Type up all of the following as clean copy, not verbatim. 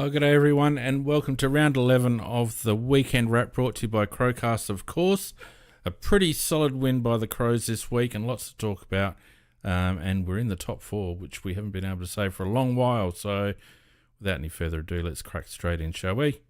Oh, good day, everyone, and welcome to round 11 of the weekend wrap brought to you by Crowcast, of course. A pretty solid win by the Crows this week and lots to talk about. And we're in the top four, which we haven't been able to say for a long while. So without any further ado, let's crack straight in, shall we?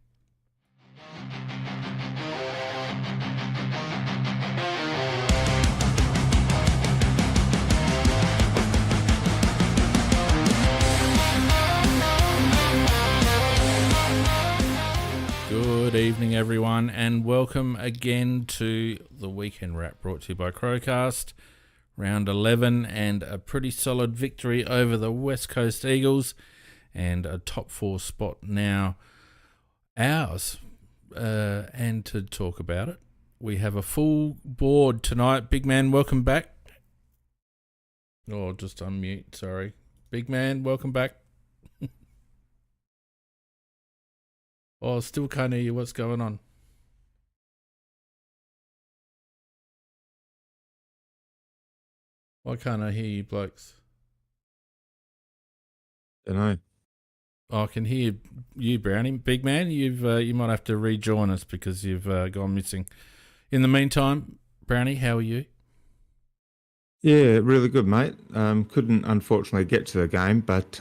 Good evening, everyone, and welcome again to the weekend wrap brought to you by Crowcast. Round 11 and a pretty solid victory over the West Coast Eagles and a top four spot now ours. And to talk about it, we have a full board tonight. Big man, welcome back. Oh, just unmute, sorry. Big man, welcome back. Oh, still can't hear you. What's going on? Why can't I hear you, blokes? Don't know. Oh, I can hear you, Brownie. Big man, you might have to rejoin us because you've gone missing. In the meantime, Brownie, how are you? Yeah, really good, mate. Couldn't unfortunately get to the game, but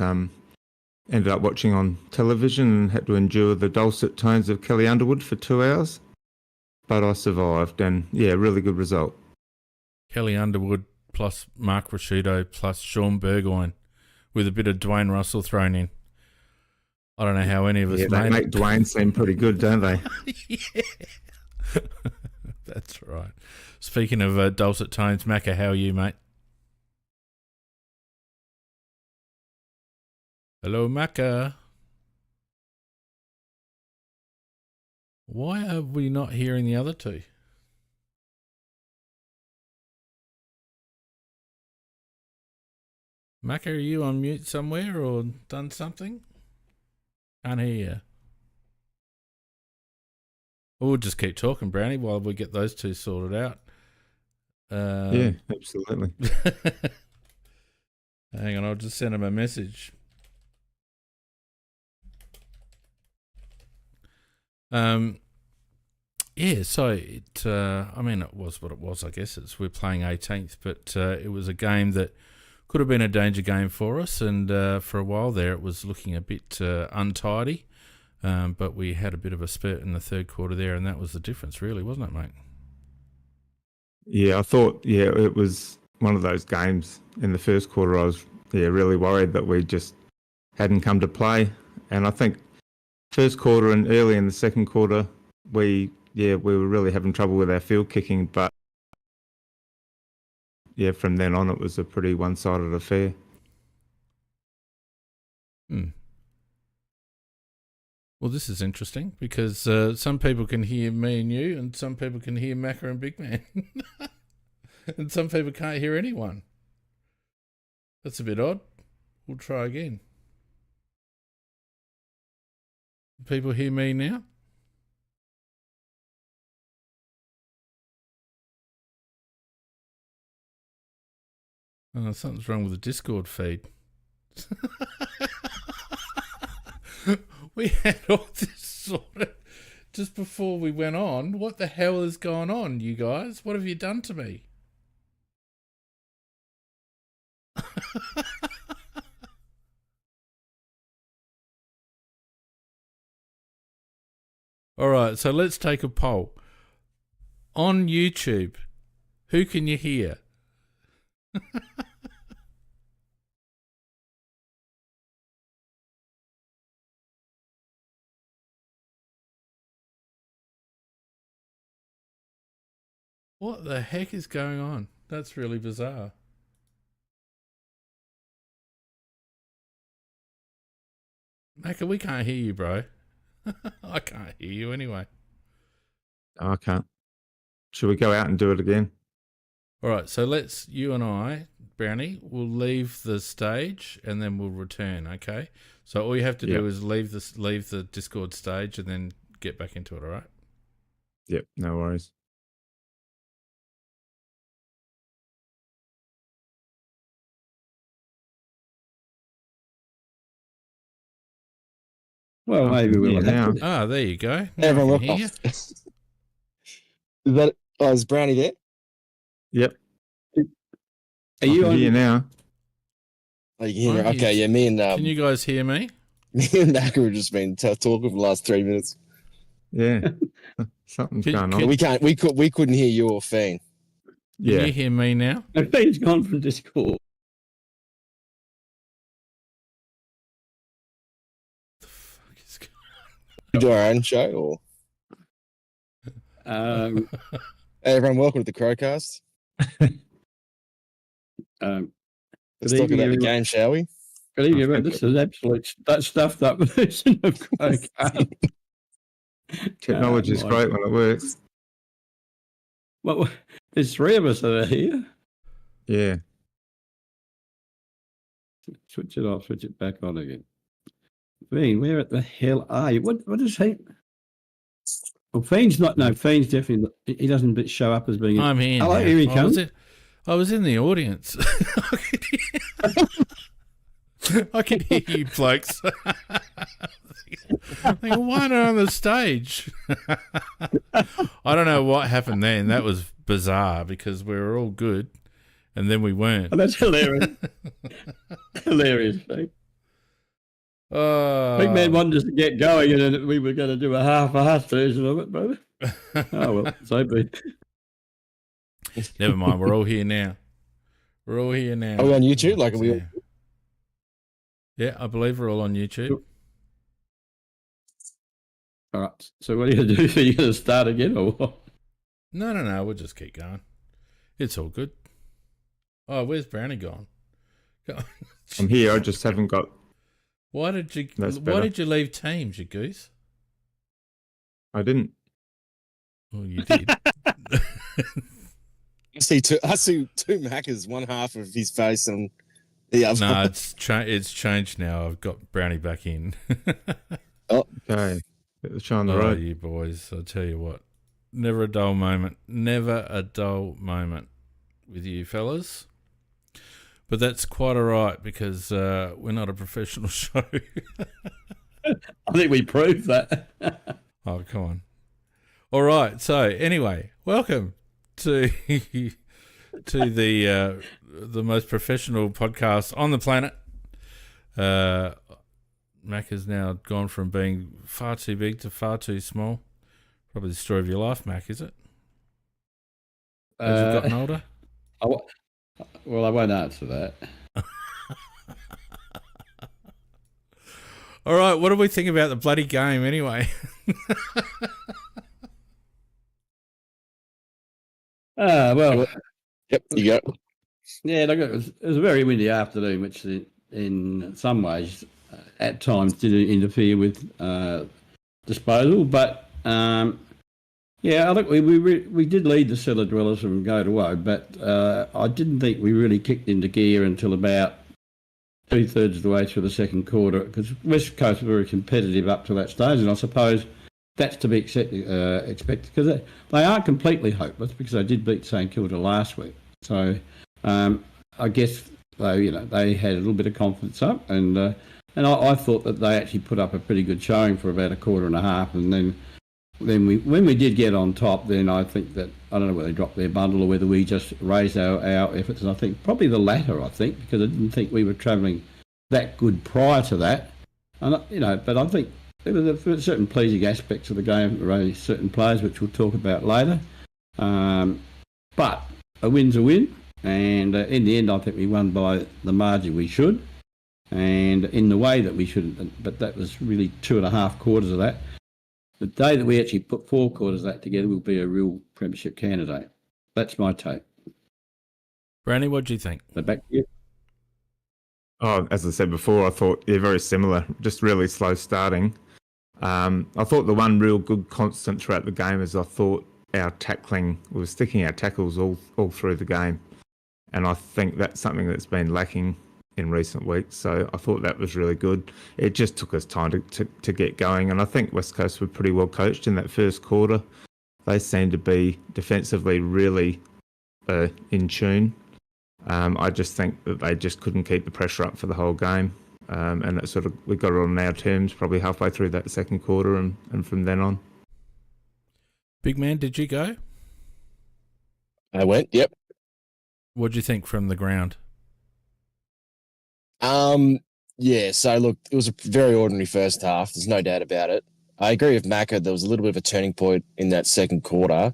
ended up watching on television and had to endure the dulcet tones of Kelly Underwood for 2 hours. But I survived, and yeah, really good result. Kelly Underwood plus Mark Rashudo plus Sean Burgoyne with a bit of Dwayne Russell thrown in. I don't know how any of us Yeah, they made make it. Dwayne seem pretty good, don't they? Yeah. That's right. Speaking of dulcet tones, Macca, how are you, mate? Hello, Macca. Why are we not hearing the other two? Macca, are you on mute somewhere or done something? Can't hear you. We'll just keep talking, Brownie, while we get those two sorted out. Yeah, absolutely. Hang on, I'll just send him a message. Yeah, so it was what it was, I guess. We're playing 18th, but it was a game that could have been a danger game for us, and for a while there it was looking a bit untidy, but we had a bit of a spurt in the third quarter there, and that was the difference, really, wasn't it, mate? Yeah, I thought, it was one of those games in the first quarter I was, really worried that we just hadn't come to play. And I think first quarter and early in the second quarter, we were really having trouble with our field kicking, but yeah, from then on it was a pretty one-sided affair. Well, this is interesting because some people can hear me and you, and some people can hear Macca and Big Man, and some people can't hear anyone. That's a bit odd. We'll try again. People hear me now? Oh, something's wrong with the Discord feed. We had all this sorted just before we went on. What the hell is going on, you guys? What have you done to me? All right, so let's take a poll. On YouTube, who can you hear? What the heck is going on? That's really bizarre. Macca, we can't hear you, bro. I can't hear you anyway. I can't. Should we go out and do it again? All right, so you and I, Brownie, will leave the stage and then we'll return, okay? So all you have to do is leave the Discord stage and then get back into it, all right? Yep, no worries. Well, maybe we'll Yeah, now. have to. Ah, there you go. Now Everyone, I can hear you. is that? Oh, is Brownie there? Yep. Are you I can on? hear you now. Oh, you can hear I'm me? here. Okay, yeah. Me and Can you guys hear me? me and Naka have just been talking for the last 3 minutes. Yeah. Something's Can- going can- on. We couldn't hear you or Fiend. Can Yeah. you hear me now? I think it's gone from Discord. The fuck is going We do our own show, or Um, hey, everyone, welcome to the Crowcast. um, Let's Good talk evening, about the everyone. game, shall we? Good evening, I everyone. think This is absolute that stuffed up version of Crowcast. Technology is my great God. when it works. Well, there's three of us that are here. Yeah. Switch it off, switch it back on again. Fiend, where the hell are you? What is he? Well, Fiend's not. No, Fiend's definitely. He doesn't show up as being. I'm here Hello, now. here he comes. I was in the audience. I could hear you blokes. Why not on the stage? I don't know what happened then. That was bizarre because we were all good and then we weren't. Oh, that's hilarious. Hilarious, Fiend. Big Man wanted us to get going, and then we were going to do a half-assed version of it, brother. Oh well, so be it. Never mind. We're all here now. We're all here now. Are we on YouTube? Like, are we? Yeah. Yeah, I believe we're all on YouTube. All right. So what are you going to do? Are you going to start again, or what? No. We'll just keep going. It's all good. Oh, where's Brownie gone? I'm here. I just haven't got. Why did you? That's Why better. did you leave Teams, you goose? I didn't. Well, you did. I see two Maccas, one half of his face and the other. No, it's changed now. I've got Brownie back in. Okay. Get the show on the Oh, road. you boys! I'll tell you what. Never a dull moment. Never a dull moment with you fellas. But that's quite all right because we're not a professional show. I think we proved that. Oh, come on. All right. So anyway, welcome to the most professional podcast on the planet. Mac has now gone from being far too big to far too small. Probably the story of your life, Mac, is it? As you've gotten older? Well, I won't answer that. All right, what do we think about the bloody game anyway? Well, Yep, you go. yeah, look, it was a very windy afternoon, which in some ways at times did interfere with disposal. But yeah, I think we did lead the cellar dwellers from go to woe, but I didn't think we really kicked into gear until about 2/3 of the way through the second quarter, because West Coast were very competitive up to that stage, and I suppose that's to be expected because they aren't completely hopeless because they did beat St Kilda last week. So I guess they had a little bit of confidence up, and I thought that they actually put up a pretty good showing for about a quarter and a half, and then when we did get on top, then I think that I don't know whether they dropped their bundle or whether we just raised our efforts, and I think probably the latter. I think because I didn't think we were travelling that good prior to that, and but I think there were certain pleasing aspects of the game, really certain players which we'll talk about later. But a win's a win, and in the end, I think we won by the margin we should, and in the way that we should. But that was really 2.5 quarters of that. The day that we actually put 4 quarters of that together, we'll be a real premiership candidate. That's my take. Brownie, what do you think? So back to you. Oh, as I said before, I thought very similar. Just really slow starting. I thought the one real good constant throughout the game is I thought our tackling, we were sticking our tackles all through the game, and I think that's something that's been lacking in recent weeks. So I thought that was really good. It just took us time to get going, and I think West Coast were pretty well coached in that first quarter. They seemed to be defensively really in tune. I just think that they just couldn't keep the pressure up for the whole game. and it sort of we got it on our terms probably halfway through that second quarter, and from then on. Big man, did you go? I went, yep. What do you think from the ground? Yeah, so look, it was a very ordinary first half. There's no doubt about it. I agree with Macca. There was a little bit of a turning point in that second quarter.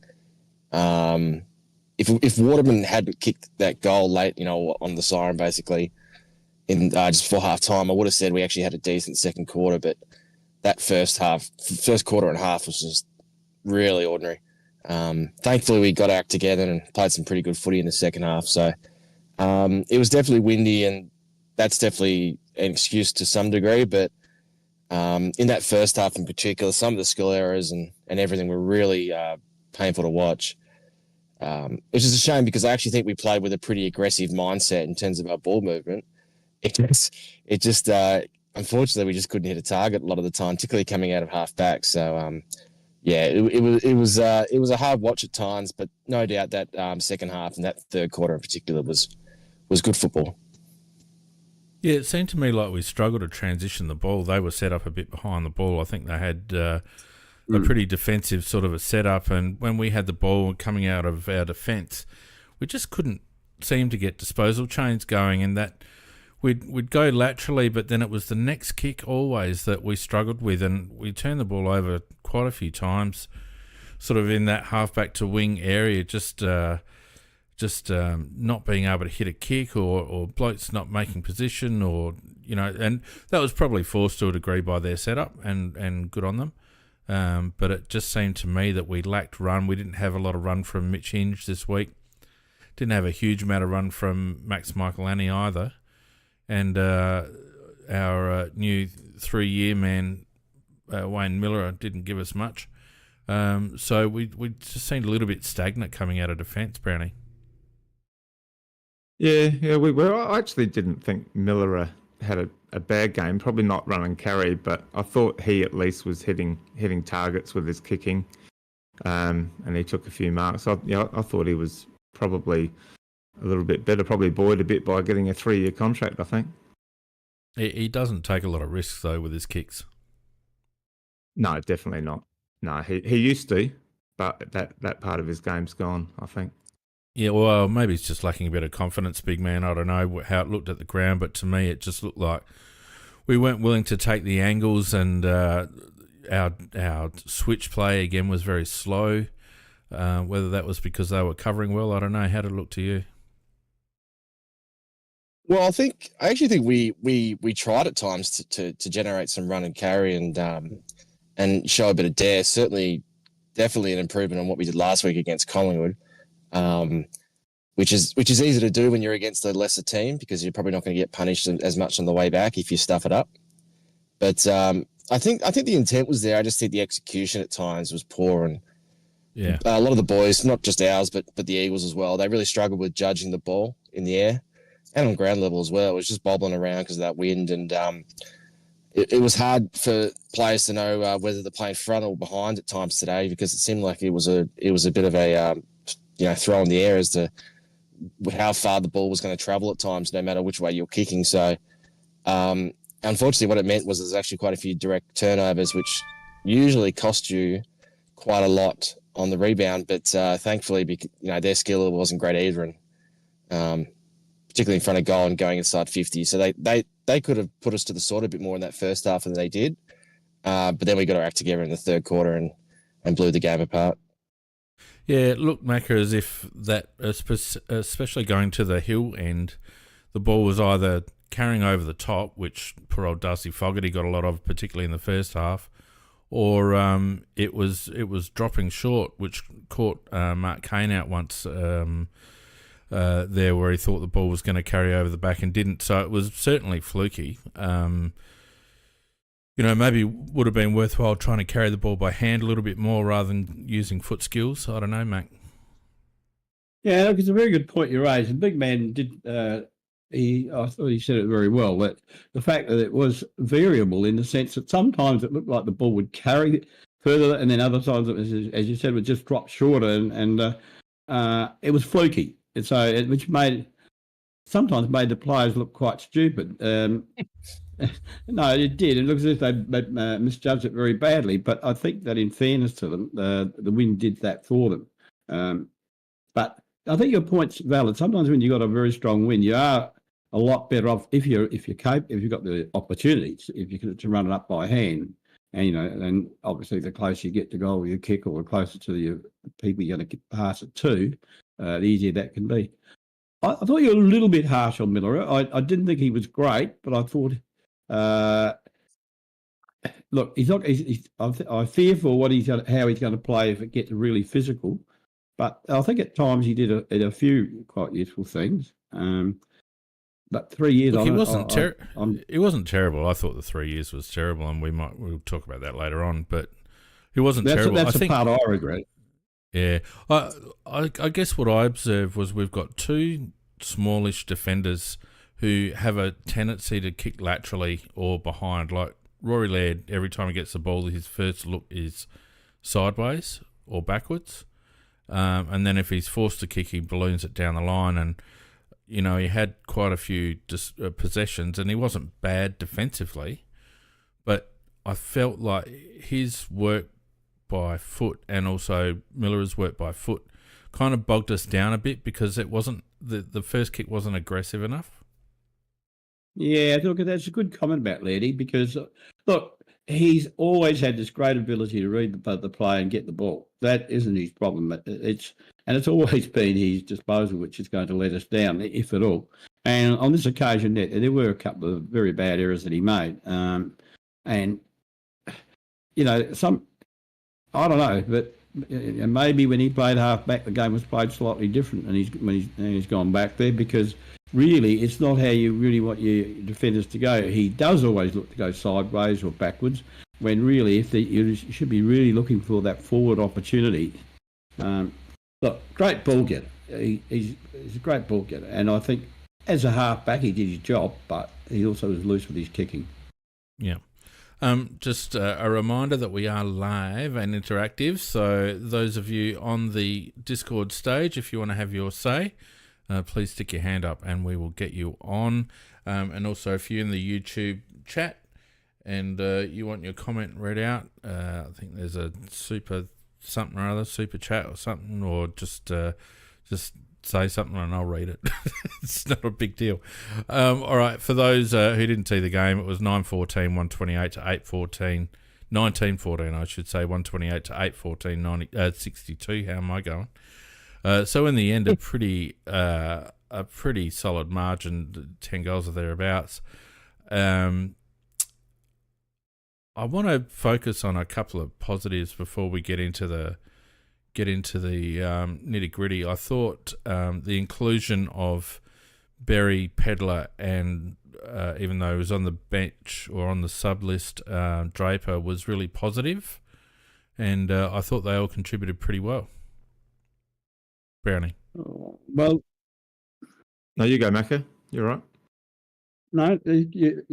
If Waterman hadn't kicked that goal late, on the siren basically, in just before half time, I would have said we actually had a decent second quarter. But that first quarter and a half was just really ordinary. Thankfully, we got our act together and played some pretty good footy in the second half. So it was definitely windy, and that's definitely an excuse to some degree. But in that first half in particular, some of the skill errors and everything were really painful to watch. Which is a shame because I actually think we played with a pretty aggressive mindset in terms of our ball movement. It just unfortunately we just couldn't hit a target a lot of the time, particularly coming out of half back. So it was a hard watch at times, but no doubt that second half and that third quarter in particular was good football. Yeah, it seemed to me like we struggled to transition the ball. They were set up a bit behind the ball. I think they had a pretty defensive sort of a setup, and when we had the ball coming out of our defence, we just couldn't seem to get disposal chains going, and that we'd go laterally, but then it was the next kick always that we struggled with, and we turned the ball over quite a few times, sort of in that halfback to wing area, just not being able to hit a kick or blokes not making position and that was probably forced to a degree by their setup and good on them. But it just seemed to me that we lacked run. We didn't have a lot of run from Mitch Hinge this week. Didn't have a huge amount of run from Max Michaelani either. And our new 3-year man, Wayne Miller, didn't give us much. So we just seemed a little bit stagnant coming out of defence, Brownie. Yeah, we were. I actually didn't think Miller had a bad game. Probably not run and carry, but I thought he at least was hitting targets with his kicking, and he took a few marks. I thought he was probably a little bit better. Probably buoyed a bit by getting a 3-year contract, I think. He doesn't take a lot of risks though with his kicks. No, definitely not. No, he used to, but that part of his game's gone, I think. Yeah, well, maybe it's just lacking a bit of confidence, big man. I don't know how it looked at the ground, but to me it just looked like we weren't willing to take the angles, and our switch play again was very slow. Whether that was because they were covering well, I don't know. How did it look to you? Well, I actually think we tried at times to generate some run and carry and show a bit of dare. Certainly, definitely an improvement on what we did last week against Collingwood. Which is easy to do when you're against a lesser team because you're probably not going to get punished as much on the way back if you stuff it up. But I think the intent was there. I just think the execution at times was poor, and yeah, a lot of the boys, not just ours, but the Eagles as well, they really struggled with judging the ball in the air and on ground level as well. It was just bobbling around because of that wind, and it was hard for players to know whether they're playing front or behind at times today because it seemed like it was a bit of a throw in the air as to how far the ball was going to travel at times, no matter which way you're kicking. So, unfortunately, what it meant was there's actually quite a few direct turnovers, which usually cost you quite a lot on the rebound. But thankfully, their skill wasn't great either, and particularly in front of goal and going inside 50. So they could have put us to the sword a bit more in that first half than they did. But then we got our act together in the third quarter and blew the game apart. Yeah, it looked, Macca, as if that, especially going to the hill end, the ball was either carrying over the top, which poor old Darcy Fogarty got a lot of, particularly in the first half, or it was dropping short, which caught Mark Kane out once there where he thought the ball was going to carry over the back and didn't. So it was certainly fluky. Maybe would have been worthwhile trying to carry the ball by hand a little bit more rather than using foot skills. I don't know, Mac. Yeah, look, it's a very good point you raised. The big man did. I thought he said it very well. That the fact that it was variable in the sense that sometimes it looked like the ball would carry further, and then other times it was, as you said, would just drop shorter, and it was fluky. And so, which sometimes made the players look quite stupid. No, it did. It looks as if they misjudged it very badly. But I think that, in fairness to them, the win did that for them. But I think your point's valid. Sometimes when you've got a very strong win, you are a lot better off if you've got the opportunities, if you can to run it up by hand. And and obviously the closer you get to goal with your kick, or the closer to the people you're going to pass it to, the easier that can be. I thought you were a little bit harsh on Miller. I didn't think he was great, but I thought, look, he's not. I fear for how he's going to play if it gets really physical. But I think at times he did a few quite useful things. But 3 years, look, it wasn't terrible. I thought the 3 years was terrible, and we'll talk about that later on. But it wasn't terrible. That's the part I regret. Yeah, I guess what I observed was we've got two smallish defenders who have a tendency to kick laterally or behind. Like Rory Laird, every time he gets the ball, his first look is sideways or backwards, and then if he's forced to kick, he balloons it down the line. And he had quite a few possessions, and he wasn't bad defensively, but I felt like his work by foot and also Miller's work by foot kind of bogged us down a bit, because it wasn't the first kick wasn't aggressive enough. Yeah, look, that's a good comment about Lairdy, because look, he's always had this great ability to read the play and get the ball. That isn't his problem. It's always been his disposal which is going to let us down, if at all. And on this occasion, there were a couple of very bad errors that he made. And I don't know, but maybe when he played half back, the game was played slightly different, and he's gone back there, because really it's not how you really want your defenders to go. He does always look to go sideways or backwards, when really you should be really looking for that forward opportunity. Look, great ball getter. He's a great ball getter, and I think as a half back he did his job, but he also was loose with his kicking. Yeah. Just a reminder that we are live and interactive, so those of you on the Discord stage, if you want to have your say, please stick your hand up and we will get you on. And also, if you're in the YouTube chat and you want your comment read out, I think there's a super chat or something, or just say something and I'll read it. It's not a big deal. All right, for those who didn't see the game, it was 9-14, 128 to 8-14, 19-14, I should say, 128 to 8-14, 62. How am I going? So in the end, a pretty solid margin, 10 goals or thereabouts. I want to focus on a couple of positives before we get into the nitty gritty. I thought the inclusion of Berry, Pedler, and even though he was on the bench or on the sub list, Draper was really positive, and I thought they all contributed pretty well. Brownie. Well, no, you go, Macca. You're right. No, you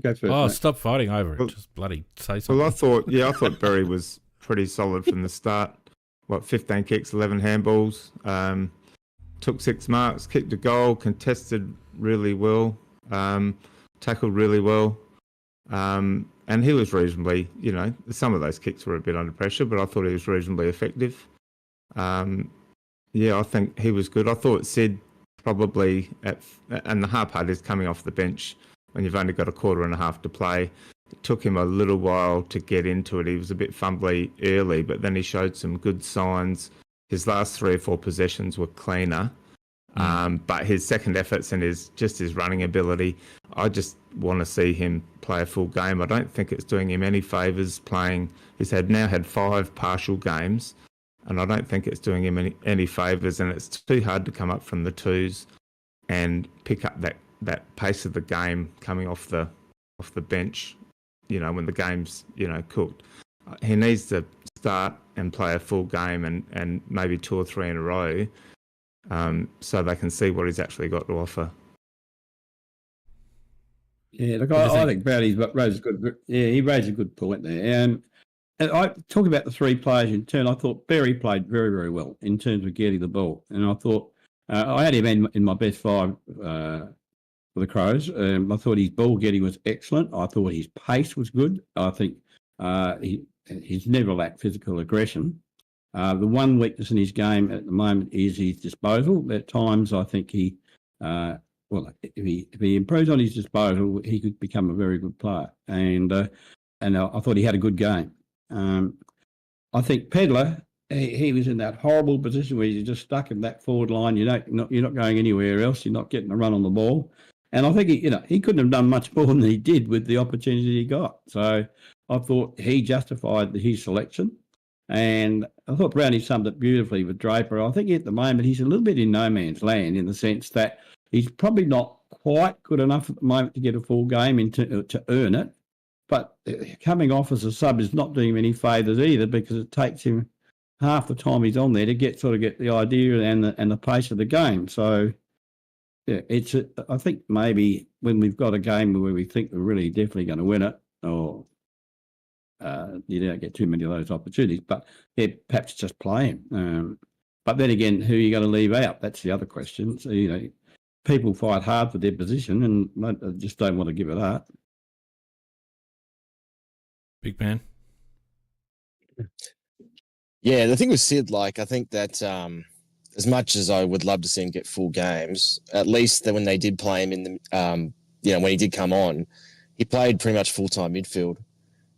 go first. Oh, mate. Stop fighting over it. Just bloody say something. Well, I thought Berry was pretty solid from the start. 15 kicks, 11 handballs, took 6 marks, kicked a goal, contested really well, tackled really well, and he was reasonably, some of those kicks were a bit under pressure, but I thought he was reasonably effective. I think he was good. I thought Sid probably, and the hard part is coming off the bench when you've only got a quarter and a half to play. It took him a little while to get into it. He was a bit fumbly early, but then he showed some good signs. His last 3 or 4 possessions were cleaner, but his second efforts and his running ability, I just want to see him play a full game. I don't think it's doing him any favours playing. He's now had 5 partial games, and I don't think it's doing him any favours, and it's too hard to come up from the twos and pick up that pace of the game coming off the bench. When the game's, cooked. He needs to start and play a full game and maybe 2 or 3 in a row, so they can see what he's actually got to offer. Yeah, look, I think Brownie's raised a good. Yeah, he raised a good point there. And I talk about the 3 players in turn. I thought Berry played very, very well in terms of getting the ball, and I thought I had him in my best 5 for the Crows. I thought his ball getting was excellent. I thought his pace was good. I think he's never lacked physical aggression. The one weakness in his game at the moment is his disposal. At times, I think if he improves on his disposal, he could become a very good player. And I thought he had a good game. I think Pedler, he was in that horrible position where you're just stuck in that forward line. You're not going anywhere else. You're not getting a run on the ball. And I think he couldn't have done much more than he did with the opportunity he got. So I thought he justified his selection. And I thought Brownie summed it beautifully with Draper. I think at the moment he's a little bit in no man's land in the sense that he's probably not quite good enough at the moment to get a full game to earn it. But coming off as a sub is not doing him any favours either, because it takes him half the time he's on there to get the idea and the pace of the game. So yeah, I think maybe when we've got a game where we think we're really definitely going to win it, or you don't get too many of those opportunities, but yeah, perhaps just play him. But then again, who are you going to leave out? That's the other question. So, people fight hard for their position and I just don't want to give it up. Big man. Yeah, the thing with Sid, I think that as much as I would love to see him get full games, at least that when they did play him in the, when he did come on, he played pretty much full-time midfield.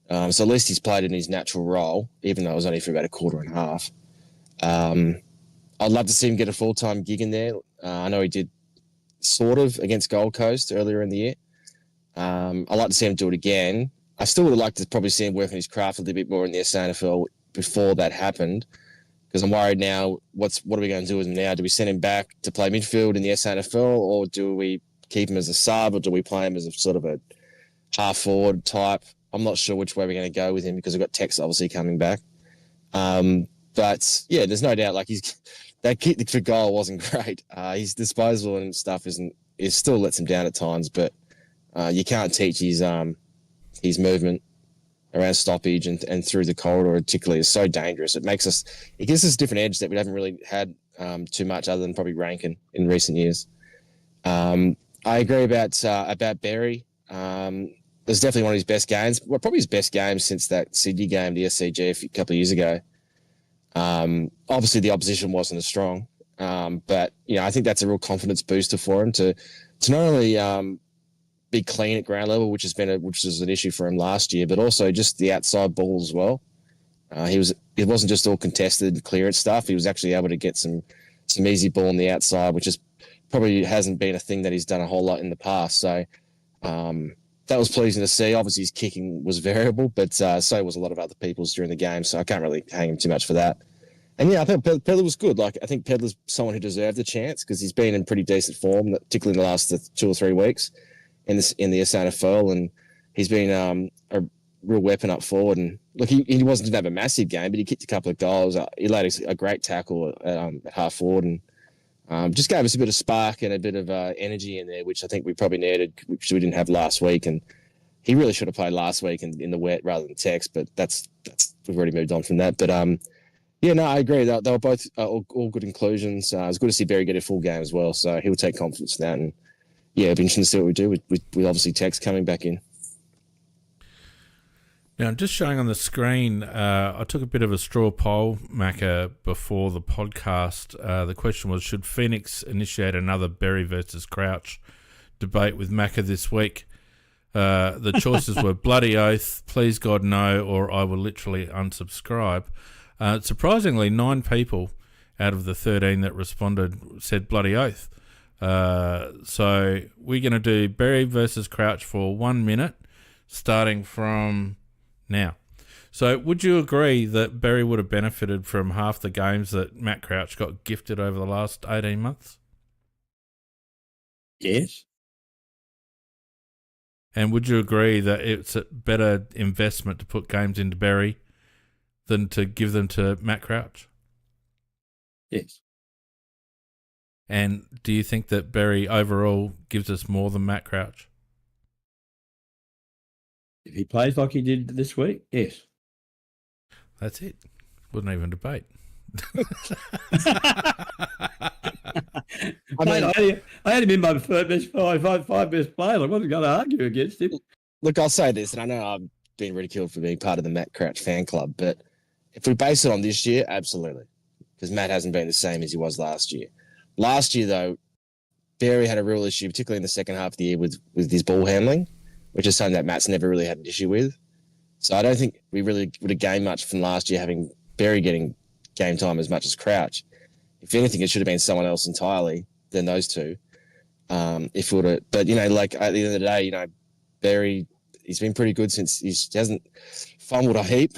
So at least he's played in his natural role, even though it was only for about a quarter and a half. I'd love to see him get a full-time gig in there. I know he did sort of against Gold Coast earlier in the year. I'd like to see him do it again. I still would like to probably see him work on his craft a little bit more in the SANFL before that happened, because I'm worried now, what are we going to do with him now? Do we send him back to play midfield in the SANFL, or do we keep him as a sub, or do we play him as a sort of a half-forward type? I'm not sure which way we're going to go with him, because we've got Tex obviously coming back. But yeah, there's no doubt, that kick for goal wasn't great. His disposal and stuff still lets him down at times, but you can't teach his movement around stoppage and through the corridor particularly is so dangerous. It gives us a different edge that we haven't really had too much, other than probably Rankin in recent years. I agree about Berry. It's definitely one of his best games. Well, probably his best game since that Sydney game, the SCG, a couple of years ago. Obviously the opposition wasn't as strong, but I think that's a real confidence booster for him to not only be clean at ground level, which was an issue for him last year, but also just the outside ball as well. It wasn't just all contested clearance stuff. He was actually able to get some easy ball on the outside, which probably hasn't been a thing that he's done a whole lot in the past. So that was pleasing to see. Obviously his kicking was variable, but so was a lot of other people's during the game. So I can't really hang him too much for that. And yeah, I think Pedler was good. I think Pedler's someone who deserved a chance, because he's been in pretty decent form, particularly in the last 2 or 3 weeks in the SANFL, and he's been a real weapon up forward. And look, he didn't have a massive game, but he kicked a couple of goals. He laid a great tackle at half forward, and just gave us a bit of spark and a bit of energy in there, which I think we probably needed, which we didn't have last week. And he really should have played last week in the wet rather than Tex, but we've already moved on from that. But yeah, no, I agree. They were both all good inclusions. It was good to see Berry get a full game as well, so he'll take confidence in that. And yeah, it'll be interesting to see what we do with obviously Tex coming back in. Now, just showing on the screen, I took a bit of a straw poll, Macca, before the podcast. The question was, should Phoenix initiate another Berry versus Crouch debate with Macca this week? The choices were bloody oath, please God no, or I will literally unsubscribe. Surprisingly, 9 people out of the 13 that responded said bloody oath. So we're going to do Berry versus Crouch for 1 minute, starting from now. So would you agree that Berry would have benefited from half the games that Matt Crouch got gifted over the last 18 months? Yes. And would you agree that it's a better investment to put games into Berry than to give them to Matt Crouch? Yes. And do you think that Berry overall gives us more than Matt Crouch? If he plays like he did this week, yes. That's it. Wouldn't even debate. I Mate, mean, I had him in my five best players. I wasn't going to argue against him. look, I'll say this, and I know I've been ridiculed for being part of the Matt Crouch fan club, but if we base it on this year, absolutely, because Matt hasn't been the same as he was last year. Last year, though, Barry had a real issue, particularly in the second half of the year with his ball handling, which is something that Matt's never really had an issue with. So I don't think we really would have gained much from last year having Barry getting game time as much as Crouch. If anything, it should have been someone else entirely than those two. If it would have, but like at the end of the day, Barry, he's been pretty good since he hasn't fumbled a heap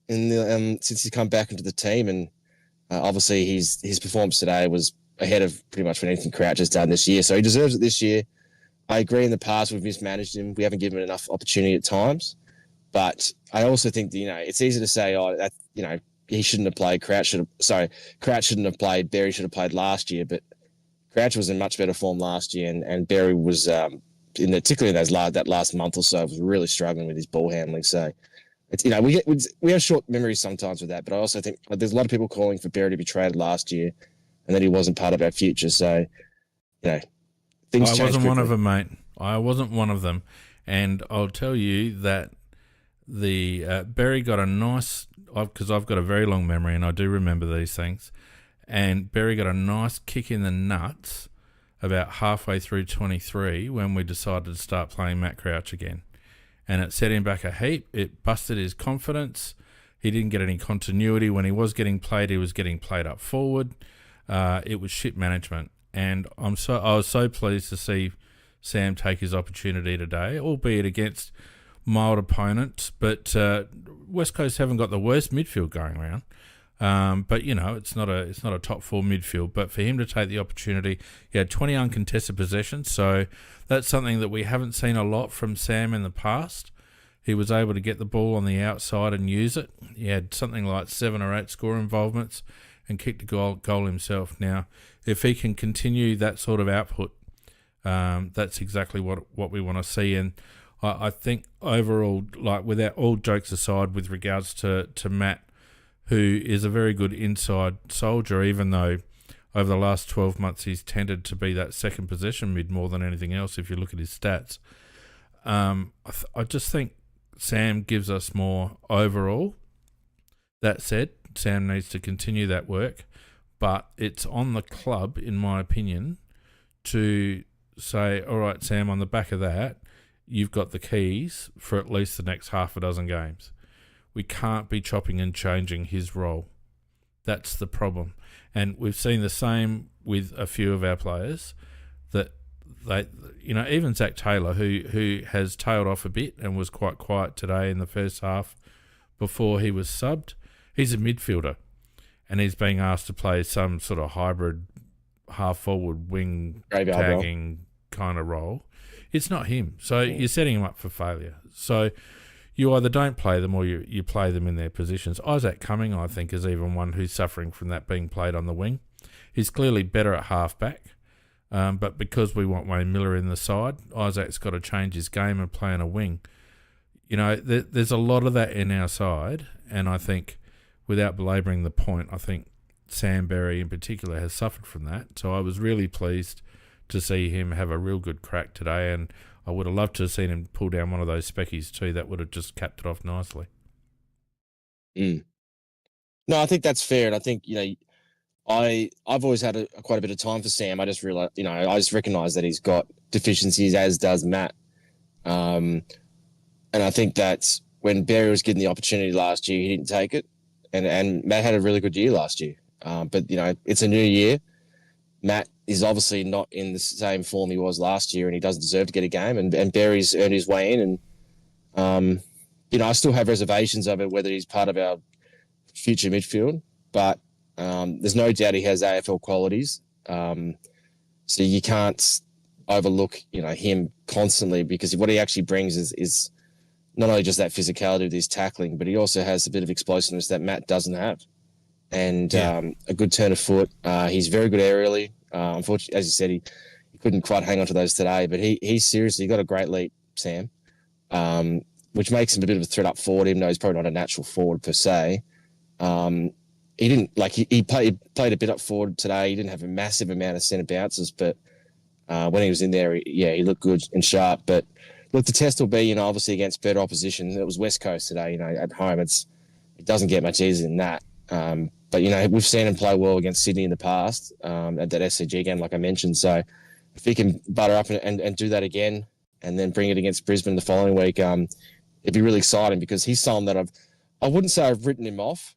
since he's come back into the team, and obviously his performance today was ahead of pretty much what anything Crouch has done this year. So he deserves it this year. I agree. In the past, we've mismanaged him. We haven't given him enough opportunity at times. But I also think that, it's easy to say, he shouldn't have played. Crouch shouldn't have played. Barry should have played last year. But Crouch was in much better form last year, and Barry was, particularly in that last month or so, was really struggling with his ball handling. So it's we have short memories sometimes with that. But I also think there's a lot of people calling for Barry to be traded last year, and that he wasn't part of our future. So things change. I wasn't quickly. one of them, mate. I wasn't one of them, and I'll tell you that the Barry got a nice, because I've got a very long memory and I do remember these things, and Barry got a nice kick in the nuts about halfway through 23 when we decided to start playing Matt Crouch again, and it set him back a heap. It busted his confidence. He didn't get any continuity. When he was getting played, he was getting played up forward. It was shit management, and I was so pleased to see Sam take his opportunity today, albeit against mild opponents. But West Coast haven't got the worst midfield going around. But it's not a top four midfield. But for him to take the opportunity, he had 20 uncontested possessions, so that's something that we haven't seen a lot from Sam in the past. He was able to get the ball on the outside and use it. He had something like 7 or 8 score involvements and kicked a goal himself. Now, if he can continue that sort of output, that's exactly what we want to see. And I think overall, like without all jokes aside, with regards to Matt, who is a very good inside soldier, even though over the last 12 months he's tended to be that second possession mid more than anything else if you look at his stats. I just think Sam gives us more overall. That said, Sam needs to continue that work, but it's on the club, in my opinion, to say, all right, Sam, on the back of that, you've got the keys for at least the next half a dozen games. We can't be chopping and changing his role. That's the problem. And we've seen the same with a few of our players, that they, even Zach Taylor, who has tailed off a bit and was quite quiet today in the first half before he was subbed. He's a midfielder, and he's being asked to play some sort of hybrid half-forward wing tagging kind of role. It's not him. So you're setting him up for failure. So you either don't play them or you play them in their positions. Isaac Cumming, I think, is even one who's suffering from that being played on the wing. He's clearly better at half-back, but because we want Wayne Miller in the side, Isaac's got to change his game and play on a wing. There's a lot of that in our side, and I think, without belabouring the point, I think Sam Berry in particular has suffered from that. So I was really pleased to see him have a real good crack today, and I would have loved to have seen him pull down one of those speckies too. That would have just capped it off nicely. No, I think that's fair, and I think I've always had quite a bit of time for Sam. I just realized, I just recognise that he's got deficiencies, as does Matt, and I think that when Barry was given the opportunity last year, he didn't take it, and Matt had a really good year last year. But it's a new year. Matt is obviously not in the same form he was last year, and he doesn't deserve to get a game. And Barry's earned his way in, and I still have reservations over whether he's part of our future midfield. But there's no doubt he has AFL qualities. So you can't overlook him constantly, because what he actually brings is not only just that physicality with his tackling, but he also has a bit of explosiveness that Matt doesn't have. And a good turn of foot. He's very good aerially. Unfortunately, as you said, he couldn't quite hang on to those today, but he's seriously got a great leap, Sam, which makes him a bit of a threat up forward, even though he's probably not a natural forward per se. he didn't like he played a bit up forward today. He didn't have a massive amount of centre bounces, but when he was in there, he looked good and sharp. But look, the test will be, obviously against better opposition. It was West Coast today, at home. It doesn't get much easier than that. But we've seen him play well against Sydney in the past at that SCG game, like I mentioned. So if he can butter up and do that again, and then bring it against Brisbane the following week, it'd be really exciting, because he's someone that I wouldn't say I've written him off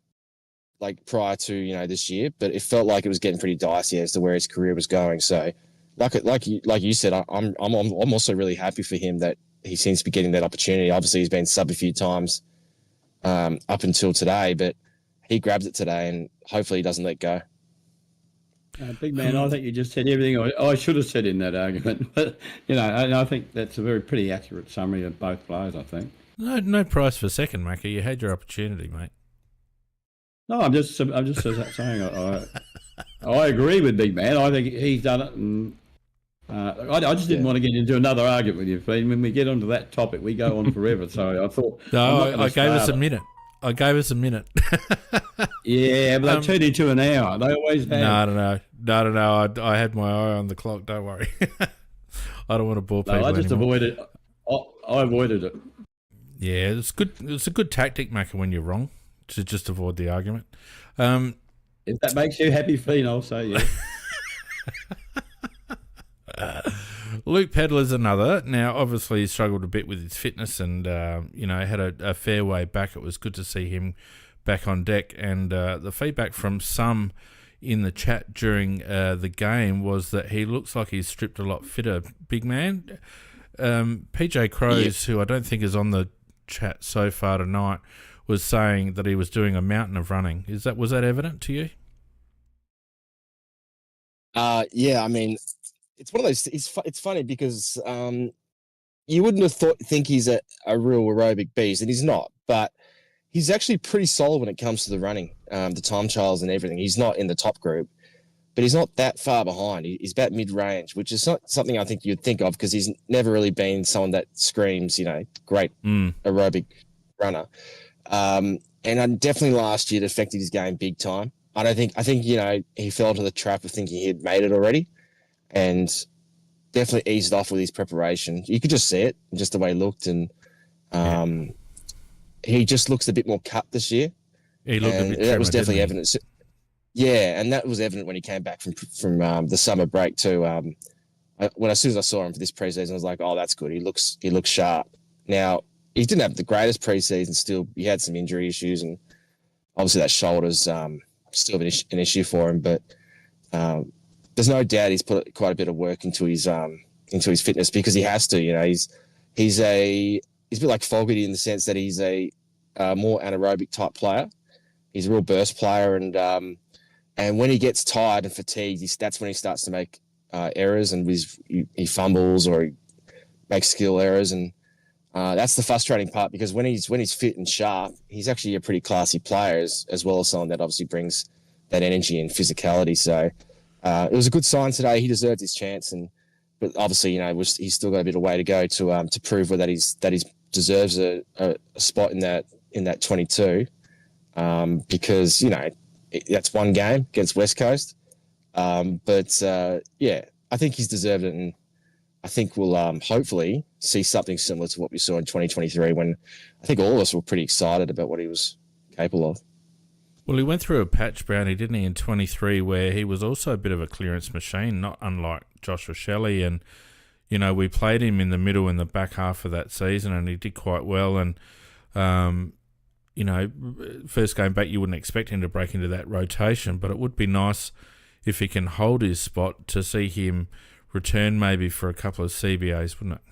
like prior to this year, but it felt like it was getting pretty dicey as to where his career was going. So like you said, I'm also really happy for him that he seems to be getting that opportunity. Obviously, he's been sub a few times up until today, but he grabs it today, and hopefully he doesn't let go. Big man, I think you just said everything I should have said in that argument. But, and I think that's a pretty accurate summary of both players, I think. No price for second, Macca. You had your opportunity, mate. No, I'm just saying I agree with Big Man. I think he's done it, and I just didn't want to get into another argument with you. When we get onto that topic, we go on forever. So I thought... No, I gave us a minute. I gave us a minute. Yeah, but they turned into an hour. They always have. No. I had my eye on the clock. Don't worry. I don't want to bore people. I just anymore. avoided. I avoided it. Yeah, it's good. It's a good tactic, Macca, when you're wrong, to just avoid the argument. If that makes you happy, Fiend, I'll say yeah. Luke Pedlar's another. Now, obviously, he struggled a bit with his fitness, and had a fair way back. It was good to see him back on deck. And the feedback from some in the chat during the game was that he looks like he's stripped a lot fitter. Big man, PJ Crows, who I don't think is on the chat so far tonight, was saying that he was doing a mountain of running. Was that evident to you? Yeah, I mean, it's one of those. It's funny because you wouldn't have think he's a real aerobic beast, and he's not. But he's actually pretty solid when it comes to the running, the time trials and everything. He's not in the top group, but he's not that far behind. He's about mid-range, which is not something I think you'd think of, because he's never really been someone that screams, great aerobic runner. And definitely last year it affected his game big time. I think he fell into the trap of thinking he had made it already, and definitely eased off with his preparation. You could just see it, just the way he looked, and he just looks a bit more cut this year. He looked a bit that was definitely evident. Yeah, and that was evident when he came back from the summer break too. As soon as I saw him for this preseason, I was like, "Oh, that's good. He looks sharp." Now, he didn't have the greatest preseason. Still, he had some injury issues, and obviously that shoulder's still an issue for him. But there's no doubt he's put quite a bit of work into his fitness, because he has to. He's a bit like Fogarty in the sense that he's a more anaerobic type player. He's a real burst player, and when he gets tired and fatigued, that's when he starts to make errors, and he fumbles or he makes skill errors, and that's the frustrating part, because when he's fit and sharp, he's actually a pretty classy player, as well as someone that obviously brings that energy and physicality. So it was a good sign today. He deserved his chance, but obviously he's still got a bit of way to go to prove that he deserves a spot in that 22, because that's one game against West Coast. But I think he's deserved it, and I think we'll hopefully see something similar to what we saw in 2023, when I think all of us were pretty excited about what he was capable of. Well, he went through a patch, Brownie, didn't he, in 23, where he was also a bit of a clearance machine, not unlike Joshua Shelley. And, we played him in the middle and the back half of that season, and he did quite well. And, first game back, you wouldn't expect him to break into that rotation, but it would be nice if he can hold his spot to see him return maybe for a couple of CBAs, wouldn't it?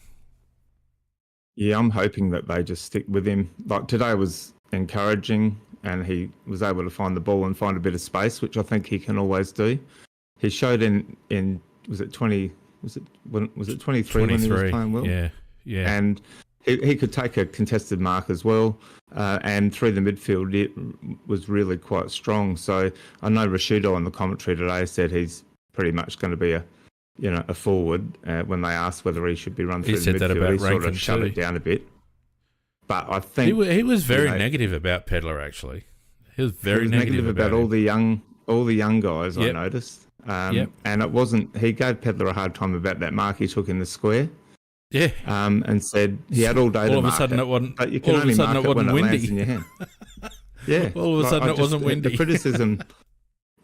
Yeah, I'm hoping that they just stick with him. Like today was encouraging, and he was able to find the ball and find a bit of space, which I think he can always do. He showed in was it 23 when he was playing well? Yeah. And he could take a contested mark as well, and through the midfield it was really quite strong. So I know Rashido on the commentary today said he's pretty much going to be a forward. When they asked whether he should be run through the midfield, he sort of shut it down a bit. But I think he was very negative about Pedlar. Actually, He was he very was negative about him. all the young guys. Yep. I noticed, Yep. and it wasn't. He gave Pedler a hard time about that mark he took in the square. Yeah. And said he had all day to All of a mark sudden it, it wasn't. but you can All of a only sudden mark it it when wasn't it lands windy. in your hand. Yeah. All of a sudden it wasn't windy. The criticism,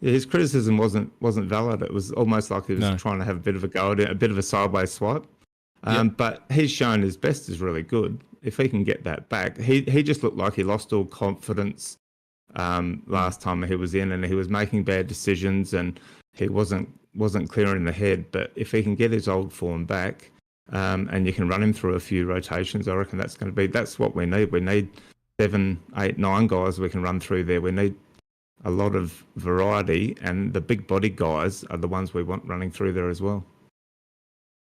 his criticism wasn't valid. It was almost like he was trying to have a bit of a go at it, a bit of a sideways swipe. But he's shown his best is really good. If he can get that back, he just looked like he lost all confidence last time he was in, and he was making bad decisions, and he wasn't clear in the head. But if he can get his old form back, and you can run him through a few rotations, I reckon that's what we need. We need 7, 8, 9 guys we can run through there. We need a lot of variety, and the big body guys are the ones we want running through there as well.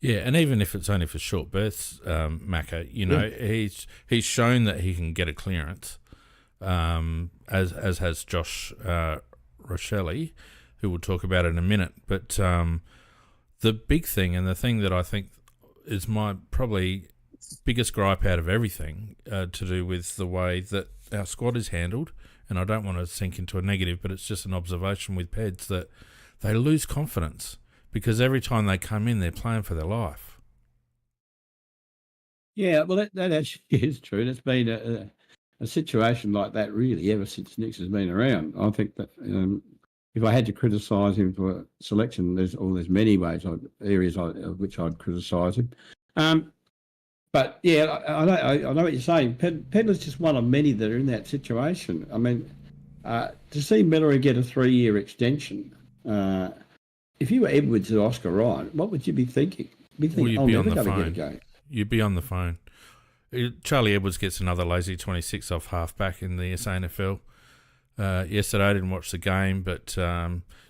Yeah, and even if it's only for short bursts, Macca, he's shown that he can get a clearance, as has Josh Rochelle, who we'll talk about in a minute. But the big thing, and the thing that I think is my probably biggest gripe out of everything, to do with the way that our squad is handled, and I don't want to sink into a negative, but it's just an observation with Peds that they lose confidence. Because every time they come in, they're playing for their life. Yeah, well, that actually is true. And it's been a situation like that, really, ever since Nix has been around. I think that if I had to criticise him for selection, there's many areas of which I'd criticise him. But, yeah, I know what you're saying. Pedler's just one of many that are in that situation. I mean, to see Miller get a 3-year extension... if you were Edwards or Oscar Ryan, what would you be thinking? You'd be on the phone. You'd be on the phone. Charlie Edwards gets another lazy 26 off half-back in the SANFL. Yesterday, I didn't watch the game, but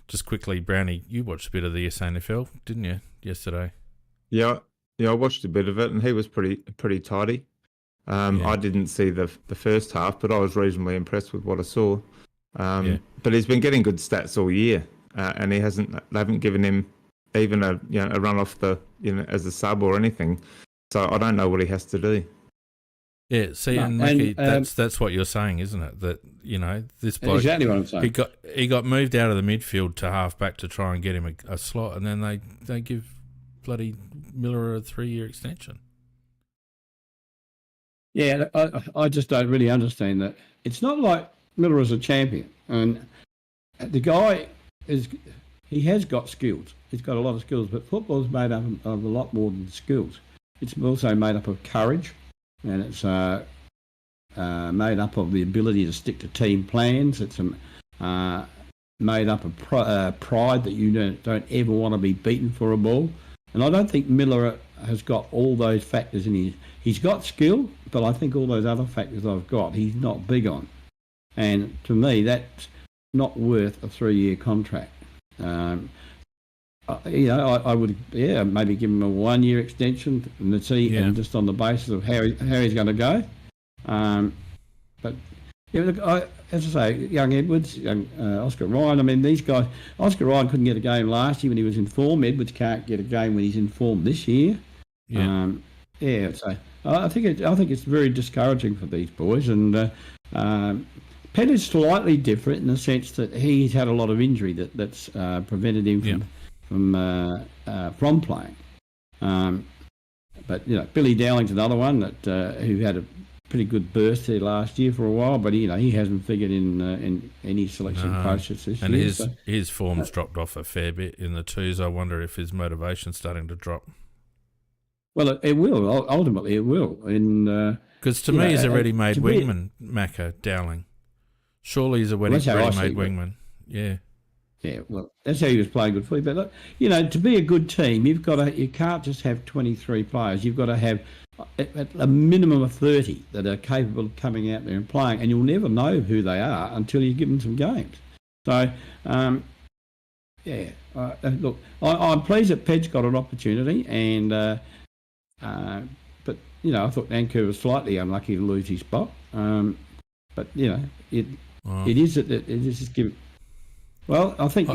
just quickly, Brownie, you watched a bit of the SANFL, didn't you, yesterday? Yeah, I watched a bit of it, and he was pretty tidy. I didn't see the first half, but I was reasonably impressed with what I saw. But he's been getting good stats all year. And they haven't given him even a run off the as a sub or anything. So I don't know what he has to do. Yeah, see, and Mackie, that's what you're saying, isn't it? That this bloke, exactly what I'm saying. He got moved out of the midfield to half back to try and get him a slot, and then they give bloody Miller a 3-year extension. Yeah, I just don't really understand that. It's not like Miller is a champion, and the guy. He has got skills. He's got a lot of skills, but football's made up of a lot more than skills. It's also made up of courage, and it's made up of the ability to stick to team plans. It's made up of pride that you don't ever want to be beaten for a ball. And I don't think Miller has got all those factors in his... He's got skill, but I think all those other factors I've got, he's not big on. And to me, that's not worth a 3-year contract. I would maybe give him a 1-year extension and see, and just on the basis of how he's going to go. But as I say, young Edwards, young Oscar Ryan. I mean, these guys. Oscar Ryan couldn't get a game last year when he was in form. Edwards can't get a game when he's in form this year. So I think it's very discouraging for these boys, and. Penn is slightly different in the sense that he's had a lot of injury that's prevented him from playing. But Billy Dowling's another one that who had a pretty good burst there last year for a while, but he hasn't figured in any selection process this year. And his form's dropped off a fair bit in the twos. I wonder if his motivation's starting to drop. Well, it will. Ultimately, it will. Because to me, he's a ready-made wingman, Macca Dowling. Surely he's a ready-made wingman. Yeah. Yeah, well, that's how he was playing good footy. But look, to be a good team, you can't just have 23 players. You've got to have a minimum of 30 that are capable of coming out there and playing, and you'll never know who they are until you give them some games. So, look, I'm pleased that Ped's got an opportunity, and but I thought Ankur was slightly unlucky to lose his spot. But it is just give. Well, I think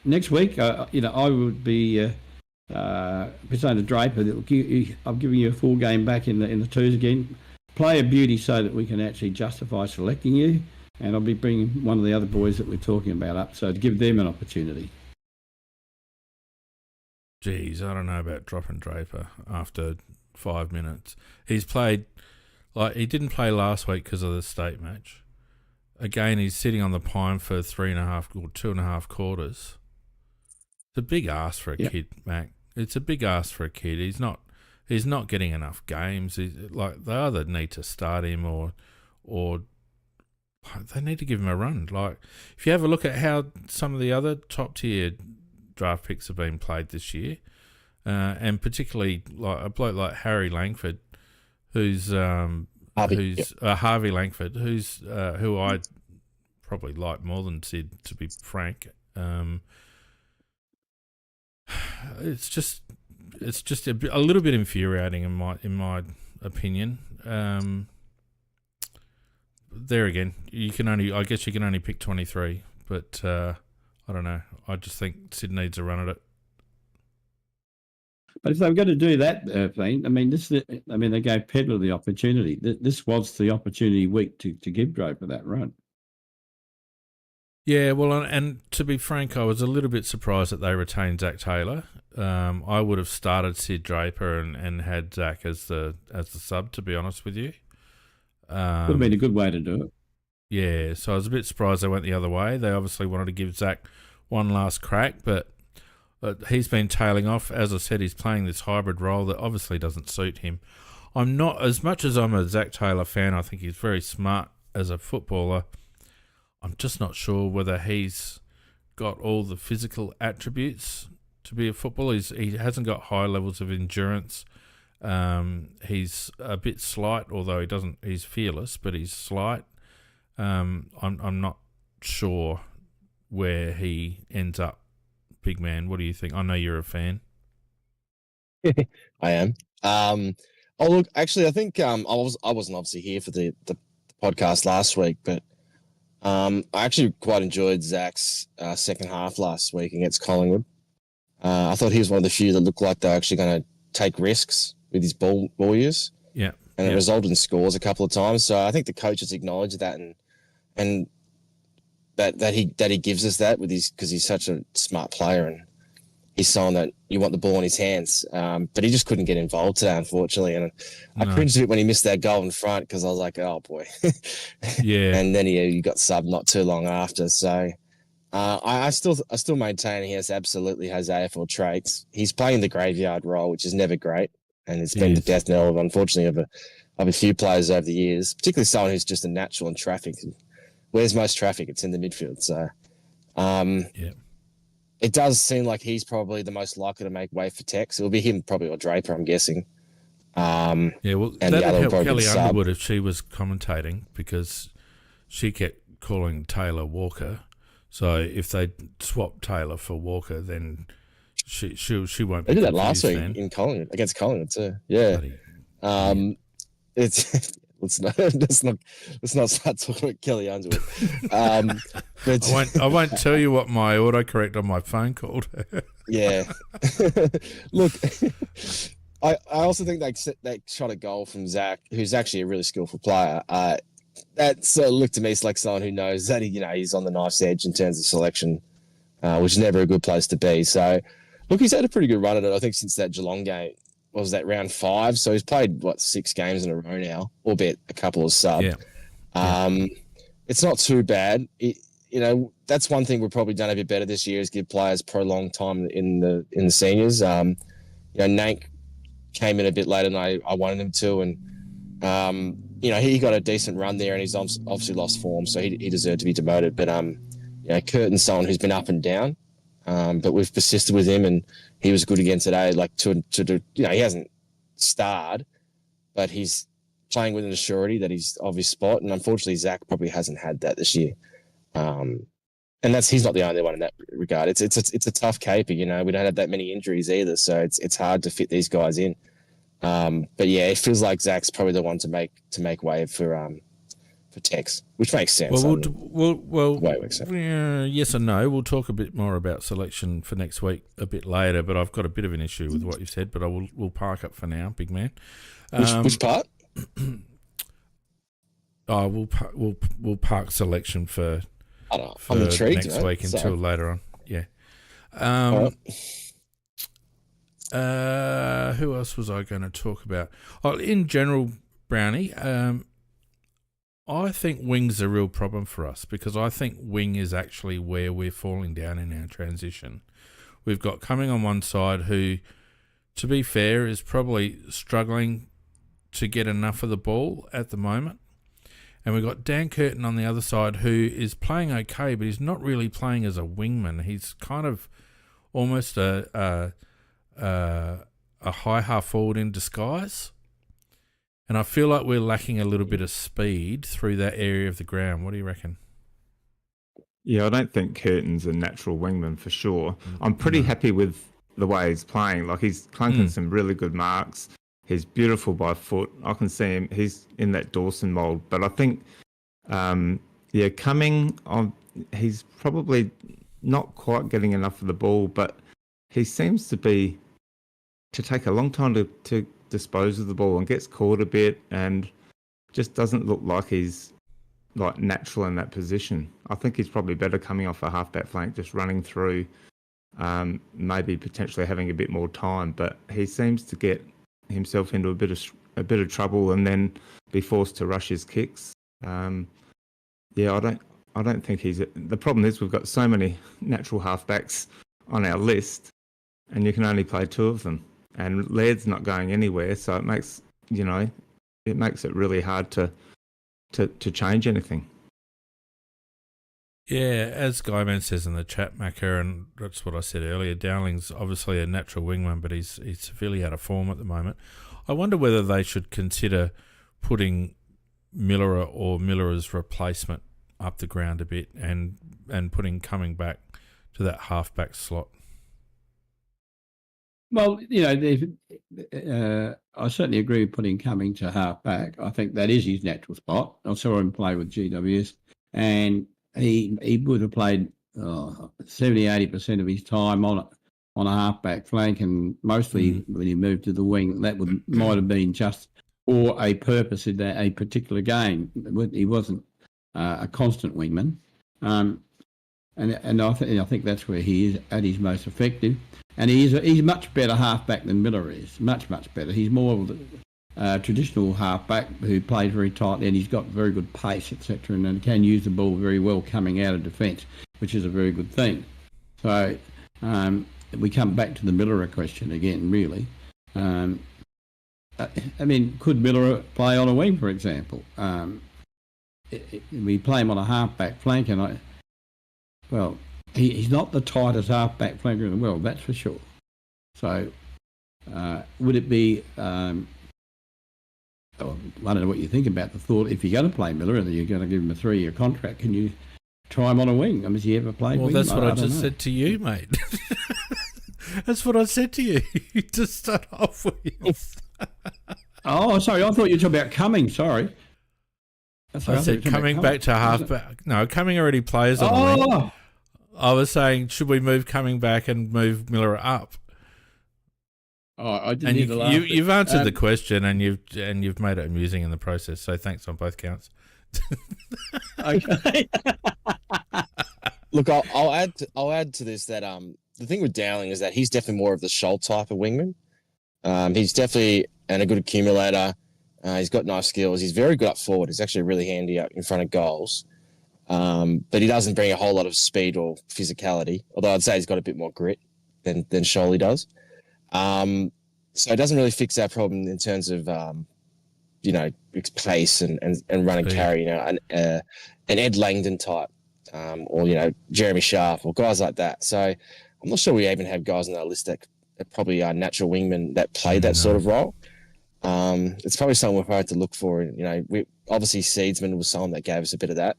next week, I would be saying to Draper that I'm giving you a full game back in the twos again. Play a beauty so that we can actually justify selecting you, and I'll be bringing one of the other boys that we're talking about up, so to give them an opportunity. Geez, I don't know about dropping Draper after 5 minutes. He's played, he didn't play last week because of the state match. Again, he's sitting on the pine for 3.5 or 2.5 quarters. It's a big ask for a kid, Mac. It's a big ask for a kid. He's not getting enough games. They either need to start him or they need to give him a run. Like, if you have a look at how some of the other top tier draft picks have been played this year, and particularly like a bloke like Harry Langford, who's Harvey Langford, who I probably like more than Sid, to be frank. It's just a little bit infuriating in my opinion. There again, I guess you can only pick 23, but I don't know. I just think Sid needs a run at it. But if they were going to do that, thing, they gave Pedler the opportunity. This was the opportunity week to give Draper that run. Yeah, well, and to be frank, I was a little bit surprised that they retained Zach Taylor. I would have started Sid Draper and had Zach as the sub, to be honest with you. Would have been a good way to do it. Yeah, so I was a bit surprised they went the other way. They obviously wanted to give Zach one last crack, but he's been tailing off. As I said, he's playing this hybrid role that obviously doesn't suit him. I'm not, as much as I'm a Zach Taylor fan, I think he's very smart as a footballer. I'm just not sure whether he's got all the physical attributes to be a footballer. He hasn't got high levels of endurance. He's a bit slight, although he's fearless, but he's slight. I'm not sure where he ends up, big man. What do you think? I know you're a fan. I am. Look, actually, I think I wasn't obviously here for the podcast last week, but I actually quite enjoyed Zach's second half last week against Collingwood. I thought he was one of the few that looked like they're actually going to take risks with his ball use. Yeah. And it resulted in scores a couple of times. So I think the coaches acknowledge that and that he gives us that with because he's such a smart player and he's someone that you want the ball in his hands. But he just couldn't get involved today, unfortunately. And I cringed a bit when he missed that goal in front because I was like, oh boy. Yeah. And then he got subbed not too long after. So I still maintain he absolutely has AFL traits. He's playing the graveyard role, which is never great. And it's been the death knell, unfortunately, of a few players over the years, particularly someone who's just a natural in traffic. Where's most traffic? It's in the midfield. So it does seem like he's probably the most likely to make way for Tex. It'll be him probably or Draper, I'm guessing. Well, and that'd help Kelly Underwood if she was commentating because she kept calling Taylor Walker. So if they swap Taylor for Walker, then she won't be. They did that last week then. in Collingwood against Collingwood too. Yeah. It's let's not start talking about Kelly Underwood. But I won't tell you what my autocorrect on my phone called. Yeah. Look, I also think they shot a goal from Zach, who's actually a really skillful player. That sort of looked to me like someone who knows that he's on the knife's edge in terms of selection, which is never a good place to be. So, look, he's had a pretty good run at it. I think since that Geelong game, what was that, round 5? So he's played 6 games in a row now, albeit a couple of sub. Yeah. It's not too bad. That's one thing we've probably done a bit better this year is give players prolonged time in the seniors. Nank came in a bit later than I wanted him to, and he got a decent run there, and he's obviously lost form, so he deserved to be demoted. But Curtin's someone who's been up and down, but we've persisted with him, and he was good again today. Like to do, he hasn't starred, but he's playing with an assurity that he's of his spot, and unfortunately Zach probably hasn't had that this year. And he's not the only one in that regard. It's a tough caper, we don't have that many injuries either, so it's hard to fit these guys in. But yeah, it feels like Zach's probably the one to make way for Tex, which makes sense. Yes and no. We'll talk a bit more about selection for next week a bit later, but I've got a bit of an issue with what you said, but we'll park up for now, big man. Which part? Oh, we'll park selection for I don't know. I'm intrigued. next week until later on. Yeah. All right. Who else was I going to talk about? Oh, in general, Brownie, I think wing's a real problem for us because I think wing is actually where we're falling down in our transition. We've got Cumming on one side who, to be fair, is probably struggling to get enough of the ball at the moment. And we've got Dan Curtin on the other side who is playing okay, but he's not really playing as a wingman. He's kind of almost a high half forward in disguise. And I feel like we're lacking a little bit of speed through that area of the ground. What do you reckon? Yeah, I don't think Curtin's a natural wingman for sure. I'm pretty happy with the way he's playing. Like, he's clunking some really good marks. He's beautiful by foot. I can see him. He's in that Dawson mould. But I think, Cumming on, he's probably not quite getting enough of the ball, but he seems to take a long time to dispose of the ball and gets caught a bit and just doesn't look like he's like natural in that position. I think he's probably better coming off a halfback flank, just running through, maybe potentially having a bit more time. But he seems to get himself into a bit of trouble and then be forced to rush his kicks. I don't think he's. The problem is we've got so many natural halfbacks on our list, and you can only play two of them. And Laird's not going anywhere, so it makes it really hard to change anything. Yeah, as Guyman says in the chat, Macca, and that's what I said earlier, Dowling's obviously a natural wingman, but he's severely out of form at the moment. I wonder whether they should consider putting Miller or Miller's replacement up the ground a bit and putting Cumming back to that halfback slot. Well, I certainly agree with putting Cumming to half back. I think that is his natural spot. I saw him play with GWS, and he would have played 70-80% of his time on a half-back flank, and mostly when he moved to the wing, that might have been just for a purpose in a particular game. He wasn't a constant wingman, and I think that's where he is at his most effective. And he's a much better halfback than Miller is, much better. He's more of a traditional halfback who plays very tight and he's got very good pace, etc., and can use the ball very well coming out of defence, which is a very good thing. So we come back to the Miller question again, really. I mean, could Miller play on a wing, for example? We play him on a halfback flank, and he's not the tightest halfback flanker in the world, that's for sure. So would it be... I don't know what you think about the thought. If you're going to play Miller and you're going to give him a 3-year contract, can you try him on a wing? I mean, has he ever played wing? Well, that's what I just said to you, mate. That's what I said to you to start off with. Oh, sorry. I thought you were talking about Cumming. Sorry. I said coming back to halfback. No, Cumming already plays on a wing. I was saying, should we move Cumming back and move Miller up? Oh, I didn't hear the last bit. You've answered the question and you've made it amusing in the process. So thanks on both counts. Okay. Look, I'll add to this that the thing with Dowling is that he's definitely more of the Scholl type of wingman. He's definitely a good accumulator. He's got nice skills. He's very good up forward. He's actually really handy up in front of goals. But he doesn't bring a whole lot of speed or physicality. Although I'd say he's got a bit more grit than Scholl does. So it doesn't really fix our problem in terms of, pace and run and carry, an Ed Langdon type, or, Jeremy Sharp or guys like that. So I'm not sure we even have guys on our list that probably are natural wingmen that play that sort of role. It's probably something we've had to look for. We obviously Seedsman was someone that gave us a bit of that.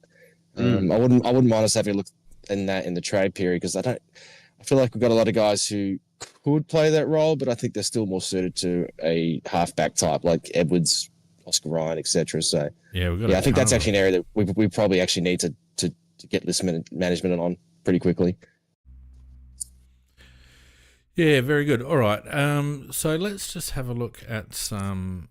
I wouldn't mind us having a look in the trade period because I feel like we've got a lot of guys who could play that role, but I think they're still more suited to a halfback type like Edwards, Oscar Ryan, etc. So I think that's actually an area that we probably actually need to get list management on pretty quickly. Yeah, very good. All right. So let's just have a look at some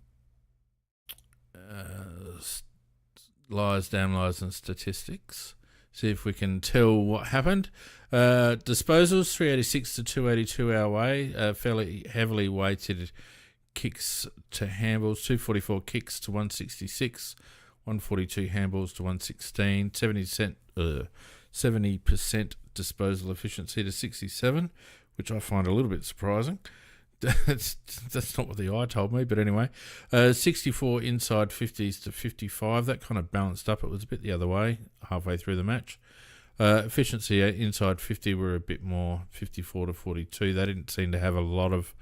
lies, damn lies, and statistics. See if we can tell what happened. Disposals 386 to 282 our way. Fairly heavily weighted kicks to handballs. 244 kicks to 166. 142 handballs to 116. 70% disposal efficiency to 67, which I find a little bit surprising. That's not what the eye told me, but anyway. 64 inside 50s to 55. That kind of balanced up. It was a bit the other way halfway through the match. Efficiency inside 50 were a bit more, 54 to 42. They didn't seem to have a lot of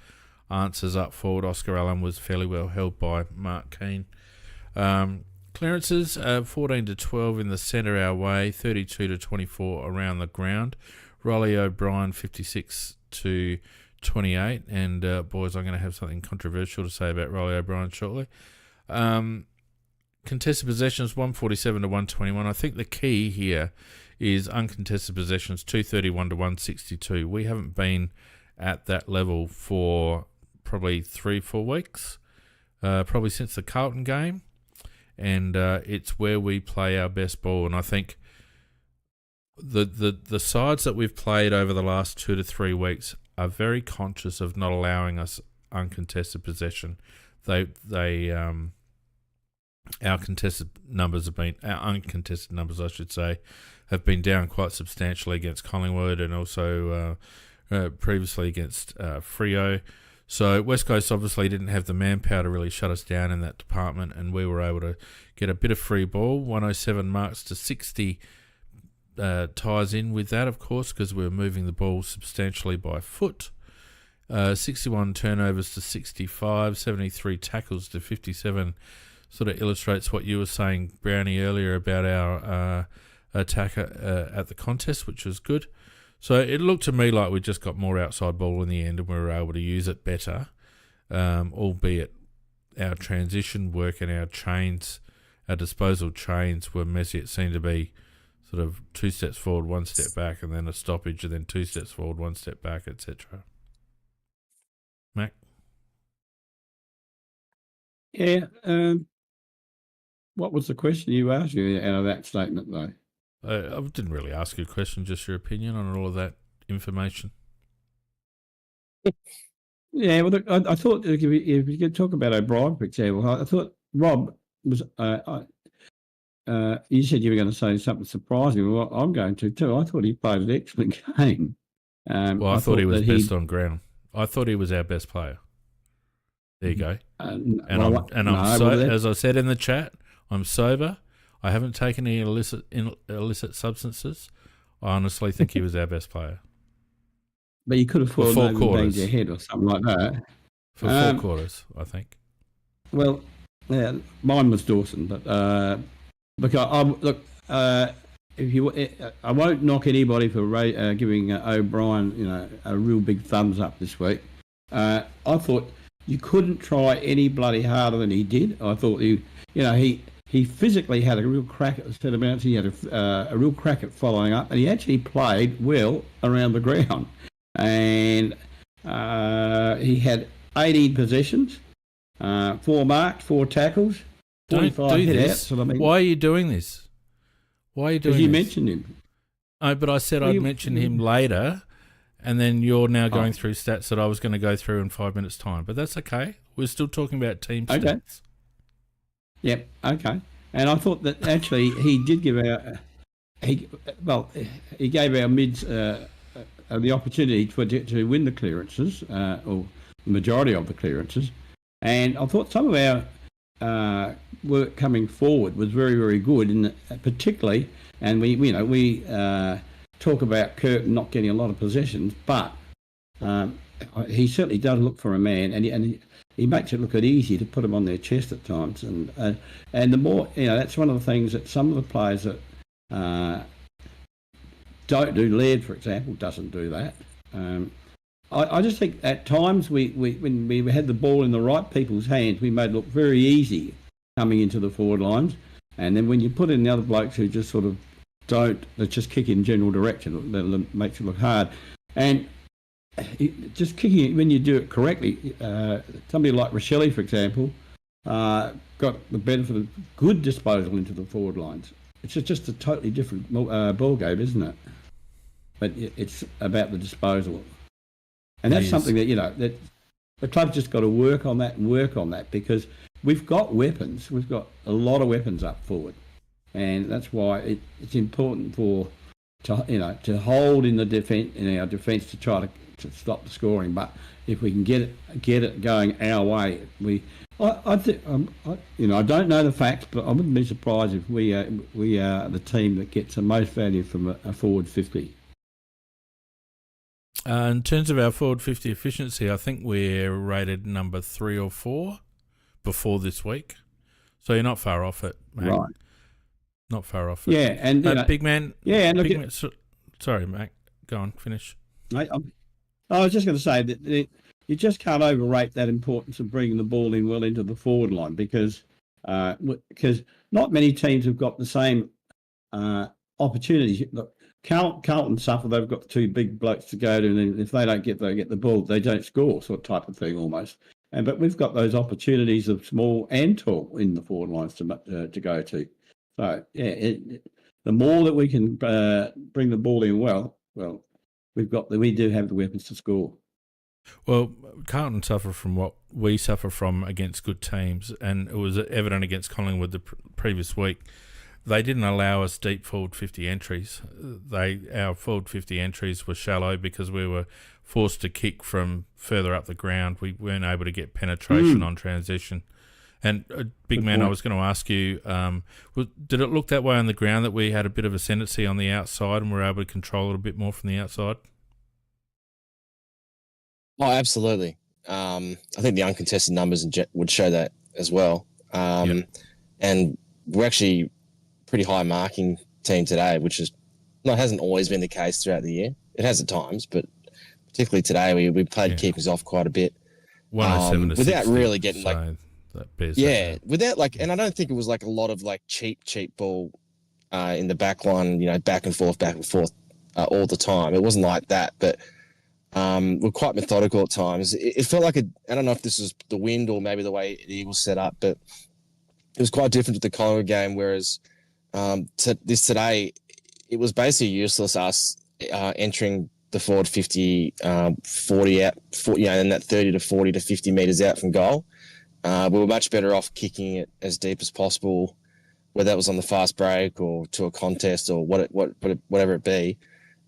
answers up forward. Oscar Allen was fairly well held by Mark Keane. Clearances, 14 to 12 in the centre our way, 32 to 24 around the ground. Riley O'Brien, 56 to 28, and boys, I'm going to have something controversial to say about Riley O'Brien shortly. Contested possessions 147 to 121. I think the key here is uncontested possessions 231 to 162. We haven't been at that level for probably 3-4 weeks, probably since the Carlton game, and it's where we play our best ball. And I think the sides that we've played over the last 2 to 3 weeks are very conscious of not allowing us uncontested possession. Our uncontested numbers, I should say, have been down quite substantially against Collingwood and also previously against Freo. So West Coast obviously didn't have the manpower to really shut us down in that department, and we were able to get a bit of free ball. 107 marks to 60 ties in with that, of course, because we were moving the ball substantially by foot. 61 turnovers to 65, 73 tackles to 57. Sort of illustrates what you were saying, Brownie, earlier about our attack at the contest, which was good. So it looked to me like we just got more outside ball in the end and we were able to use it better, albeit our transition work and our chains, our disposal chains were messy. It seemed to be sort of 2 steps forward, 1 step back, and then a stoppage, and then 2 steps forward, 1 step back, etc. Mac? Yeah. What was the question you asked you out of that statement, though? I didn't really ask you a question, just your opinion on all of that information. Yeah, well, look, I thought if you could talk about O'Brien, for example, I thought Rob was. You said you were going to say something surprising. Well, I'm going to too. I thought he played an excellent game. Well, I thought he was best on ground. I thought he was our best player. There you go. As I said in the chat, I'm sober. I haven't taken any illicit substances. I honestly think he was our best player. But you could have fallen over and banged your head or something like that. For 4 quarters, I think. Well, yeah, mine was Dawson, but because I won't knock anybody for giving O'Brien, a real big thumbs up this week. I thought you couldn't try any bloody harder than he did. I thought he physically had a real crack at the set amounts. He had a real crack at following up, and he actually played well around the ground. And he had 18 possessions, 4 marked, 4 tackles, 45 hit-outs. Why are you doing this? Why are you doing this? Because you mentioned him. Oh, but I said I'd mention him later, and then you're now going through stats that I was going to go through in 5 minutes' time. But that's okay. We're still talking about team stats. Okay. Yep. Okay. And I thought that actually he did give he gave our mids the opportunity to win the clearances, or the majority of the clearances. And I thought some of our work coming forward was very, very good, and particularly, and we talk about Curtin not getting a lot of possessions, but he certainly does look for a man, and he makes it look easy to put them on their chest at times, and the more that's one of the things that some of the players that don't do. Laird, for example, doesn't do that. I just think at times when we had the ball in the right people's hands, we made it look very easy coming into the forward lines, and then when you put in the other blokes who just sort of that just kick in general direction, that makes it look hard, and just kicking it when you do it correctly. Somebody like Rochelle, for example, got the benefit of good disposal into the forward lines. It's just a totally different ball game, isn't it? But it's about the disposal, and that's something that that the club's just got to work on that because we've got weapons. We've got a lot of weapons up forward, and that's why it's important to hold in our defence to try to stop the scoring. But if we can get it going our way, I think I don't know the facts, but I wouldn't be surprised if we are the team that gets the most value from a forward 50. In terms of our forward 50 efficiency, I think we're rated number 3 or 4 before this week. So you're not far off it, mate. Right. Not far off it. Yeah, and big man. Yeah, and big man, sorry, mate. Go on, finish. Mate, I was just going to say that you just can't overrate that importance of bringing the ball in well into the forward line because not many teams have got the same opportunities. Look, Carlton suffer. They've got 2 big blokes to go to, and if they don't get the ball, they don't score, sort of type of thing almost. But we've got those opportunities of small and tall in the forward lines to go to. So yeah, the more that we can bring the ball in well, we do have the weapons to score. Well, Carlton suffer from what we suffer from against good teams, and it was evident against Collingwood the previous week. They didn't allow us deep forward 50 entries. Our forward 50 entries were shallow because we were forced to kick from further up the ground. We weren't able to get penetration on transition. And big man, I was going to ask you, did it look that way on the ground that we had a bit of ascendancy on the outside and were able to control it a bit more from the outside? Oh, absolutely. I think the uncontested numbers would show that as well. And we're actually pretty high marking team today, which hasn't always been the case throughout the year. It has at times, but particularly today we played keepers off quite a bit. 107 to 60, without really getting that bears without and I don't think it was a lot of cheap ball in the back line, back and forth all the time. It wasn't like that, but we're quite methodical at times. It felt like I don't know if this was the wind or maybe the way the Eagles set up, but it was quite different to the Collingwood game. Whereas today, it was basically useless us entering the forward 50, 40 out, and that 30 to 40 to 50 metres out from goal. We were much better off kicking it as deep as possible, whether that was on the fast break or to a contest or whatever it be.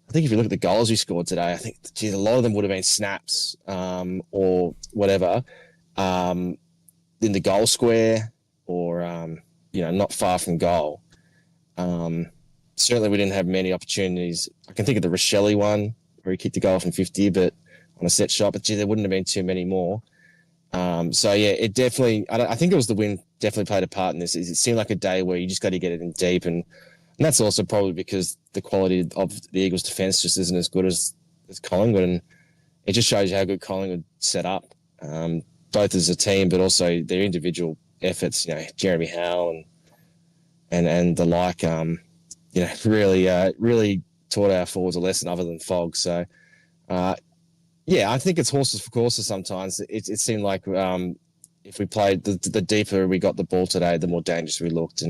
I think if you look at the goals we scored today, I think a lot of them would have been snaps or whatever in the goal square or not far from goal. Certainly we didn't have many opportunities. I can think of the Rochelle one where he kicked the goal from 50, but on a set shot. But there wouldn't have been too many more. It definitely. I think it was the wind definitely played a part in this. It seemed like a day where you just got to get it in deep, and that's also probably because the quality of the Eagles' defence just isn't as good as Collingwood, and it just shows you how good Collingwood set up, both as a team, but also their individual efforts. Jeremy Howe and the like. Really taught our forwards a lesson other than fog. So, I think it's horses for courses sometimes. It seemed like if we played, the deeper we got the ball today, the more dangerous we looked.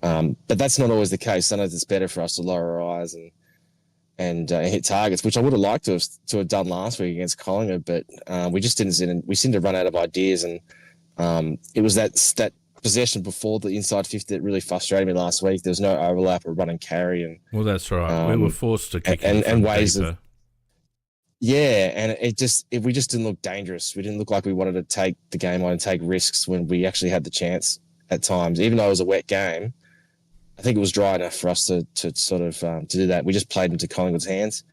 But that's not always the case. Sometimes it's better for us to lower our eyes and hit targets, which I would have liked to have done last week against Collingwood, but we just didn't. We seemed to run out of ideas, and it was that possession before the inside 50 that really frustrated me last week. There was no overlap or run and carry, and that's right. We were forced to kick and ways deeper. of. Yeah, and we just didn't look dangerous. We didn't look like we wanted to take the game on and take risks when we actually had the chance at times. Even though it was a wet game, I think it was dry enough for us to sort of to do that. We just played into Collingwood's hands.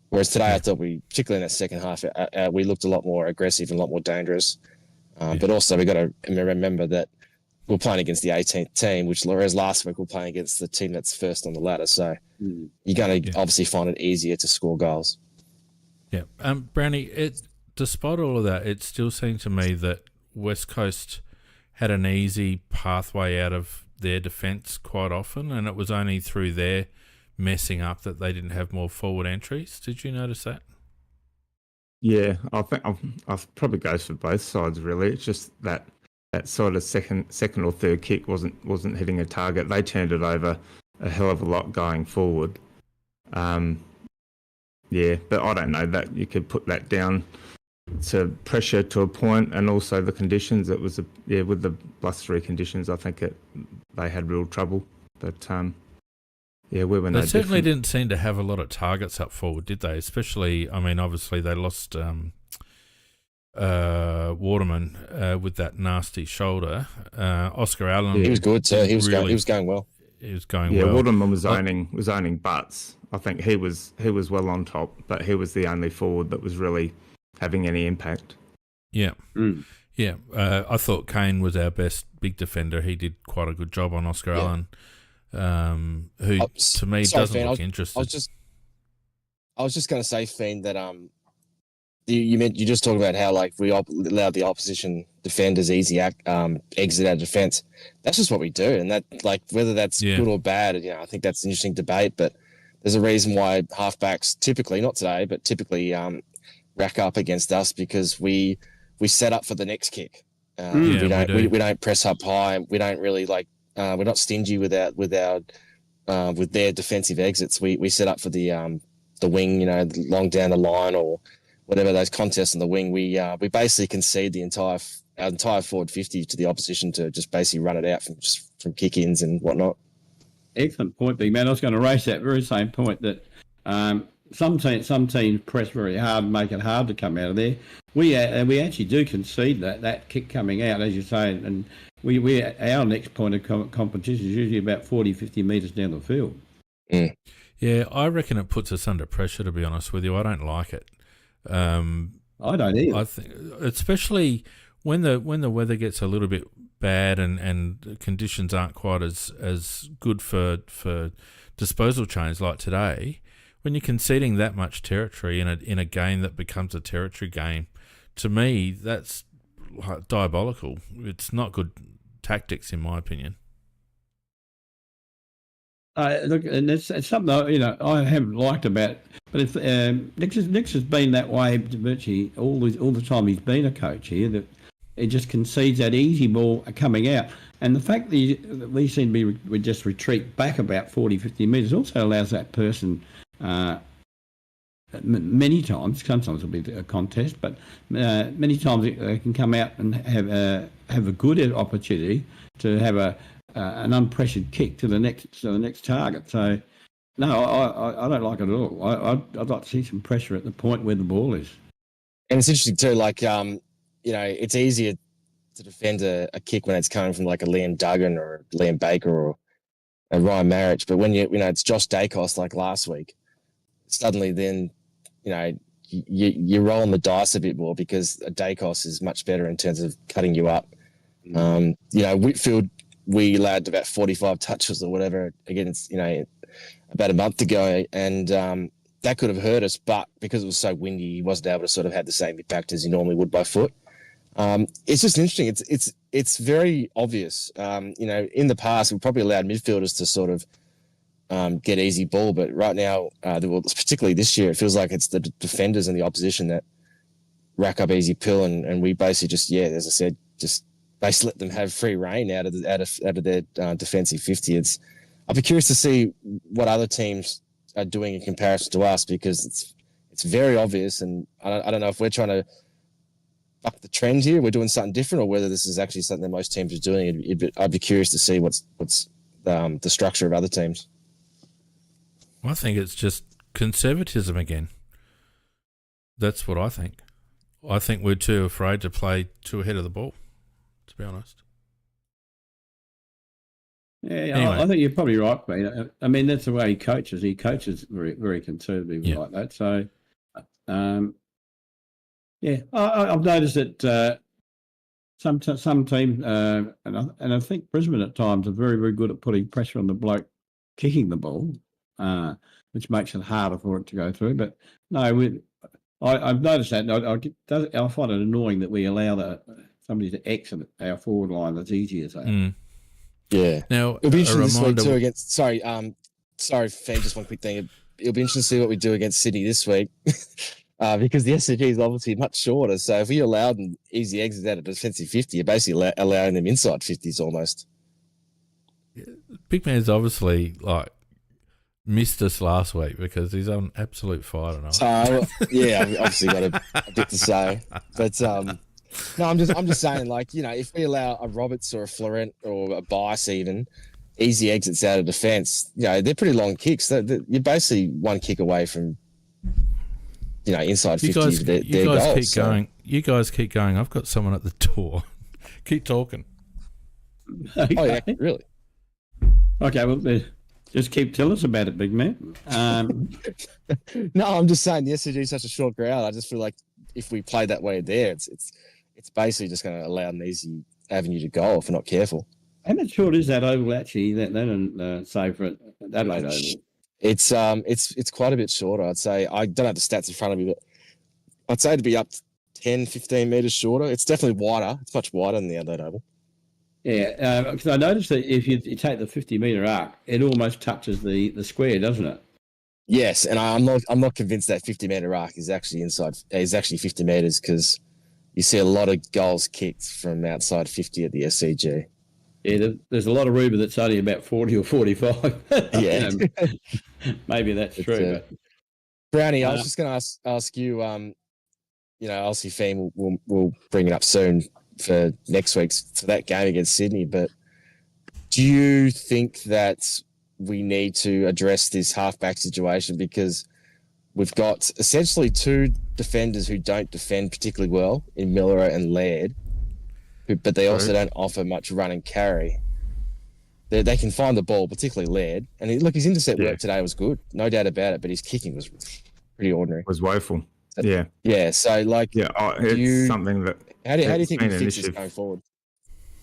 Whereas today, I thought particularly in that second half, we looked a lot more aggressive and a lot more dangerous. But also, we got to remember that we're playing against the 18th team, whereas last week we're playing against the team that's first on the ladder. So you're going to obviously find it easier to score goals. Yeah. Brownie, despite all of that, it still seemed to me that West Coast had an easy pathway out of their defence quite often, and it was only through their messing up that they didn't have more forward entries. Did you notice that? Yeah, I think I probably goes for both sides, really. It's just that that sort of second or third kick wasn't hitting a target. They turned it over a hell of a lot going forward. Yeah, but I don't know that you could put that down to pressure to a point, and also the conditions. It was with the blustery conditions. I think they had real trouble. But we were no They certainly different. didn't seem to have a lot of targets up forward, did they? Especially, I mean, obviously they lost Waterman with that nasty shoulder. Oscar Allen, He was good too. He was really- he was going well. he was going Yeah, well. Waterman was owning butts. I think he was well on top, but he was the only forward that was really having any impact. Yeah. Mm. Yeah, I thought Kane was our best big defender. He did quite a good job on Oscar Allen, who to me Sorry, doesn't Finn, look I interested. was just going to say, Finn, that you just talked about how like we allowed the opposition defenders easy exit out of defence. That's just what we do, and that like whether that's good or bad, I think that's an interesting debate. But there's a reason why halfbacks typically, not today, but typically rack up against us, because we set up for the next kick. We don't press up high. We don't really we're not stingy with their defensive exits. We set up for the wing, long down the line or whatever those contests on the wing. We basically concede our entire forward 50 to the opposition to just basically run it out from kick-ins and whatnot. Excellent point, big man. I was going to raise that very same point that some teams press very hard and make it hard to come out of there. We actually do concede that kick coming out, as you say, and our next point of competition is usually about 40, 50 metres down the field. Mm. Yeah, I reckon it puts us under pressure, to be honest with you. I don't like it. I don't either. I think, especially when the weather gets a little bit bad and conditions aren't quite as good for disposal chains like today. When you're conceding that much territory in a game that becomes a territory game, to me that's diabolical. It's not good tactics, in my opinion. Look, and it's something I haven't liked about. But if Nick's has been that way virtually all the time he's been a coach here, that it just concedes that easy ball coming out, and the fact that we seem to we just retreat back about 40, 50 metres also allows that person. Many times, sometimes it'll be a contest, but many times they can come out and have a good opportunity to have an unpressured kick to the next target. So, no, I don't like it at all. I'd like to see some pressure at the point where the ball is. And it's interesting too, it's easier to defend a kick when it's coming from like a Liam Duggan or a Liam Baker or a Ryan Marriage, but when it's Josh Dacos like last week, suddenly then you're rolling the dice a bit more, because a Dacos is much better in terms of cutting you up. Whitfield, we allowed about 45 touches or whatever against about a month ago, and that could have hurt us, but because it was so windy, he wasn't able to sort of have the same impact as he normally would by foot. It's just interesting. It's very obvious. In the past, we probably allowed midfielders to sort of get easy ball, but right now, particularly this year, it feels like it's the defenders and the opposition that rack up easy pill, and we basically just, as I said, just basically let them have free reign out of their defensive 50. I'd be curious to see what other teams are doing in comparison to us, because it's very obvious, and I don't know if we're trying to buck the trend here, we're doing something different, or whether this is actually something that most teams are doing. I'd be curious to see what's the structure of other teams. I think it's just conservatism again. That's what I think. I think we're too afraid to play too ahead of the ball, to be honest. Yeah, Anyway. I think you're probably right, mate. I mean, that's the way he coaches. He coaches very, very conservative like that. So, I've noticed that some teams, and I think Brisbane at times are very, very good at putting pressure on the bloke kicking the ball, which makes it harder for it to go through. But no, I've noticed that. I find it annoying that we allow somebody to exit our forward line as easy as that. Mm. Yeah. Now, it'll be interesting this week reminder- too against. Sorry, Fan. Just one quick thing. It'll be interesting to see what we do against Sydney this week. because the SCG is obviously much shorter. So if we allowed them easy exits out of defensive 50, you're basically allowing them inside 50s almost. Big Man's obviously like missed us last week because he's on absolute fire tonight. So yeah, I've obviously got a bit to say, but no, I'm just saying, like, you know, if we allow a Roberts or a Florent or a Bice even easy exits out of defence, you know, they're pretty long kicks. You're basically one kick away from, you know, inside 50. You guys keep going. You guys keep going. I've got someone at the door. Keep talking. Okay. Oh yeah, really? Okay, well, just keep telling us about it, big man. No, I'm just saying the SCG is such a short ground. I just feel like if we play that way there, it's basically just going to allow an easy avenue to goal if we're not careful. How much short is that oval actually? That they don't say for Adelaide Oval. It's quite a bit shorter. I'd say. I don't have the stats in front of me, but I'd say to be up to 10, 15 metres shorter. It's definitely wider. It's much wider than the Adelaide Oval. Yeah, because I noticed that if you take the 50-metre arc, it almost touches the square, doesn't it? Yes, and I'm not convinced that 50-metre arc is actually 50 metres, because you see a lot of goals kicked from outside 50 at the SCG. Yeah, there's a lot of rumour that's only about 40 or 45. Yeah. Maybe that's true. But, Brownie, I was just going to ask you, you know, Elsie Feen will bring it up soon for next week's for that game against Sydney, but do you think that we need to address this halfback situation, because we've got essentially two defenders who don't defend particularly well in Miller and Laird, but they also don't offer much run and carry. They can find the ball, particularly Laird, and his intercept work today was good, no doubt about it, but his kicking was pretty ordinary. It was woeful. Yeah. Yeah. So it's something that. How do you think we fix this going forward?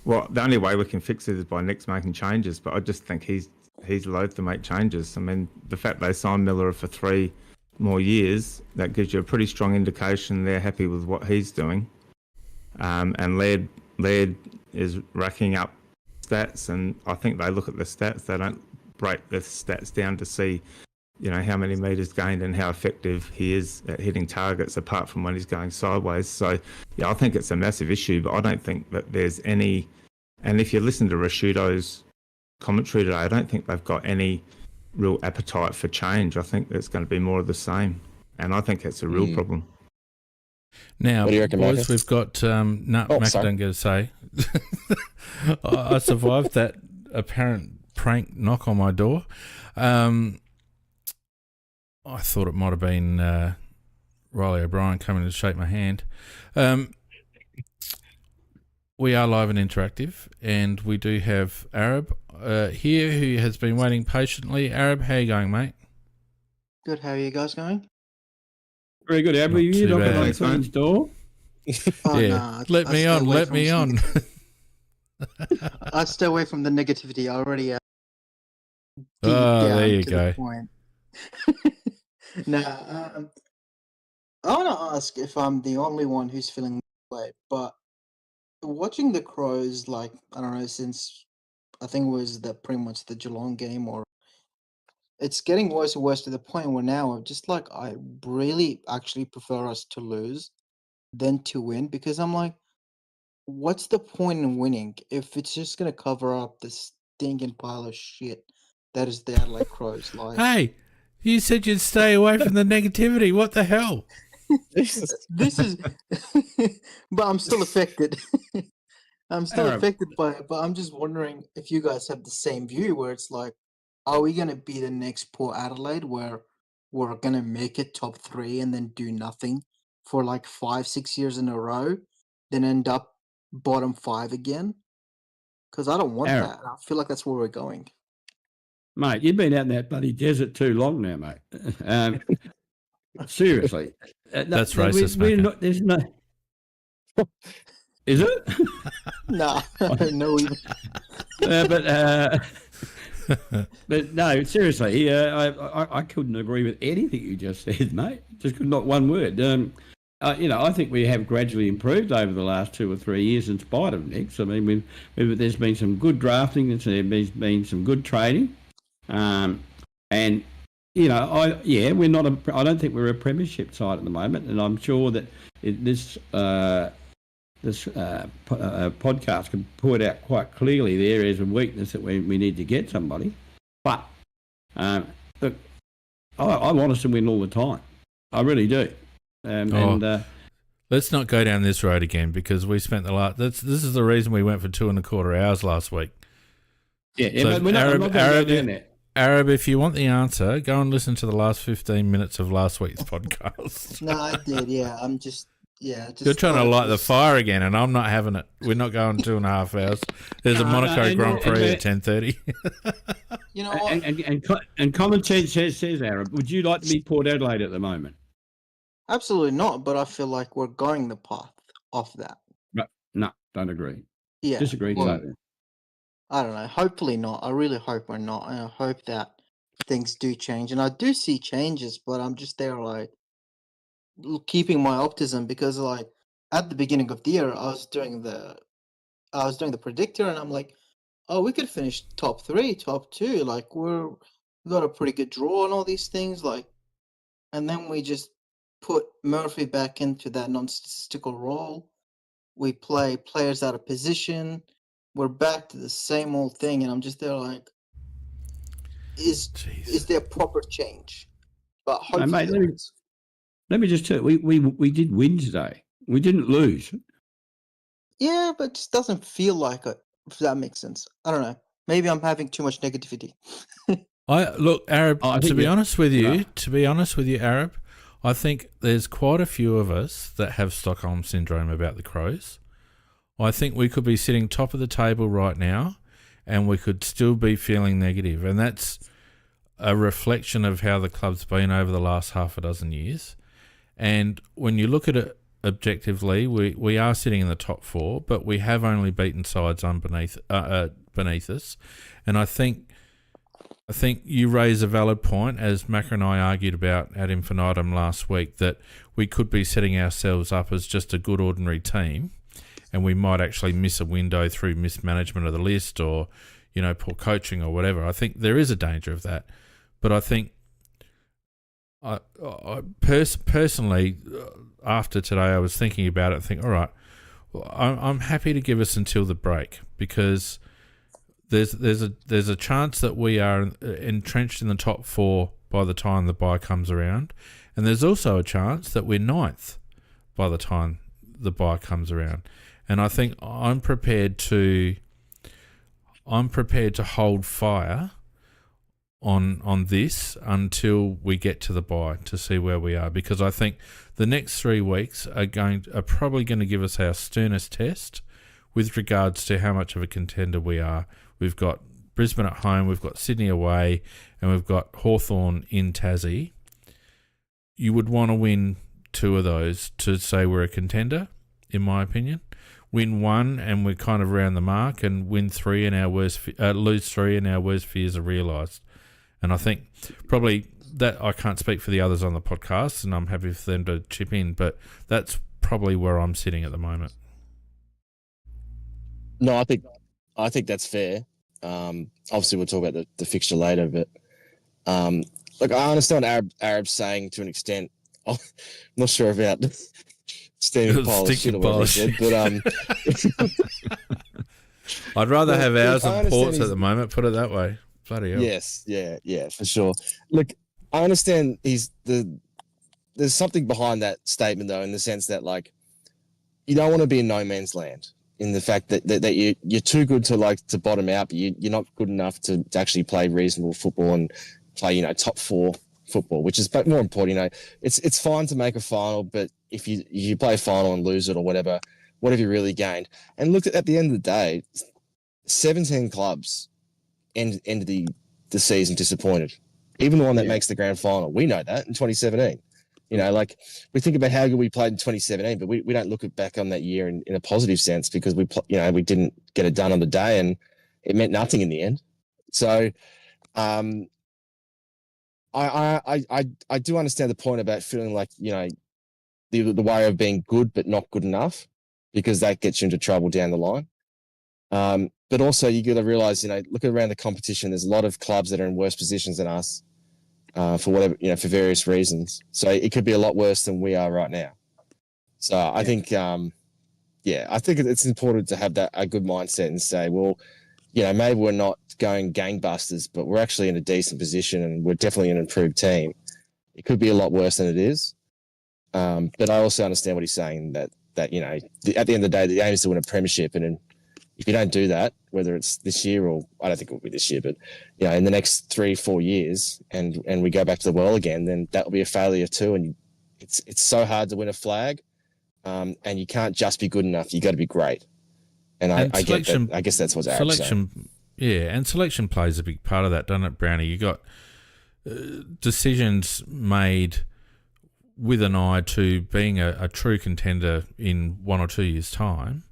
Well, the only way we can fix it is by Nick's making changes, but I just think he's loath to make changes. I mean, the fact they signed Miller for 3 more years, that gives you a pretty strong indication they're happy with what he's doing. And Laird is racking up stats, and I think they look at the stats. They don't break the stats down to see, you know, how many metres gained and how effective he is at hitting targets, apart from when he's going sideways. So, yeah, I think it's a massive issue, but I don't think that there's any. And if you listen to Rashudo's commentary today, I don't think they've got any real appetite for change. I think it's going to be more of the same, and I think it's a real problem. Now, what do you reckon, boys, Marcus? we've got Mac don't get a say. I survived that apparent prank knock on my door. I thought it might have been Riley O'Brien coming to shake my hand. We are live and interactive, and we do have Arab here who has been waiting patiently. Arab, how are you going, mate? Good. How are you guys going? very good. Abby, you too knocking bad. on someone's door? Oh, Yeah. nah, Let I me stay on, away let from me on. I stay away from the negativity. I already deep Oh, down there you to go. the point. Nah, I want to ask if I'm the only one who's feeling this way, but watching the Crows, like, I don't know, since I think it was pretty much the Geelong game, or it's getting worse and worse to the point where now I'm just like, I really actually prefer us to lose than to win, because I'm like, what's the point in winning if it's just going to cover up this stinking pile of shit that is the Adelaide Crows? Like, Hey, you said you'd stay away from the negativity. What the hell? this is, but I'm still affected. I'm still Arab. affected by it, but I'm just wondering if you guys have the same view, where it's like, are we going to be the next Port Adelaide, where we're going to make it top 3 and then do nothing for like 5-6 years in a row, then end up bottom 5 again? Because I don't want Arab. that. I feel like that's where we're going. Mate, you've been out in that bloody desert too long now, mate. Seriously. That's racist, we're Macca. not, there's no... Is it? Nah, I don't know even. But no, seriously, I couldn't agree with anything you just said, mate. Just not one word. I think we have gradually improved over the last 2 or 3 years in spite of Nick's. I mean, there's been some good drafting, there's been some good training, and we're not. I don't think we're a premiership side at the moment, and I'm sure that this podcast can point out quite clearly the areas of weakness that we need to get somebody. But look, I want us to win all the time. I really do. Let's not go down this road again, because we spent the last. This is the reason we went for 2.25 hours last week. Yeah, So but we're not going to go down there. Arab, if you want the answer, go and listen to the last 15 minutes of last week's podcast. No, I did. Yeah, I'm just. Yeah, You're trying to light the fire again, and I'm not having it. We're not going 2.5 hours. There's a Monaco Grand Prix at 10:30. You know what? And common sense says, Arab, would you like to be Port Adelaide at the moment? Absolutely not. But I feel like we're going the path of that. No, don't agree. Yeah, Disagree totally. I don't know. Hopefully not. I really hope we're not. And I hope that things do change. And I do see changes, but I'm just there like keeping my optimism, because like at the beginning of the year I was doing the predictor, and I'm like, oh, we could finish top 3, top 2. Like we got a pretty good draw and all these things. Like, and then we just put Murphy back into that non-statistical role. We play players out of position. We're back to the same old thing, and I'm just there like, is there proper change? But hopefully, mate, let me just tell you, we did win today. We didn't lose. Yeah, but it just doesn't feel like it, if that makes sense. I don't know. Maybe I'm having too much negativity. Arab, to be honest with you, Arab, I think there's quite a few of us that have Stockholm Syndrome about the Crows. I think we could be sitting top of the table right now and we could still be feeling negative. And that's a reflection of how the club's been over the last half a dozen years. And when you look at it objectively, we are sitting in the top 4, but we have only beaten sides beneath us. And I think you raise a valid point, as Macca and I argued about ad infinitum last week, that we could be setting ourselves up as just a good ordinary team, and we might actually miss a window through mismanagement of the list or, poor coaching or whatever. I think there is a danger of that. But I think I personally, after today, I was thinking about it and think, all right, well, I'm happy to give us until the break, because there's a chance that we are entrenched in the top 4 by the time the bye comes around, and there's also a chance that we're 9th by the time the bye comes around. And I think I'm prepared to hold fire on this until we get to the bye to see where we are, because I think the next 3 weeks are probably going to give us our sternest test with regards to how much of a contender we are. We've got Brisbane at home, we've got Sydney away, and we've got Hawthorn in Tassie. You would want to win 2 of those to say we're a contender, in my opinion. Win 1 and we're kind of around the mark, and win 3 and lose 3 and our worst fears are realised. And I think probably that, I can't speak for the others on the podcast, and I'm happy for them to chip in, but that's probably where I'm sitting at the moment. No, I think that's fair. Obviously, we'll talk about the fixture later, but look, I understand Arab's saying to an extent. I'm not sure about steaming pile of shit or whatever he said, but I'd rather have ours and Ports at the moment. Put it that way. Bloody hell. Yes, yeah, for sure. Look, I understand there's something behind that statement though, in the sense that like you don't want to be in no man's land. In the fact that you're too good to bottom out, but you're not good enough to actually play reasonable football and play top 4 football, which is more important. It's fine to make a final, but if you play a final and lose it or whatever, what have you really gained? And look, at the end of the day, 17 clubs end the season disappointed. Even the one that makes the grand final, we know that in 2017. Like we think about how good we played in 2017, but we don't look back on that year in a positive sense, because we didn't get it done on the day and it meant nothing in the end. So, I do understand the point about feeling like, the way of being good but not good enough, because that gets you into trouble down the line. But also you got to realize, look around the competition, there's a lot of clubs that are in worse positions than us. for whatever, for various reasons. So it could be a lot worse than we are right now. So I think, I think it's important to have a good mindset and say, well, maybe we're not going gangbusters, but we're actually in a decent position and we're definitely an improved team. It could be a lot worse than it is. But I also understand what he's saying, that at the end of the day, the aim is to win a premiership. And if you don't do that, whether it's this year or I don't think it will be this year, but in the next 3-4 years, and we go back to the well again, then that will be a failure too. And it's so hard to win a flag, and you can't just be good enough. You got to be great. And I get that. I guess that's what's selection. Yeah, and selection plays a big part of that, doesn't it, Brownie? You got decisions made with an eye to being a true contender in 1 or 2 years' time,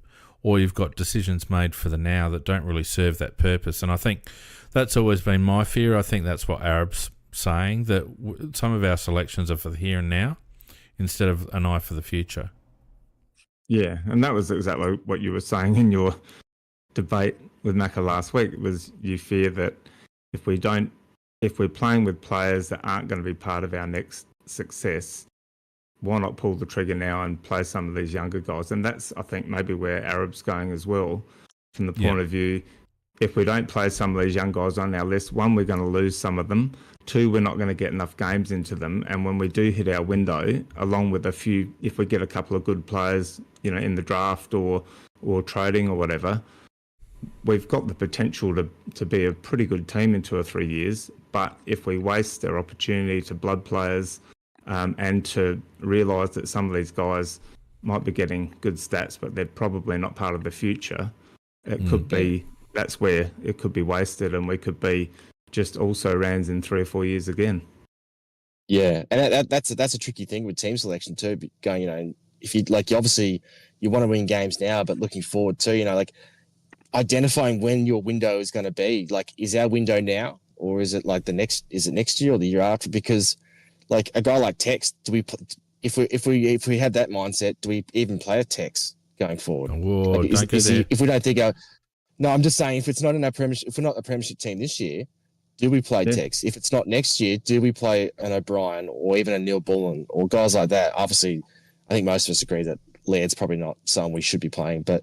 or you've got decisions made for the now that don't really serve that purpose. And I think that's always been my fear. I think that's what Arab's saying, that some of our selections are for the here and now instead of an eye for the future. Yeah, and that was exactly what you were saying in your debate with Macca last week. Was you fear that if we're playing with players that aren't going to be part of our next success, why not pull the trigger now and play some of these younger guys? And that's, I think, maybe where Arab's going as well, from the point of view, if we don't play some of these young guys on our list, one, we're going to lose some of them. Two, we're not going to get enough games into them. And when we do hit our window, along with a few, if we get a couple of good players, in the draft or trading or whatever, we've got the potential to be a pretty good team in 2 or 3 years. But if we waste our opportunity to blood players, and to realise that some of these guys might be getting good stats, but they're probably not part of the future, it could be, that's where it could be wasted, and we could be just also Rans in 3 or 4 years again. Yeah, and that's a tricky thing with team selection too. Going, if you obviously you want to win games now, but looking forward to, identifying when your window is going to be. Is our window now, or is it is it next year or the year after? Because a guy like Tex, if we had that mindset, do we even play a Tex going forward? Whoa, don't go there. If we don't think no, I'm just saying, if it's not in our premiership, if we're not a premiership team this year, do we play Tex? If it's not next year, do we play an O'Brien or even a Neil Bullen or guys like that? Obviously, I think most of us agree that Laird's probably not someone we should be playing, but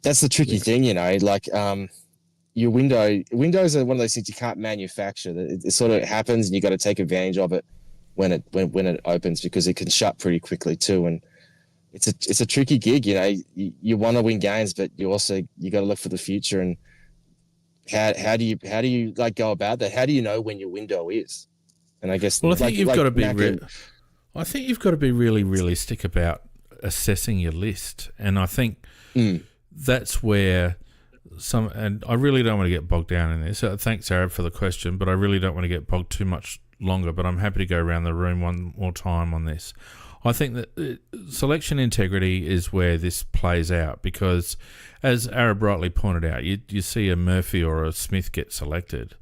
that's the tricky thing, your windows are one of those things you can't manufacture. It sort of happens, and you got to take advantage of it when it opens, because it can shut pretty quickly too. And it's a tricky gig, you want to win games, but you got to look for the future. And how do you go about that? How do you know when your window is? And I guess, I think you've got to be I think you've got to be really realistic about assessing your list. And I think that's where and I really don't want to get bogged down in this. Thanks, Arab, for the question, but I really don't want to get bogged too much longer, but I'm happy to go around the room one more time on this. I think that selection integrity is where this plays out, because as Arab rightly pointed out, you see a Murphy or a Smith get selected,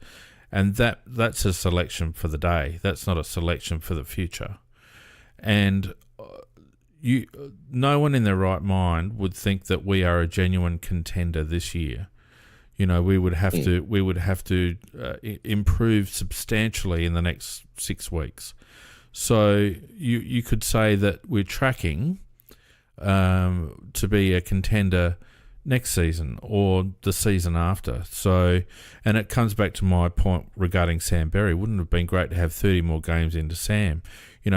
and that's a selection for the day. That's not a selection for the future. And no one in their right mind would think that we are a genuine contender this year. We would have to improve substantially in the next 6 weeks. So you could say that we're tracking to be a contender next season or the season after. So, and it comes back to my point regarding Sam Berry. Wouldn't it have been great to have 30 more games into Sam?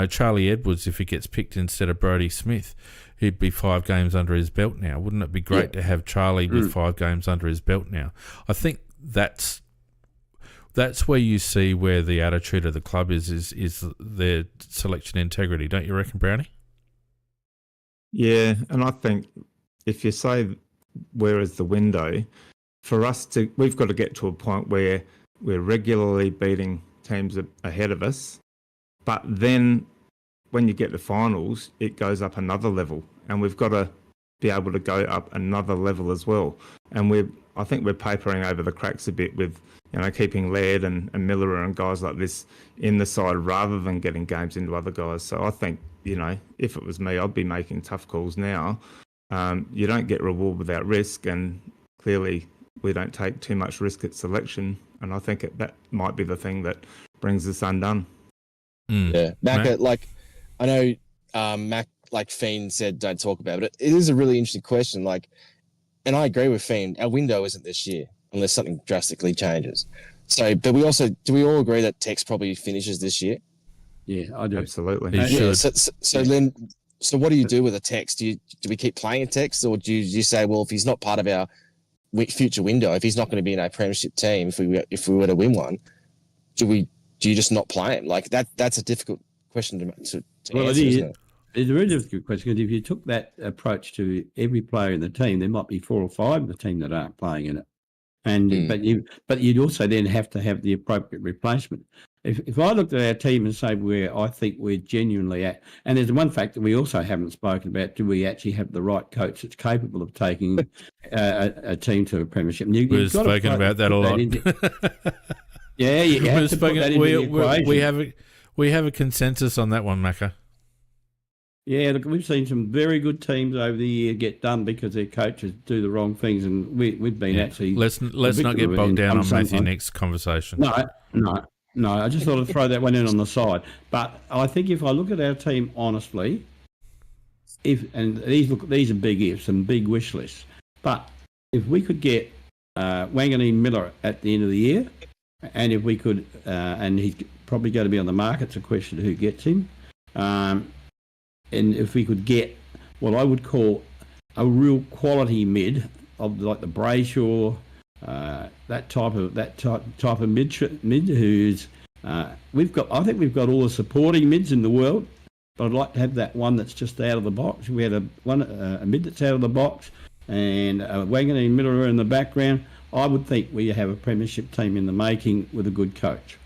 Charlie Edwards, if he gets picked instead of Brodie Smith, he'd be 5 games under his belt now. Wouldn't it be great to have Charlie with 5 games under his belt now? I think that's where you see where the attitude of the club is their selection integrity. Don't you reckon, Brownie? Yeah, and I think if you say where is the window, for us we've got to get to a point where we're regularly beating teams ahead of us, but then when you get to finals, it goes up another level, and we've got to be able to go up another level as well. And I think we're papering over the cracks a bit with, keeping Laird and Miller and guys like this in the side rather than getting games into other guys. So I think, if it was me, I'd be making tough calls now. You don't get reward without risk, and clearly we don't take too much risk at selection. And I think that might be the thing that brings us undone. Yeah, Macca, like I know Mac, like Fiend said, don't talk about it. It is a really interesting question. Like, and I agree with Fiend. Our window isn't this year unless something drastically changes. So, but we also do we all agree that Tex probably finishes this year? Yeah, I do. Absolutely. He Yeah. should. So then, so what do you do with a Tex? Do we keep playing a Tex, or do you say, well, if he's not part of our future window, if he's not going to be in our premiership team, if we were to win one, do you just not play him? Like that's a difficult question to Well, answer, isn't it? It's a very difficult question because if you took that approach to every player in the team, there might be 4 or 5 in the team that aren't playing in it, and but you'd also then have to have the appropriate replacement. If I looked at our team and say where I think we're genuinely at, and there's one factor we also haven't spoken about: do we actually have the right coach that's capable of taking a team to a premiership? We've spoken about that a lot. Yeah, you have to put that into the equation. We have a consensus on that one, Macca. Yeah, look, we've seen some very good teams over the year get done because their coaches do the wrong things, and we've been actually. Let's not get bogged down on Matthew Nick's conversation. No. I just thought I'd throw that one in on the side. But I think if I look at our team honestly, these are big ifs and big wish lists, but if we could get Wanganeen Miller at the end of the year, and if we could, and he's probably going to be on the market, it's a question of who gets him. And if we could get what I would call a real quality mid of like the Brayshaw, that type of mid who's I think we've got all the supporting mids in the world, but I'd like to have that one that's just out of the box. We had a mid that's out of the box and Wanganeen Miller in the background. I would think we have a premiership team in the making with a good coach.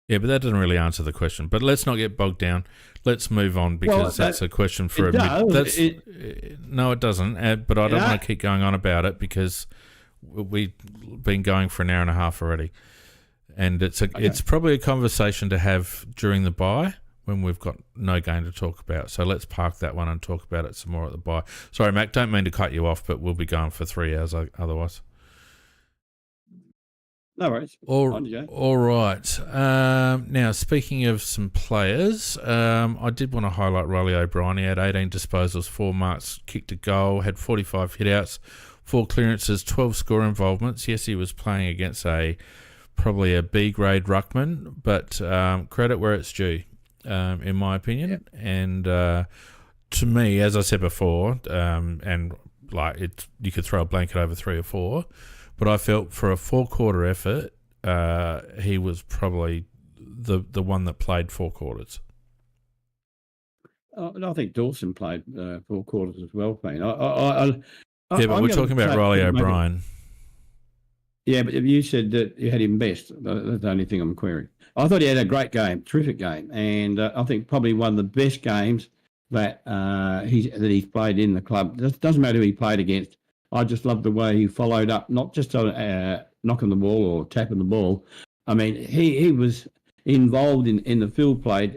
Yeah, but that doesn't really answer the question. But let's not get bogged down. Let's move on because that's a question for a mid. No, it doesn't. But I don't want to keep going on about it because we've been going for an hour and a half already, and it's probably a conversation to have during the bye when we've got no game to talk about. So let's park that one and talk about it some more at the bye. Sorry, Mac, don't mean to cut you off, but we'll be going for 3 hours otherwise. No worries. All right. Now, speaking of some players, I did want to highlight Riley O'Brien. He had 18 disposals, 4 marks, kicked a goal, had 45 hitouts, 4 clearances, 12 score involvements. Yes, he was playing against probably a B-grade ruckman, but credit where it's due, in my opinion. Yep. And to me, as I said before, and like you could throw a blanket over 3 or 4, but I felt for a 4-quarter effort, he was probably the one that played 4 quarters. I think Dawson played 4 quarters as well, Payne. But we're talking about Riley O'Brien. Yeah, but you said that you had him best. That's the only thing I'm querying. I thought he had a great game, terrific game, and I think probably one of the best games that he's played in the club. It doesn't matter who he played against. I just love the way he followed up, not just on knocking the ball or tapping the ball. I mean, he was involved in the field played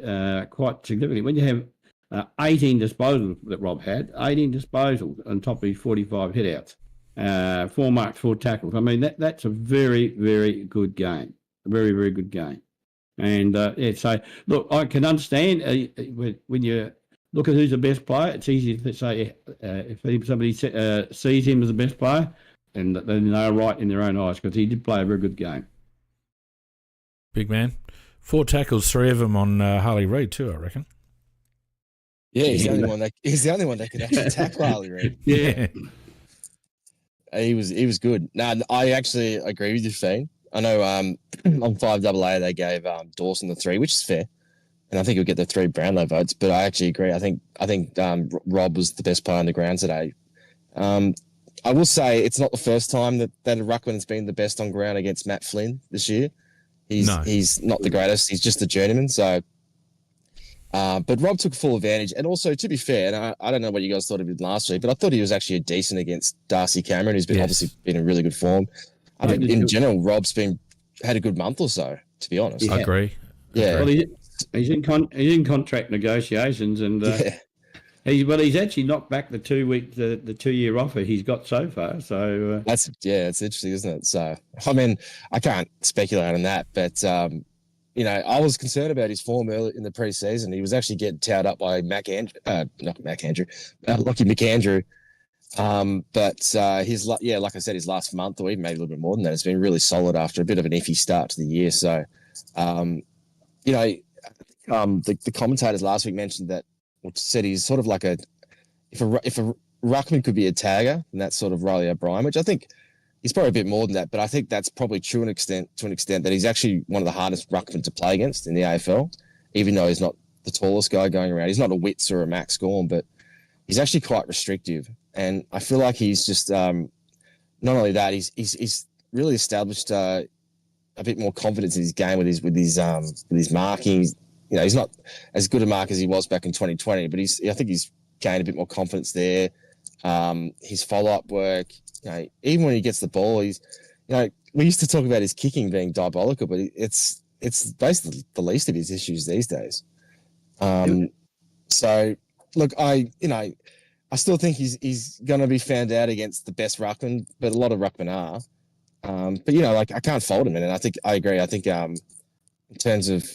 quite significantly. When you have 18 disposals that Rob had, 18 disposals on top of his 45 hitouts, 4 marks, 4 tackles. I mean, that's a very, very good game. A very, very good game. And, so, look, I can understand when you look at who's the best player, it's easy to say if somebody sees him as the best player, and then they're right in their own eyes because he did play a very good game. Big man. 4 tackles, 3 of them on Harley Reid too, I reckon. Yeah, he's the only one that could actually tackle Harley Reid. Yeah. He was good. No, I actually agree with you, Fiend. I know on 5AA they gave Dawson the 3, which is fair. And I think he'll get the 3 Brownlow votes, but I actually agree. I think Rob was the best player on the ground today. I will say it's not the first time that a ruckman has been the best on ground against Matt Flynn this year. He's not the greatest. He's just a journeyman. So, but Rob took full advantage. And also, to be fair, and I don't know what you guys thought of him last week, but I thought he was actually decent against Darcy Cameron, who's obviously been in really good form. I think in general, Rob's had a good month or so, to be honest. I agree. Yeah. Well, he's in contract negotiations, and he's actually knocked back the 2-year offer he's got so far. So it's interesting, isn't it? So I mean, I can't speculate on that, but I was concerned about his form early in the preseason. He was actually getting towed up by Lockie McAndrew. But like I said, his last month or even maybe a little bit more than that, has been really solid after a bit of an iffy start to the year. So, the commentators last week mentioned that, or said he's sort of like if a ruckman could be a tagger, and that's sort of Riley O'Brien, which I think he's probably a bit more than that, but I think that's probably true to an extent that he's actually one of the hardest ruckmen to play against in the AFL, even though he's not the tallest guy going around. He's not a Witts or a Max Gorn, but he's actually quite restrictive. And I feel like he's just not only that, he's really established a bit more confidence in his game with his marking. He's not as good a mark as he was back in 2020, but I think he's gained a bit more confidence there. His follow-up work, even when he gets the ball, we used to talk about his kicking being diabolical, but it's basically the least of his issues these days. So look, I still think he's going to be found out against the best ruckman, but a lot of ruckmen are. But I can't fault him, and I agree. I think in terms of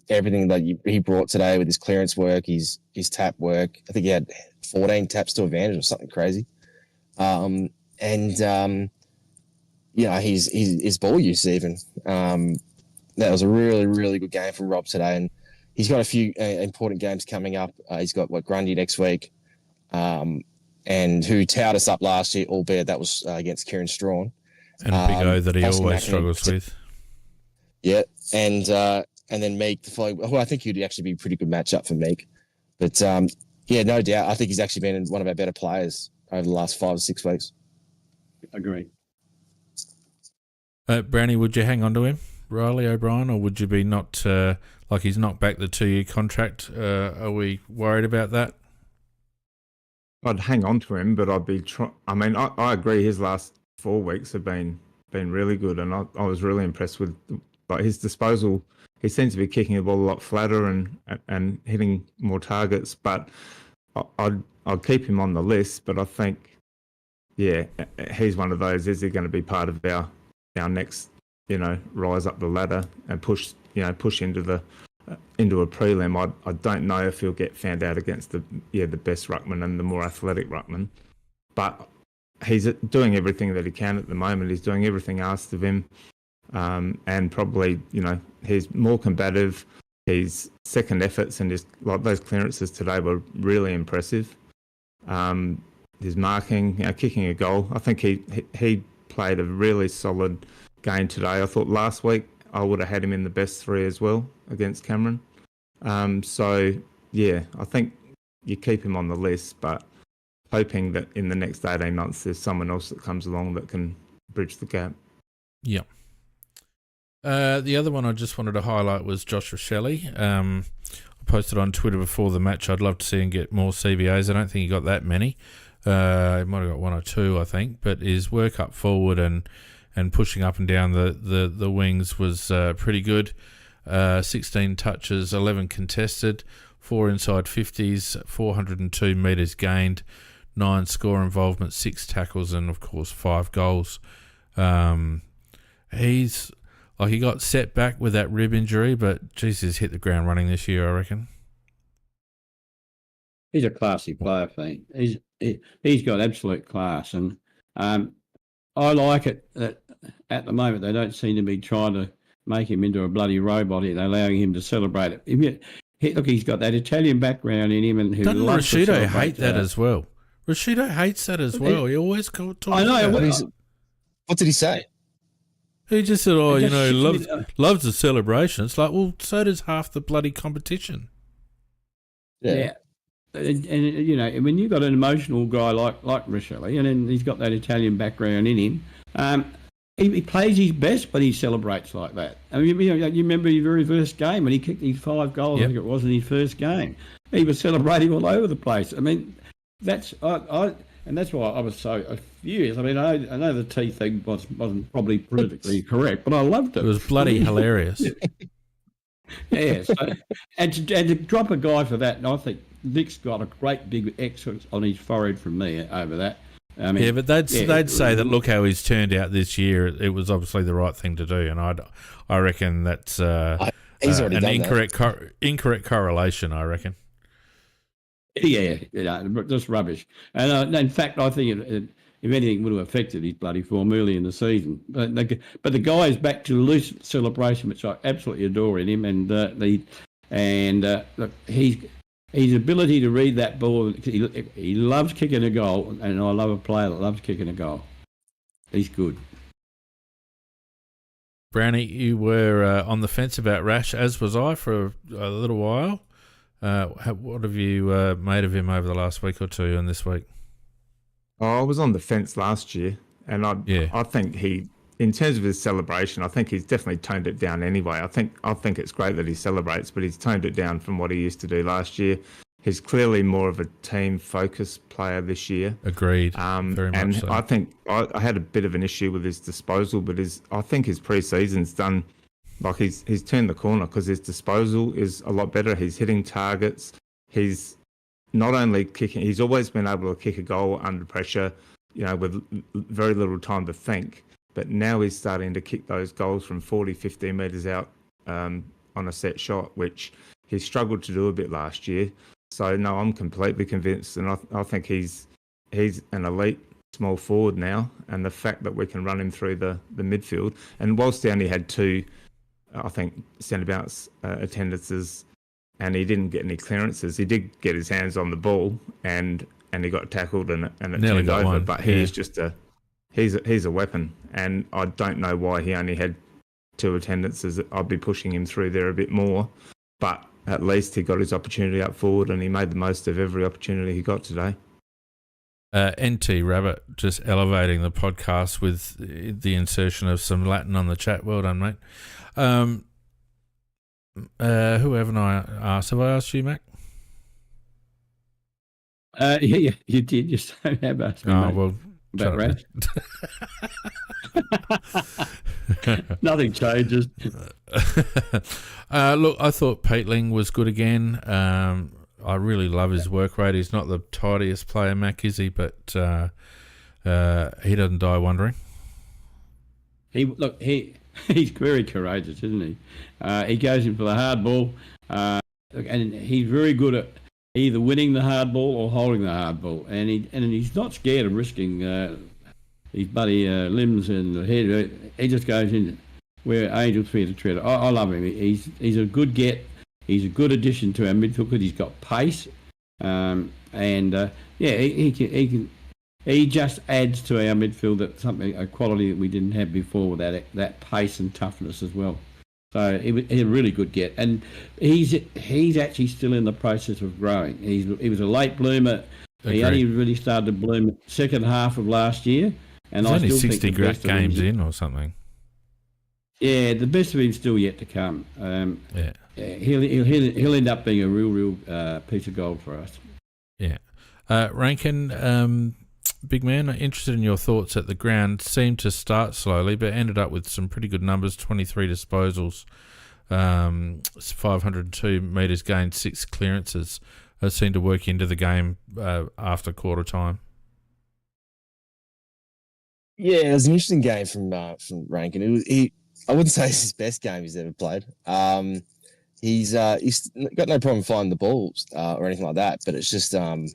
everything that he brought today with his clearance work, his tap work, I think he had 14 taps to advantage or something crazy. His ball use even. That was a really, really good game from Rob today, and he's got a few important games coming up. He's got Grundy next week, and who towed us up last year, albeit that was against Kieran Strawn. And Big O that he always struggles with. Yeah, and then Meek, the following, who I think he'd actually be a pretty good matchup for Meek. But no doubt, I think he's actually been one of our better players over the last 5 or 6 weeks. Agree. Brownie, would you hang on to him, Riley O'Brien, or would you be not, he's not back the 2-year contract? Are we worried about that? I'd hang on to him, but I'd be I agree his last 4 weeks have been really good, and I was really impressed with his disposal. He seems to be kicking the ball a lot flatter and hitting more targets, but I'd keep him on the list. But I think, he's one of those. Is he going to be part of our next, rise up the ladder and push into a prelim? I don't know if he'll get found out against the best ruckman and the more athletic ruckman, but he's doing everything that he can at the moment. He's doing everything asked of him. And probably, he's more combative. His second efforts and those clearances today were really impressive. His marking, kicking a goal. I think he played a really solid game today. I thought last week I would have had him in the best 3 as well against Cameron. I think you keep him on the list, but hoping that in the next 18 months there's someone else that comes along that can bridge the gap. Yeah. The other one I just wanted to highlight was Josh Rochelle. I posted on Twitter before the match. I'd love to see him get more CBAs. I don't think he got that many. He might have got 1 or 2, I think. But his work up forward and pushing up and down the wings was pretty good. 16 touches, 11 contested, 4 inside 50s, 402 metres gained, 9 score involvement, 6 tackles, and of course 5 goals. He got set back with that rib injury, but Jesus hit the ground running this year, I reckon. He's a classy player, Fane. He's got absolute class, and I like it that at the moment they don't seem to be trying to make him into a bloody robot. They're allowing him to celebrate it. Look, he's got that Italian background in him, and who doesn't loves to Rashido hate that as well? Rashido hates that as well. He always talks. I know. What did he say? He just said, loves the celebration. It's like, well, so does half the bloody competition. Yeah. And when you've got an emotional guy like Rochelle, and then he's got that Italian background in him, he plays his best, but he celebrates like that. I mean, you remember his very first game when he kicked his 5 goals, I think it was in his first game. He was celebrating all over the place. I mean, that's why I was so furious. I mean, I know the T thing wasn't probably politically correct, but I loved it. It was bloody hilarious. Yeah, and to drop a guy for that, and I think Nick's got a great big X on his forehead from me over that. I mean, but they'd say that look how he's turned out this year. It was obviously the right thing to do, and I reckon that's He's already an done that. incorrect correlation, I reckon. Yeah, just rubbish. And in fact, I think if anything would have affected his bloody form early in the season. But the guy is back to loose celebration, which I absolutely adore in him. And look, his ability to read that ball, he loves kicking a goal, and I love a player that loves kicking a goal. He's good. Brownie, you were on the fence about Rash, as was I for a little while. What have you made of him over the last week or two and this week? I was on the fence last year, and I think in terms of his celebration, I think he's definitely toned it down anyway. I think it's great that he celebrates, but he's toned it down from what he used to do last year. He's clearly more of a team-focused player this year. Agreed. Very much so. I think I had a bit of an issue with his disposal, but I think his pre-season's done, like he's turned the corner because his disposal is a lot better. He's hitting targets. He's not only kicking, he's always been able to kick a goal under pressure, with very little time to think. But now he's starting to kick those goals from 40, 50 metres out on a set shot, which he struggled to do a bit last year. So, no, I'm completely convinced, and I think he's an elite small forward now, and the fact that we can run him through the midfield, and whilst he only had 2, I think, centre-bounce attendances, and he didn't get any clearances, he did get his hands on the ball, and he got tackled, and it Nearly turned got over, one. but he is just he's a weapon, and I don't know why he only had 2 attendances. I'd be pushing him through there a bit more, but at least he got his opportunity up forward, and he made the most of every opportunity he got today. NT Rabbit just elevating the podcast with the insertion of some Latin on the chat. Well done, mate. Who haven't I asked? Have I asked you, Mac? Yeah, you did. Just have asked me, mate. Well, about Rash. Nothing changes. Look, I thought Peatling was good again. I really love his work rate. He's not the tidiest player, Mac, is he? But he doesn't die wondering. He's very courageous, isn't he? He goes in for the hard ball, and he's very good at either winning the hard ball or holding the hard ball, and he's not scared of risking his bloody limbs and the head. He just goes in where angels fear to tread. I love him. He's a good get. He's a good addition to our midfield because he's got pace, he just adds to our midfield a quality that we didn't have before, with that pace and toughness as well. So he's a really good get, and he's actually still in the process of growing. He was a late bloomer. Agreed. He only really started to bloom second half of last year, and He's I only still 60 think the best of games him, in or something. Yeah, the best of him's still yet to come. He'll end up being a real piece of gold for us. Yeah. Rankin, big man, interested in your thoughts at the ground. Seemed to start slowly, but ended up with some pretty good numbers, 23 disposals, 502 metres gained, 6 clearances. Seemed to work into the game after quarter time. Yeah, it was an interesting game from Rankin. I wouldn't say it's his best game he's ever played. He's got no problem finding the balls or anything like that, but it's just some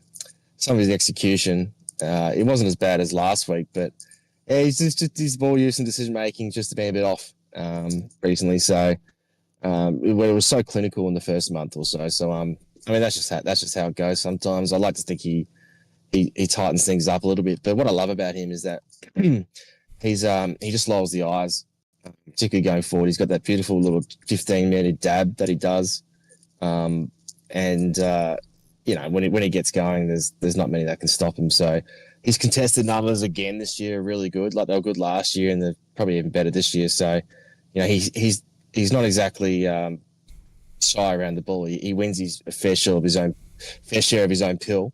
of his execution. It wasn't as bad as last week, but yeah, he's just his ball use and decision making just been a bit off recently. So it was so clinical in the first month or so. So I mean that's just how it goes. Sometimes I like to think he tightens things up a little bit. But what I love about him is that he just lowers the eyes, particularly going forward. He's got that beautiful little 15-meter dab that he does, when he gets going, there's not many that can stop him. So his contested numbers again this year are really good. Like they were good last year, and they're probably even better this year. So he's not exactly shy around the ball. He wins his fair share of his own pill.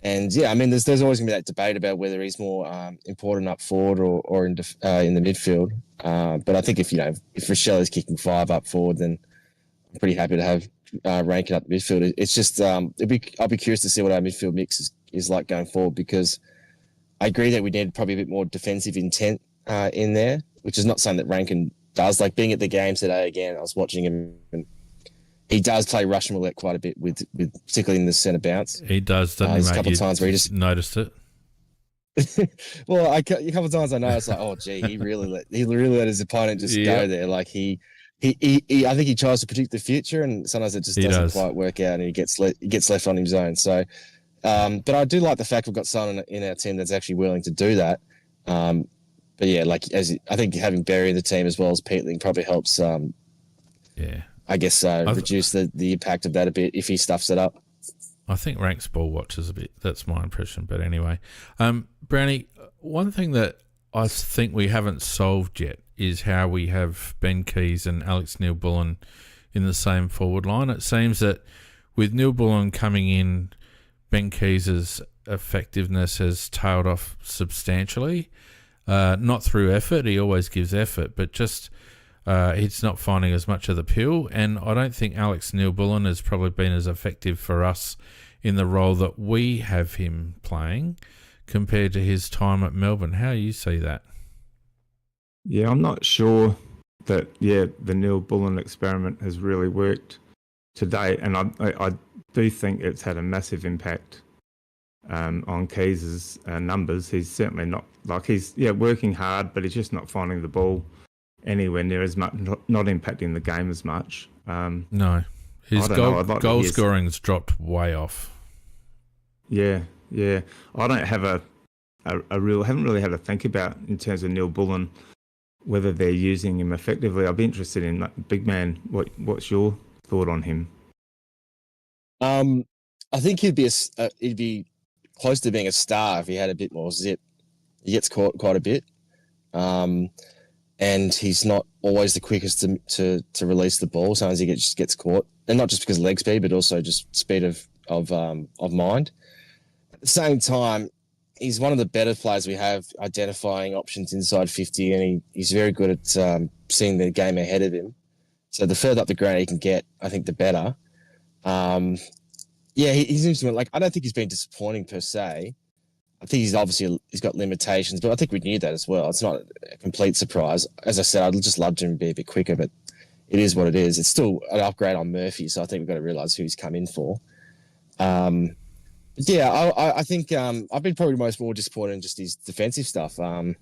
And yeah, I mean, there's always gonna be that debate about whether he's more important up forward or in the midfield. But I think if Rochelle is kicking 5 up forward, then I'm pretty happy to have Rankin up the midfield. It's just I'll be curious to see what our midfield mix is like going forward, because I agree that we need probably a bit more defensive intent in there, which is not something that Rankin does. Like being at the game today again, I was watching him, and he does play Russian roulette quite a bit with particularly in the centre bounce. He does, doesn't he, There's mate? a couple of times where he just noticed it. well, a couple of times I noticed like, oh gee, he really let his opponent just go there. Like he I think he tries to predict the future, and sometimes it just doesn't quite work out, and he gets left on his own. So, but I do like the fact we've got someone in our team that's actually willing to do that. But yeah, like I think having Berry in the team as well as Peatling probably helps. I guess reduce the impact of that a bit if he stuffs it up. I think Ranks ball watches a bit. That's my impression. But anyway, Brownie, one thing that I think we haven't solved yet is how we have Ben Keys and Alex Neil-Bullen in the same forward line. It seems that with Neil-Bullen coming in, Ben Keys' effectiveness has tailed off substantially. Not through effort. He always gives effort, but just he's not finding as much of the pill. And I don't think Alex Neil-Bullen has probably been as effective for us in the role that we have him playing compared to his time at Melbourne. How do you see that? Yeah, I'm not sure that, the Neil-Bullen experiment has really worked to date. And I do think it's had a massive impact on Keys' numbers. He's certainly not, like he's working hard, but he's just not finding the ball anywhere near as much, not impacting the game as much. No, his goal scoring's dropped way off. Yeah. I don't have haven't really had to think about in terms of Neil-Bullen whether they're using him effectively. I'd be interested in big man. What's your thought on him? I think he'd be close to being a star if he had a bit more zip. He gets caught quite a bit. And he's not always the quickest to release the ball. Sometimes he just gets caught, and not just because of leg speed, but also just speed of mind. At the same time, he's one of the better players we have identifying options inside 50, and he's very good at seeing the game ahead of him. So the further up the ground he can get, I think the better. He's interesting. Like I don't think he's been disappointing per se. I think he's got limitations, but I think we knew that as well. It's not a complete surprise. As I said, I'd just love him to be a bit quicker, but it is what it is. It's still an upgrade on Murphy, so I think we've got to realise who he's come in for. I think I've been probably more disappointed in just his defensive stuff. I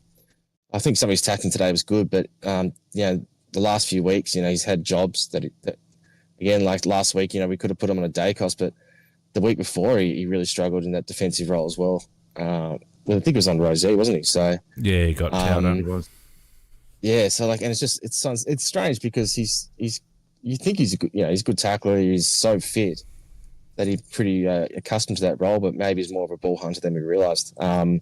think some of his tackling today was good, but the last few weeks, he's had jobs that again, like last week, we could have put him on a day cost, but the week before he really struggled in that defensive role as well. I think it was on Rosé, wasn't he? So yeah, he got down. He was. Yeah, so and it's strange because you think he's a good tackler. He's so fit that he's pretty accustomed to that role, but maybe he's more of a ball hunter than we realised. I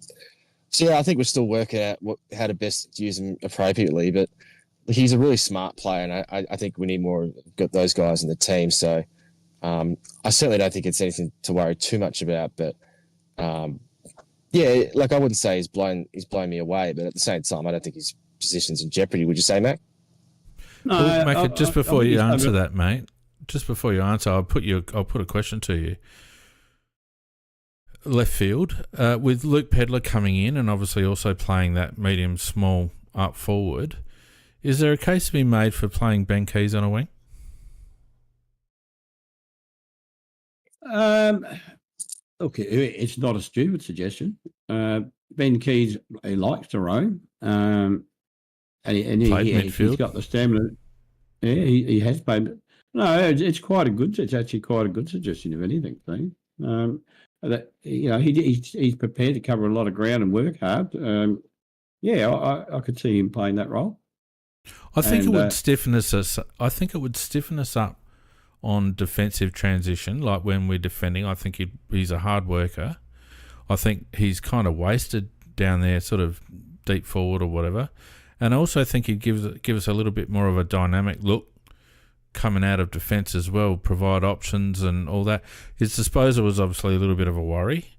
think we're still working out how to best use him appropriately. But he's a really smart player, and I think we need more of those guys in the team. So I certainly don't think it's anything to worry too much about, but. I wouldn't say he's blown me away, but at the same time, I don't think his position's in jeopardy. Would you say, Mac? No, just before you answer that, mate. Just before you answer, I'll put a question to you. Left field, with Luke Pedler coming in and obviously also playing that medium small up forward, is there a case to be made for playing Ben Keys on a wing? Okay, it's not a stupid suggestion. Ben Keys, he likes to roam, and he's got the stamina. Yeah, he has played. No, it's actually quite a good suggestion of anything. He's prepared to cover a lot of ground and work hard. I could see him playing that role. I think it would stiffen us. I think it would stiffen us up on defensive transition, like when we're defending. I think he's a hard worker. I think he's kind of wasted down there, sort of deep forward or whatever. And I also think he'd give us a little bit more of a dynamic look coming out of defence as well, provide options and all that. His disposal was obviously a little bit of a worry,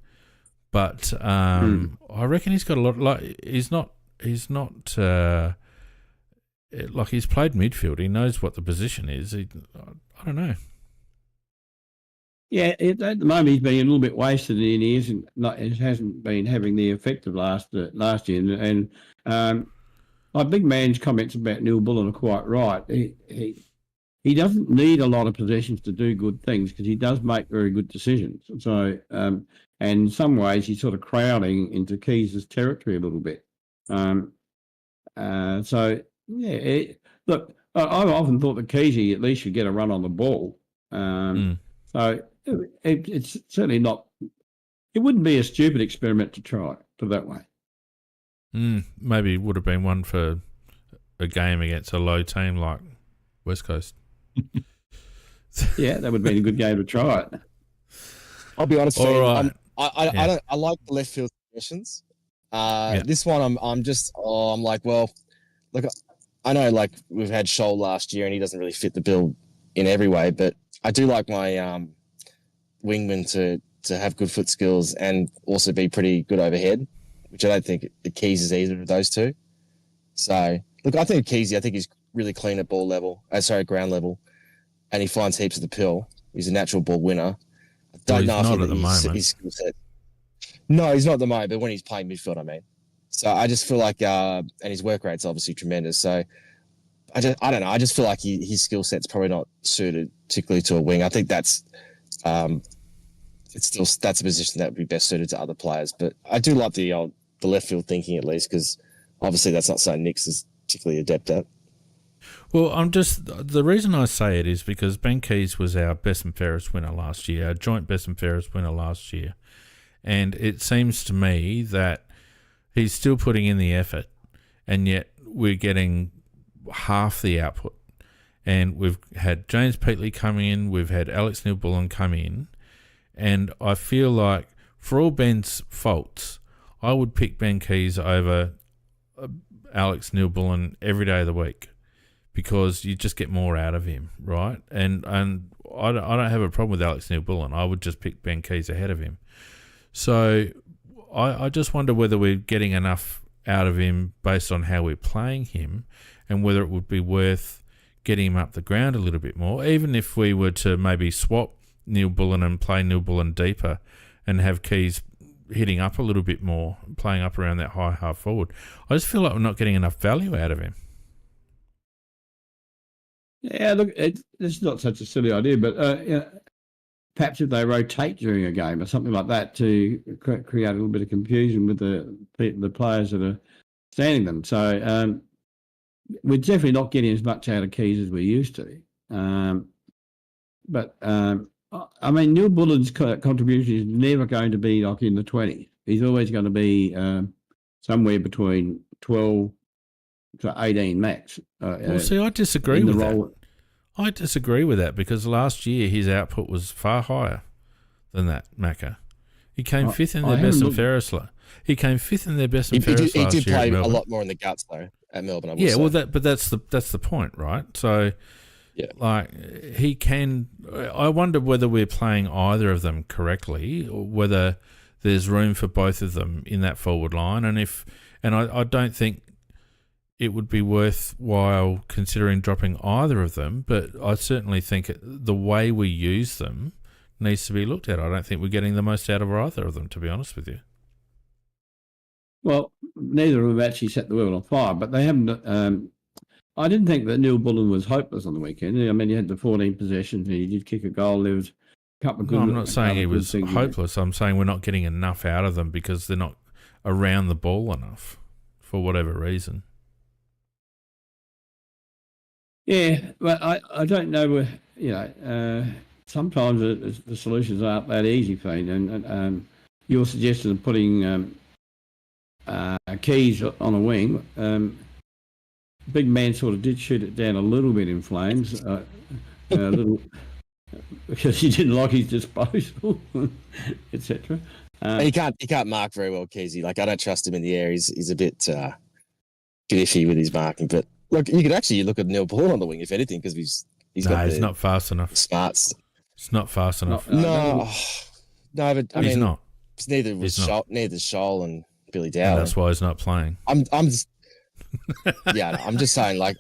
but I reckon he's got a lot. Like he's not like he's played midfield. He knows what the position is. I don't know. Yeah, at the moment he's been a little bit wasted and he hasn't been having the effect of last year. And Big Man's comments about Neil Bullen are quite right. He doesn't need a lot of possessions to do good things because he does make very good decisions. So, and in some ways, he's sort of crowding into Keys' territory a little bit. Look, I've often thought that Keysy at least should get a run on the ball. So it's certainly not. It wouldn't be a stupid experiment to try, put it that way. Maybe it would have been one for a game against a low team like West Coast. Yeah, that would have been a good game to try it. I'll be honest. All right. I like the left field suggestions. This one, I'm like, well, look, I know like we've had Scholl last year and he doesn't really fit the bill in every way, but I do like my wingman to have good foot skills and also be pretty good overhead, which I don't think the Keys is either of those two. So look, I think he's really clean at ground level, and he finds heaps of the pill. He's a natural ball winner. I don't know not at the moment. His skill set. No, he's not at the moment, but when he's playing midfield, I mean. So I just feel like, and his work rate's obviously tremendous. So I don't know. I just feel like his skill set's probably not suited particularly to a wing. I think that's a position that would be best suited to other players. But I do like the left field thinking at least, because obviously that's not something Nick's is particularly adept at. Well, the reason I say it is because Ben Keys was our best and fairest winner last year, our joint best and fairest winner last year. And it seems to me that he's still putting in the effort, and yet we're getting half the output. And we've had James Peatley come in, we've had Alex Neil-Bullen come in, and I feel like for all Ben's faults, I would pick Ben Keys over Alex Neil-Bullen every day of the week, because you just get more out of him, right? And I don't have a problem with Alex Neil-Bullen. I would just pick Ben Keys ahead of him. So I just wonder whether we're getting enough out of him based on how we're playing him, and whether it would be worth getting him up the ground a little bit more, even if we were to maybe swap Neil-Bullen and play Neil-Bullen deeper and have Keys hitting up a little bit more, playing up around that high half forward. I just feel like we're not getting enough value out of him. Yeah, look, it's not such a silly idea, but perhaps if they rotate during a game or something like that to create a little bit of confusion with the players that are standing them. So we're definitely not getting as much out of Keys as we used to. But I mean, Neil-Bullen's contribution is never going to be like in the 20s. He's always going to be somewhere between 12 to 18 max. Well, see, I disagree with that. I disagree with that, because last year his output was far higher than that, Macca. He came fifth in their best and fairest. He came fifth in their best and fairest last year. He did play a lot more in the guts though at Melbourne. Yeah, well, that's the point, right? So, yeah, like he can. I wonder whether we're playing either of them correctly, or whether there's room for both of them in that forward line, and I don't think it would be worthwhile considering dropping either of them, but I certainly think the way we use them needs to be looked at. I don't think we're getting the most out of either of them, to be honest with you. Well, neither of them actually set the world on fire, but they haven't. I didn't think that Neil-Bullen was hopeless on the weekend. I mean, he had the 14 possessions, he did kick a goal, there was a couple of good... No, I'm not saying he was hopeless. I'm saying we're not getting enough out of them because they're not around the ball enough for whatever reason. Yeah, well, I don't know. Sometimes the solutions aren't that easy, Fane. And your suggestion of putting Keys on a wing, Big Man sort of did shoot it down a little bit in flames, because he didn't like his disposal, etc. He can't mark very well, Keysy. Like, I don't trust him in the air. He's a bit iffy with his marking, but. Look, you could actually look at Neil-Bullen on the wing, if anything, because he's not fast enough. Smarts. It's not fast enough. No, but I mean, not. It's neither Scholl and Billy Dowling. That's why he's not playing. I'm just saying, like,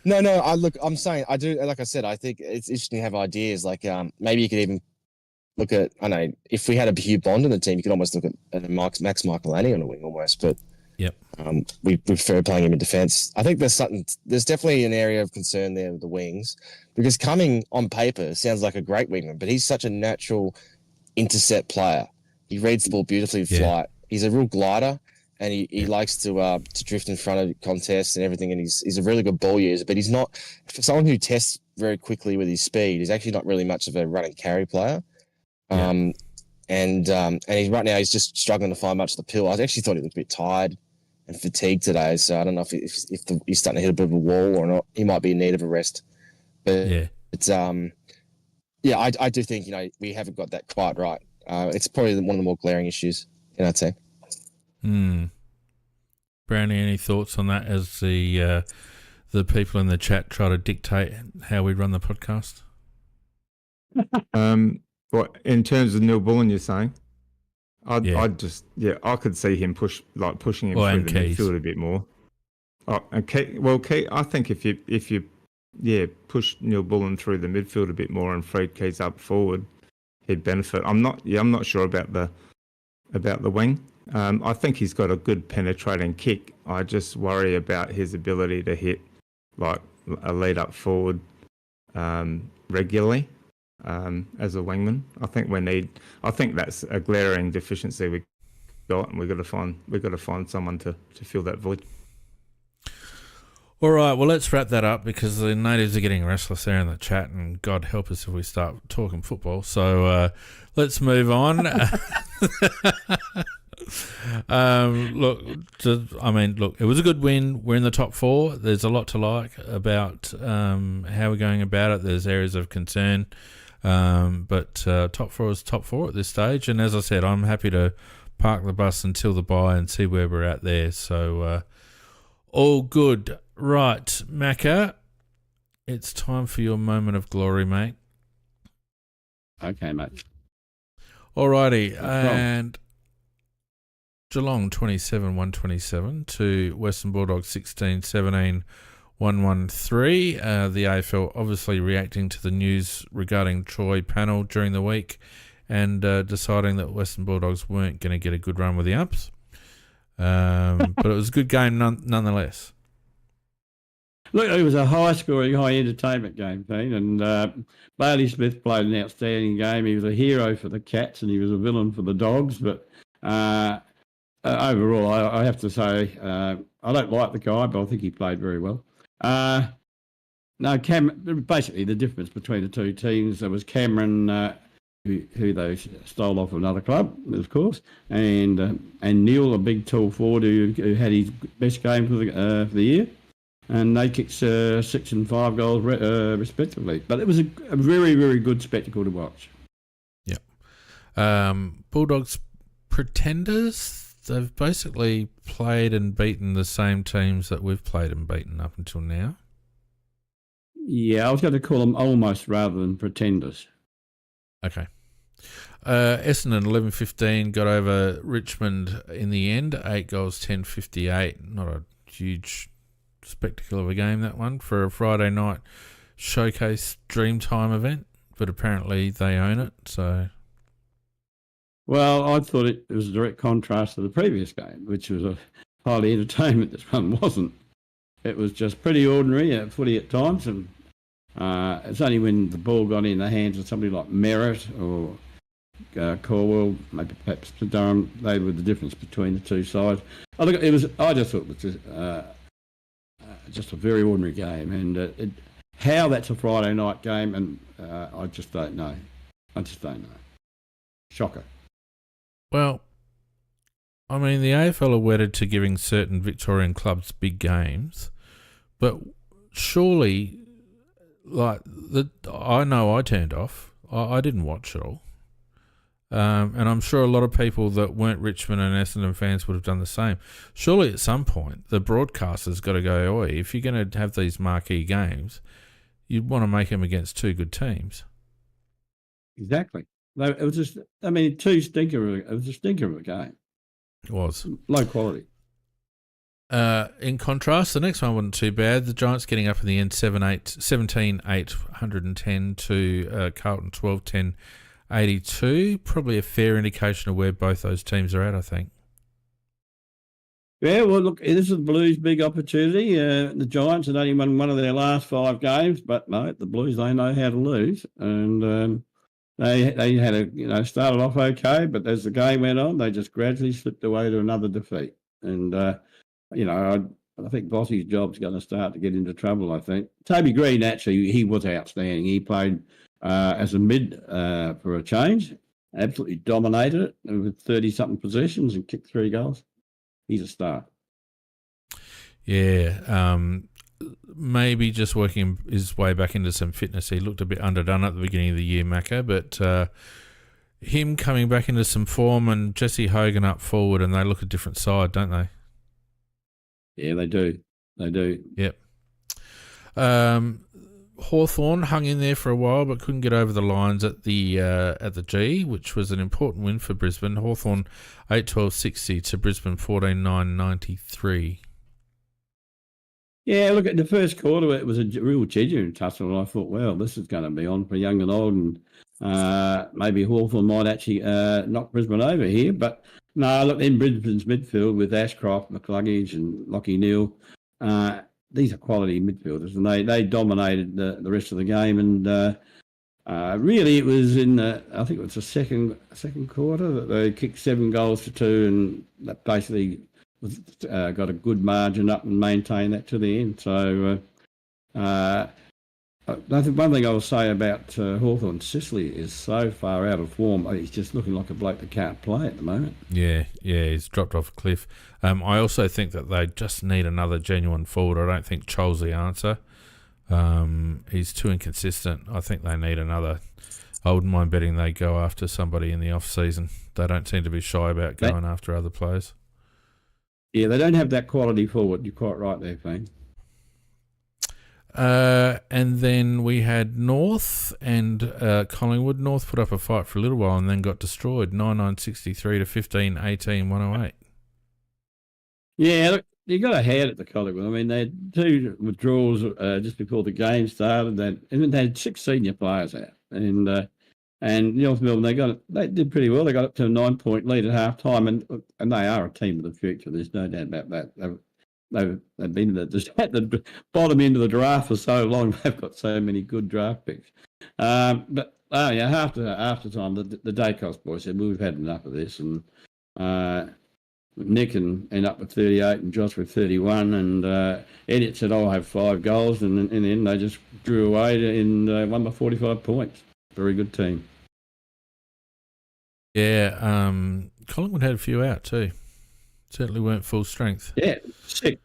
I'm saying, I do, like I said, I think it's interesting to have ideas. Like, maybe you could even look at, I know, if we had a Hugh Bond in the team, you could almost look at Max Michaelani on a wing almost, but Yep. We prefer playing him in defence. I think there's definitely an area of concern there with the wings, because Cumming on paper sounds like a great wingman, but he's such a natural intercept player. He reads the ball beautifully in flight. He's a real glider, and he likes to drift in front of contests and everything, and he's a really good ball user, but he's not, for someone who tests very quickly with his speed, he's actually not really much of a run and carry player. And he's right now he's just struggling to find much of the pill. I actually thought he looked a bit tired and fatigued today, so I don't know if he's starting to hit a bit of a wall or not. He might be in need of a rest. But it's I do think we haven't got that quite right. It's probably one of the more glaring issues in our team. Brownie, any thoughts on that as the people in the chat try to dictate how we run the podcast? What, in terms of Neil Bullen, you're saying? I could see him pushing him through the midfield a bit more. Oh, okay. Well, I think if you push Neil Bullen through the midfield a bit more and Fred Keys up forward, he'd benefit. I'm not sure about the wing. I think he's got a good penetrating kick. I just worry about his ability to hit like a lead up forward regularly. As a wingman, I think that's a glaring deficiency we got, and we've got to find someone to fill that void. All right, well, let's wrap that up because the natives are getting restless there in the chat, and God help us if we start talking football. So let's move on. Look, it was a good win. We're in the top four. There's a lot to like about how we're going about it. There's areas of concern. But top four is top four at this stage, and as I said, I'm happy to park the bus until the bye and see where we're at there. So all good. Right, Macca, it's time for your moment of glory, mate. Okay, mate. Alrighty, and Geelong 27-127 to Western Bulldogs 16-17. 113. The AFL obviously reacting to the news regarding Troy panel during the week and deciding that Western Bulldogs weren't going to get a good run with the umps. But it was a good game nonetheless. Look, it was a high-scoring, high-entertainment game, Pete, and Bailey Smith played an outstanding game. He was a hero for the Cats and he was a villain for the Dogs, but overall, I have to say, I don't like the guy, but I think he played very well. Basically the difference between the two teams, there was Cameron, who they stole off another club, of course, and Neil, a big tall forward who had his best game for the year, and they kicked 6 and 5 goals respectively. But it was a very, very good spectacle to watch. Yeah. Bulldogs pretenders. They've basically played and beaten the same teams that we've played and beaten up until now. Yeah, I was going to call them almost rather than pretenders. Okay. Essendon 11-15 got over Richmond in the end. 8 goals, 10-58. Not a huge spectacle of a game, that one, for a Friday night showcase Dreamtime event, but apparently they own it, so... Well, I thought it was a direct contrast to the previous game, which was a highly entertainment. This one wasn't. It was just pretty ordinary footy at times, and it's only when the ball got in the hands of somebody like Merritt or Corwell, maybe perhaps Durham, they were the difference between the two sides. I just thought it was just a very ordinary game, and how that's a Friday night game, and I just don't know. Shocker. Well, I mean, the AFL are wedded to giving certain Victorian clubs big games, but surely, I know I turned off. I didn't watch it all. And I'm sure a lot of people that weren't Richmond and Essendon fans would have done the same. Surely at some point, the broadcaster's got to go, oi, if you're going to have these marquee games, you'd want to make them against two good teams. Exactly. It was just, I mean, it was a stinker of a game. It was. Low quality. In contrast, the next one wasn't too bad. The Giants getting up in the end 17-8, 110 to Carlton 12-10, 82. Probably a fair indication of where both those teams are at, I think. Yeah, well, look, this is the Blues' big opportunity. The Giants had only won one of their last 5 games, but no, the Blues, they know how to lose. And they had started off okay, but as the game went on, they just gradually slipped away to another defeat. And, I think Bossy's job's going to start to get into trouble, I think. Toby Green, actually, he was outstanding. He played as a mid for a change, absolutely dominated it with 30-something possessions and kicked 3 goals. He's a star. Yeah, maybe just working his way back into some fitness. He looked a bit underdone at the beginning of the year, Macca, but him coming back into some form and Jesse Hogan up forward, and they look a different side, don't they? Yeah, they do. They do. Yep. Hawthorn hung in there for a while, but couldn't get over the lines at the G, which was an important win for Brisbane. Hawthorn 8-12-60 to Brisbane 14-9-93. Yeah, look, at the first quarter, it was a real genuine tussle, and I thought, well, this is going to be on for young and old, and maybe Hawthorn might actually knock Brisbane over here. But no, look, in Brisbane's midfield with Ashcroft, McCluggage and Lockie Neal, these are quality midfielders, and they dominated the rest of the game. And really, it was in I think it was the second quarter that they kicked 7 goals to 2, and that basically was, got a good margin up and maintained that to the end. So I think one thing I will say about Hawthorn, Sicily is so far out of form. He's just looking like a bloke that can't play at the moment. Yeah, he's dropped off a cliff. I also think that they just need another genuine forward. I don't think Chol's the answer. He's too inconsistent. I think they need another. I wouldn't mind betting they go after somebody in the off-season. They don't seem to be shy about going after other players. Yeah, they don't have that quality forward. You're quite right there, Fane. And then we had North and Collingwood. North put up a fight for a little while and then got destroyed, 9-9-63 to 15-18-108. Yeah, look, you got a hand at the Collingwood. I mean, they had 2 withdrawals just before the game started, and they had 6 senior players out. And North Melbourne, they did pretty well. They got up to a 9-point lead at half time, and they are a team of the future. There's no doubt about that. They've been at the bottom end of the draft for so long. They've got so many good draft picks. But after time, the Dacos boys said, well, we've had enough of this. And Nick ended up with 38 and Josh with 31. And Elliot said, I'll have 5 goals. And in the end, they just drew away and won by 45 points. Very good team. Yeah, Collingwood had a few out too. Certainly weren't full strength. Yeah, 6.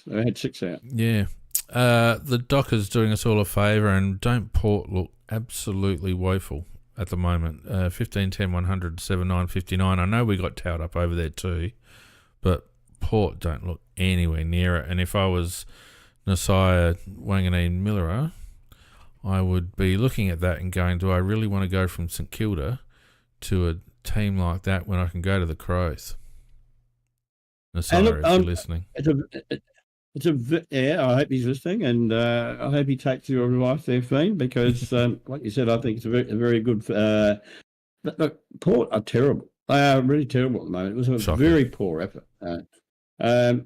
They had 6 out. Yeah. The Dockers doing us all a favour, and don't Port look absolutely woeful at the moment. 15-10, 100, 7-9, 59. I know we got towed up over there too, but Port don't look anywhere near it. And if I was Nasiah Wanganeen Millerer, I would be looking at that and going, do I really want to go from St Kilda to a team like that when I can go to the Crows? Nasiah, if you're listening. Yeah, I hope he's listening, and I hope he takes your advice there, Fiend, because, like you said, I think it's a very good. Look, Port are terrible. They are really terrible at the moment. It was a Shocking. very poor effort. I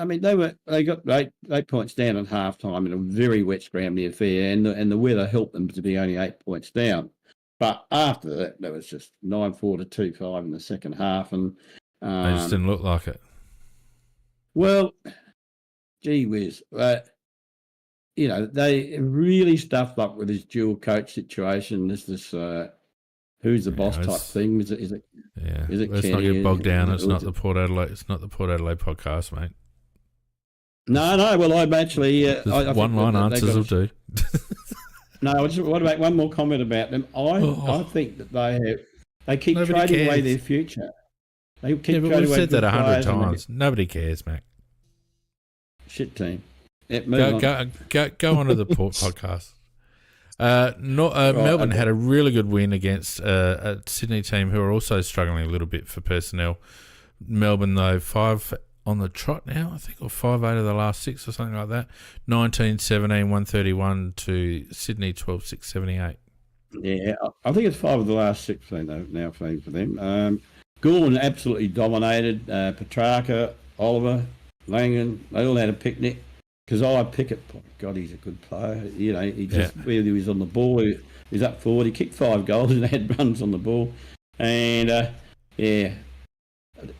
mean, they got 8 points down at half time in a very wet scrambly affair, and the weather helped them to be only 8 points down. But after that, there was just 9-4 to 2-5 in the second half, and They just didn't look like it. Well, gee whiz. They really stuffed up with this dual coach situation. This who's the boss type thing. Is it? Yeah. Is it Let's not get bogged down. It's not the Port Adelaide podcast, mate. No. Well, I'm actually. I one-line answers will do. No, I just want to make one more comment about them. I think that they keep trading away their future. They keep but we've said that 100 times. Nobody cares, Mac. Shit team. Yeah, go on to the Port podcast. Melbourne had a really good win against a Sydney team who are also struggling a little bit for personnel. Melbourne, though, 5 on the trot now, I think, or 5 out of the last 6 or something like that. 19-17, 131 to Sydney, 12-6, 78. Yeah, I think it's 5 of the last 6 now for them. Gorn absolutely dominated. Petrarca, Oliver, Langan, they all had a picnic. Because Pickett, oh God, he's a good player. You know, he just whether he was on the ball, he was up forward. He kicked 5 goals and had runs on the ball. And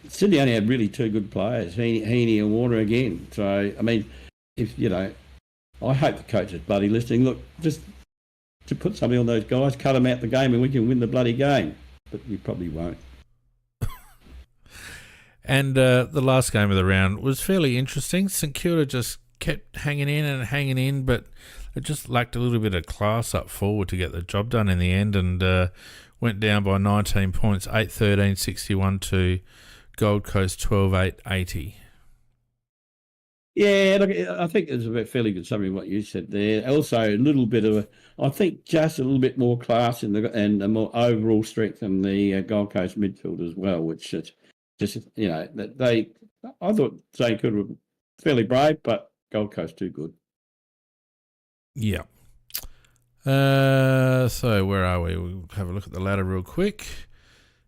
Sydney only had really 2 good players, Heaney and Warner again. So I mean, if you know, I hope the coach is bloody listening. Look, just to put something on those guys, cut them out the game, and we can win the bloody game. But you probably won't. And the last game of the round was fairly interesting. St Kilda just kept hanging in, but it just lacked a little bit of class up forward to get the job done in the end, and went down by 19 points, 8-13-61 to Gold Coast 12-8-80. Yeah, look, I think it's a fairly good summary of what you said there. Also, a little bit of I think just a little bit more class and a more overall strength in the Gold Coast midfield as well, which is just, you know, I thought St Kilda were fairly brave, but Gold Coast too good. Yeah. So where are we? We'll have a look at the ladder real quick.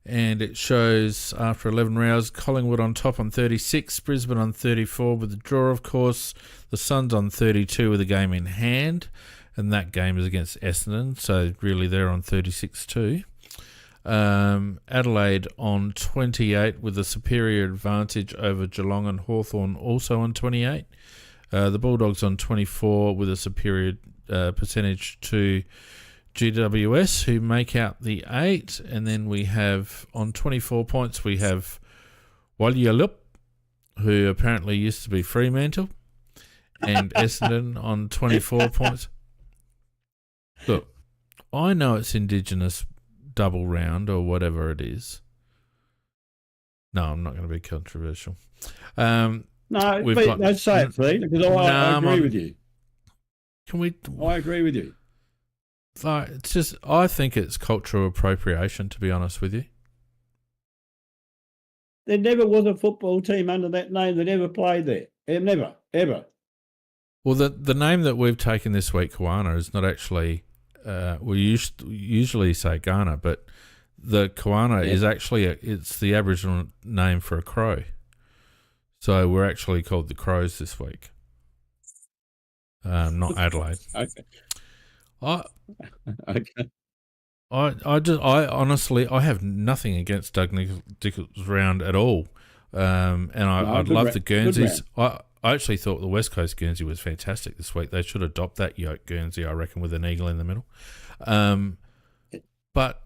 And it shows after 11 rounds, Collingwood on top on 36, Brisbane on 34 with the draw, of course. The Suns on 32 with a game in hand. And that game is against Essendon, so really they're on 36 too. Adelaide on 28 with a superior advantage over Geelong and Hawthorn, also on 28. The Bulldogs on 24 with a superior percentage to GWS, who make out the 8. And then we have on 24 points, we have Walyalup, who apparently used to be Fremantle, and Essendon on 24 points. Look, I know it's Indigenous double round or whatever it is. No, I'm not going to be controversial. No, don't say it, please, because I agree with you. Can we? I agree with you. It's just, I think it's cultural appropriation, to be honest with you. There never was a football team under that name that ever played there. Never, ever. Well, the name that we've taken this week, Kawana, is not actually, we usually say Ghana, but the Kawana is actually, it's the Aboriginal name for a crow. So we're actually called the Crows this week. Not Adelaide. Okay. I honestly, I have nothing against Doug Nicholls' round at all. And I love the Guernseys. I actually thought the West Coast Guernsey was fantastic this week. They should adopt that yoke Guernsey, I reckon, with an eagle in the middle. But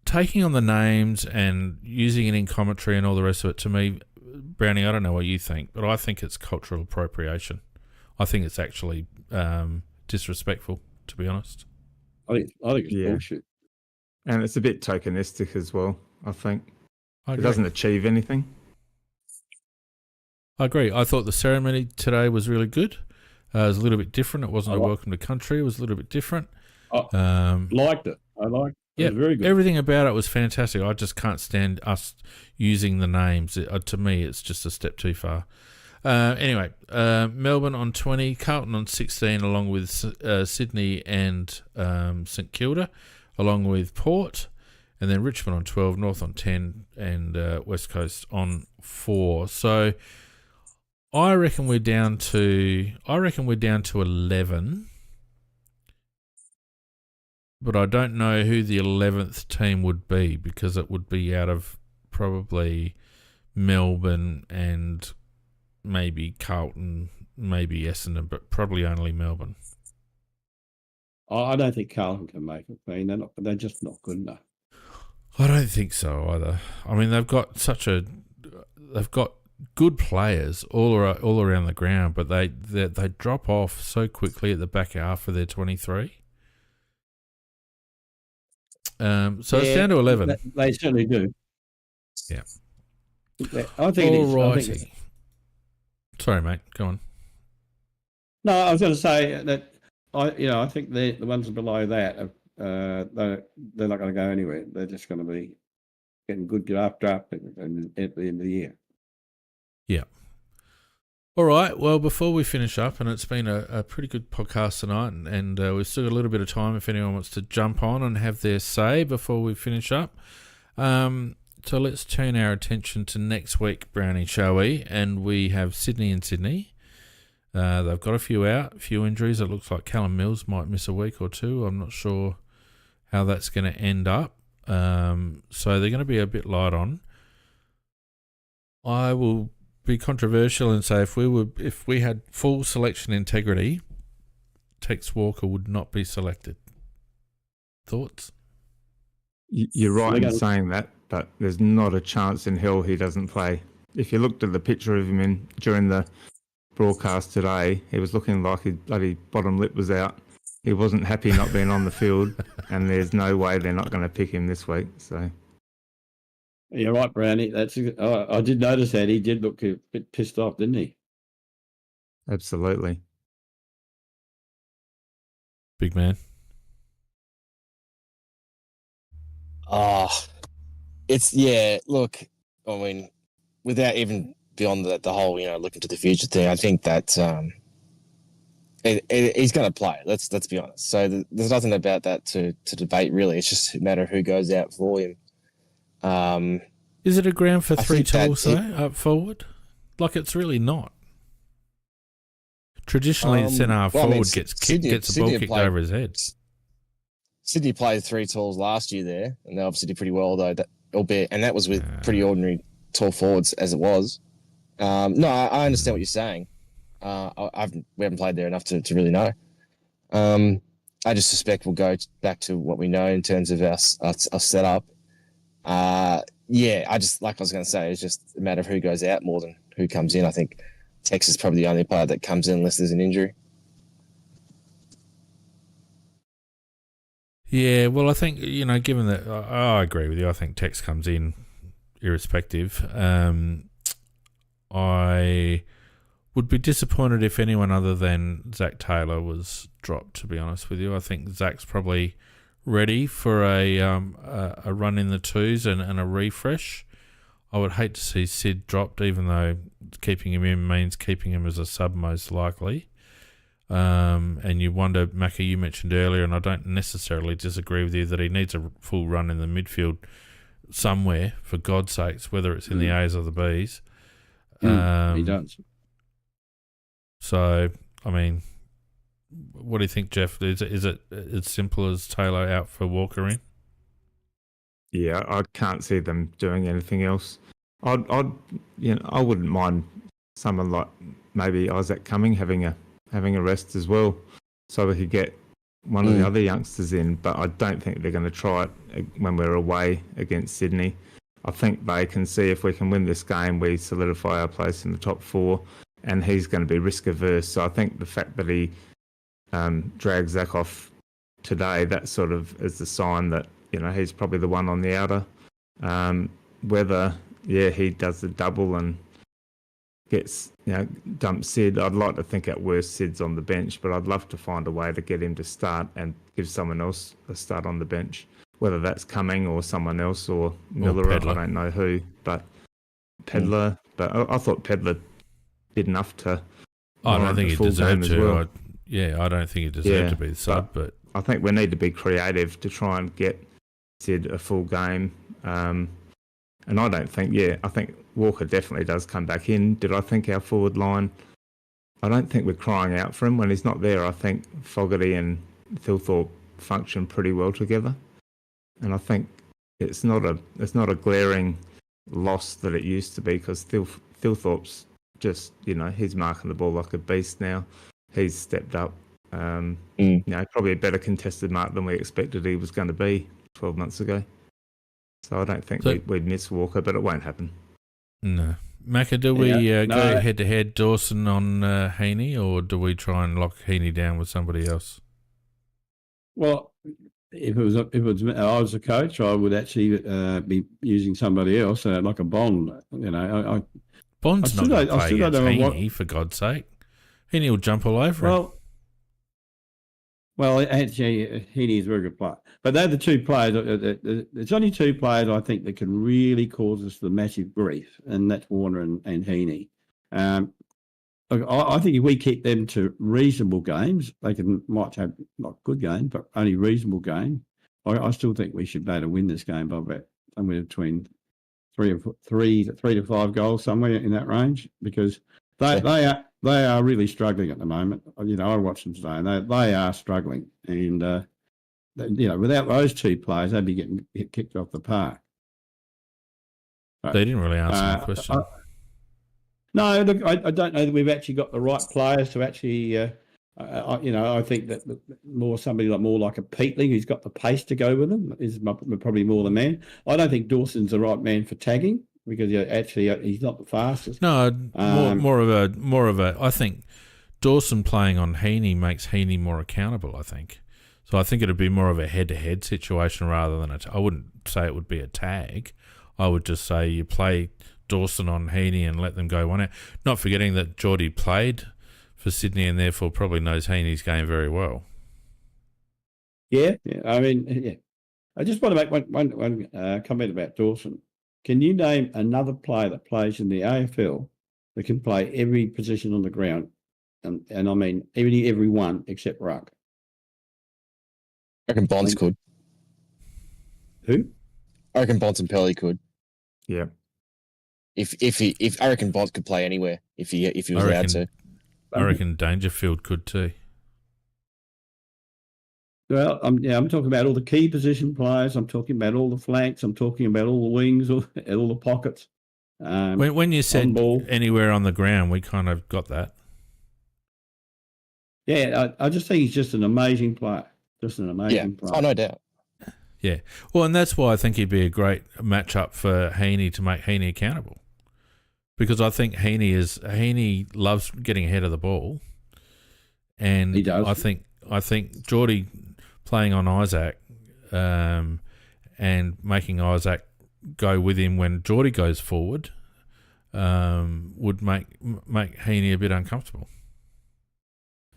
taking on the names and using it in commentary and all the rest of it, to me, Brownie, I don't know what you think, but I think it's cultural appropriation. I think it's actually disrespectful, to be honest. I think it's bullshit. And it's a bit tokenistic as well, I think. It doesn't achieve anything. I agree. I thought the ceremony today was really good. It was a little bit different. It wasn't a welcome to country. It was a little bit different. Liked it. I liked it. Yeah, it was very good. Everything about it was fantastic. I just can't stand us using the names. To me, it's just a step too far. Anyway, Melbourne on 20, Carlton on 16, along with Sydney and St Kilda, along with Port, and then Richmond on 12, North on 10, and West Coast on 4. So I reckon we're down to 11, but I don't know who the 11th team would be, because it would be out of probably Melbourne and maybe Carlton, maybe Essendon, but probably only Melbourne. I don't think Carlton can make it. I mean, they're just not good enough. I don't think so either. I mean, they've got good players all around the ground, but they drop off so quickly at the back half of their 23. So it's down to 11. They certainly do. Yeah. I think all it is. righty. Sorry, mate. Go on. No, I was going to say that I think the ones below that they're not going to go anywhere. They're just going to be getting good draft at the end of the year. Yeah. All right. Well, before we finish up, and it's been a pretty good podcast tonight, and we've still got a little bit of time if anyone wants to jump on and have their say before we finish up. So let's turn our attention to next week, Brownie, shall we? And we have Sydney and Sydney. They've got a few out, a few injuries. It looks like Callum Mills might miss a week or two. I'm not sure how that's going to end up. So they're going to be a bit light on. I will be controversial and say if we had full selection integrity, Tex Walker would not be selected. Thoughts? You're right in saying that, but there's not a chance in hell he doesn't play. If you looked at the picture of him during the broadcast today, he was looking like his bloody bottom lip was out. He wasn't happy not being on the field, and there's no way they're not going to pick him this week. So, you're right, Brownie. I did notice that he did look a bit pissed off, didn't he? absolutely. Big man. Look, I mean, without even beyond the whole, looking to the future thing, I think that he's going to play. Let's be honest. So there's nothing about that to debate, really. It's just a matter of who goes out for him. Is it a ground for three tools, though, up forward? Like, it's really not. Traditionally, centre forward gets a ball kicked over his head. Sydney played three talls last year there, and they obviously did pretty well, though. And that was with pretty ordinary tall forwards as it was. No, I understand what you're saying. We haven't played there enough to really know. I just suspect we'll go back to what we know in terms of our setup. I just, like I was going to say, it's just a matter of who goes out more than who comes in. I think Tex is probably the only player that comes in unless there's an injury. Yeah, well, I think, given that, I agree with you. I think Tex comes in irrespective. I would be disappointed if anyone other than Zach Taylor was dropped, to be honest with you. I think Zach's probably ready for a run in the twos and a refresh. I would hate to see Sid dropped, even though keeping him in means keeping him as a sub most likely. And you wonder, Macca, you mentioned earlier, and I don't necessarily disagree with you, that he needs a full run in the midfield somewhere, for God's sakes, whether it's in the A's or the B's. He does. So, I mean, what do you think, Jeff? Is it as simple as Taylor out for Walker in? Yeah, I can't see them doing anything else. I wouldn't mind someone like maybe Isaac Cumming having a rest as well, so we could get one of the other youngsters in. But I don't think they're going to try it when we're away against Sydney. I think they can see if we can win this game, we solidify our place in the top four, and he's going to be risk averse. So I think the fact that he dragged Zach off today, that sort of is the sign that he's probably the one on the outer. Whether he does the double and gets dumps Sid, I'd like to think at worst Sid's on the bench, but I'd love to find a way to get him to start and give someone else a start on the bench, whether that's Cumming or someone else or Miller. I don't know who, but Pedler. But I thought Pedler did enough to. I don't think he deserved to. Well. I don't think he deserved to be the sub, but I think we need to be creative to try and get Sid a full game. And I don't think, I think Walker definitely does come back in. Did I think our forward line? I don't think we're crying out for him when he's not there. I think Fogarty and Thilthorpe function pretty well together, and I think it's not a glaring loss that it used to be, because Thilthorpe's just he's marking the ball like a beast now. He's stepped up. Probably a better contested mark than we expected he was going to be 12 months ago. So I don't think we'd miss Walker, but it won't happen. No. Macca, do we go head-to-head Dawson on Heaney, or do we try and lock Heaney down with somebody else? Well, if I was a coach, I would actually be using somebody else, like a Bond. Bond's not going to play against Heaney, for God's sake. Heaney will jump all over him. Well, actually, Heaney is a very good player. But they're the two players. There's only two players I think that can really cause us the massive grief, and that's Warner and Heaney. I think if we keep them to reasonable games, they might have not good games, but only reasonable game. I still think we should be able to win this game by about somewhere between three to 5 goals somewhere in that range, because they are really struggling at the moment. I watched them today, and they are struggling, and without those two players, they'd be getting kicked off the park. They didn't really answer my question. No, look, I don't know that we've actually got the right players to actually. I think that somebody more like a Peatling, who's got the pace to go with them, is probably more the man. I don't think Dawson's the right man for tagging, because he's not the fastest. No, more of a. I think Dawson playing on Heaney makes Heaney more accountable, I think. So I think it'd be more of a head-to-head situation rather than I wouldn't say it would be a tag. I would just say you play Dawson on Heaney and let them go one out. Not forgetting that Geordie played for Sydney and therefore probably knows Heaney's game very well. Yeah. I mean, yeah. I just want to make one comment about Dawson. Can you name another player that plays in the AFL that can play every position on the ground? And I mean every one except ruck. I reckon Bonds could. Who? I reckon Bonds and Pelly could. Yeah. If I reckon Bonds could play anywhere if he was allowed to. I reckon Dangerfield could too. Well, I'm talking about all the key position players. I'm talking about all the flanks. I'm talking about all the wings, all the pockets. When you said anywhere on the ground, we kind of got that. Yeah, I just think he's just an amazing player. Just an amazing player. Oh, no doubt. Yeah. Well, and that's why I think he'd be a great matchup for Heaney to make Heaney accountable. Because I think Heaney loves getting ahead of the ball. And he does. I think Geordie playing on Isaac and making Isaac go with him when Geordie goes forward would make Heaney a bit uncomfortable.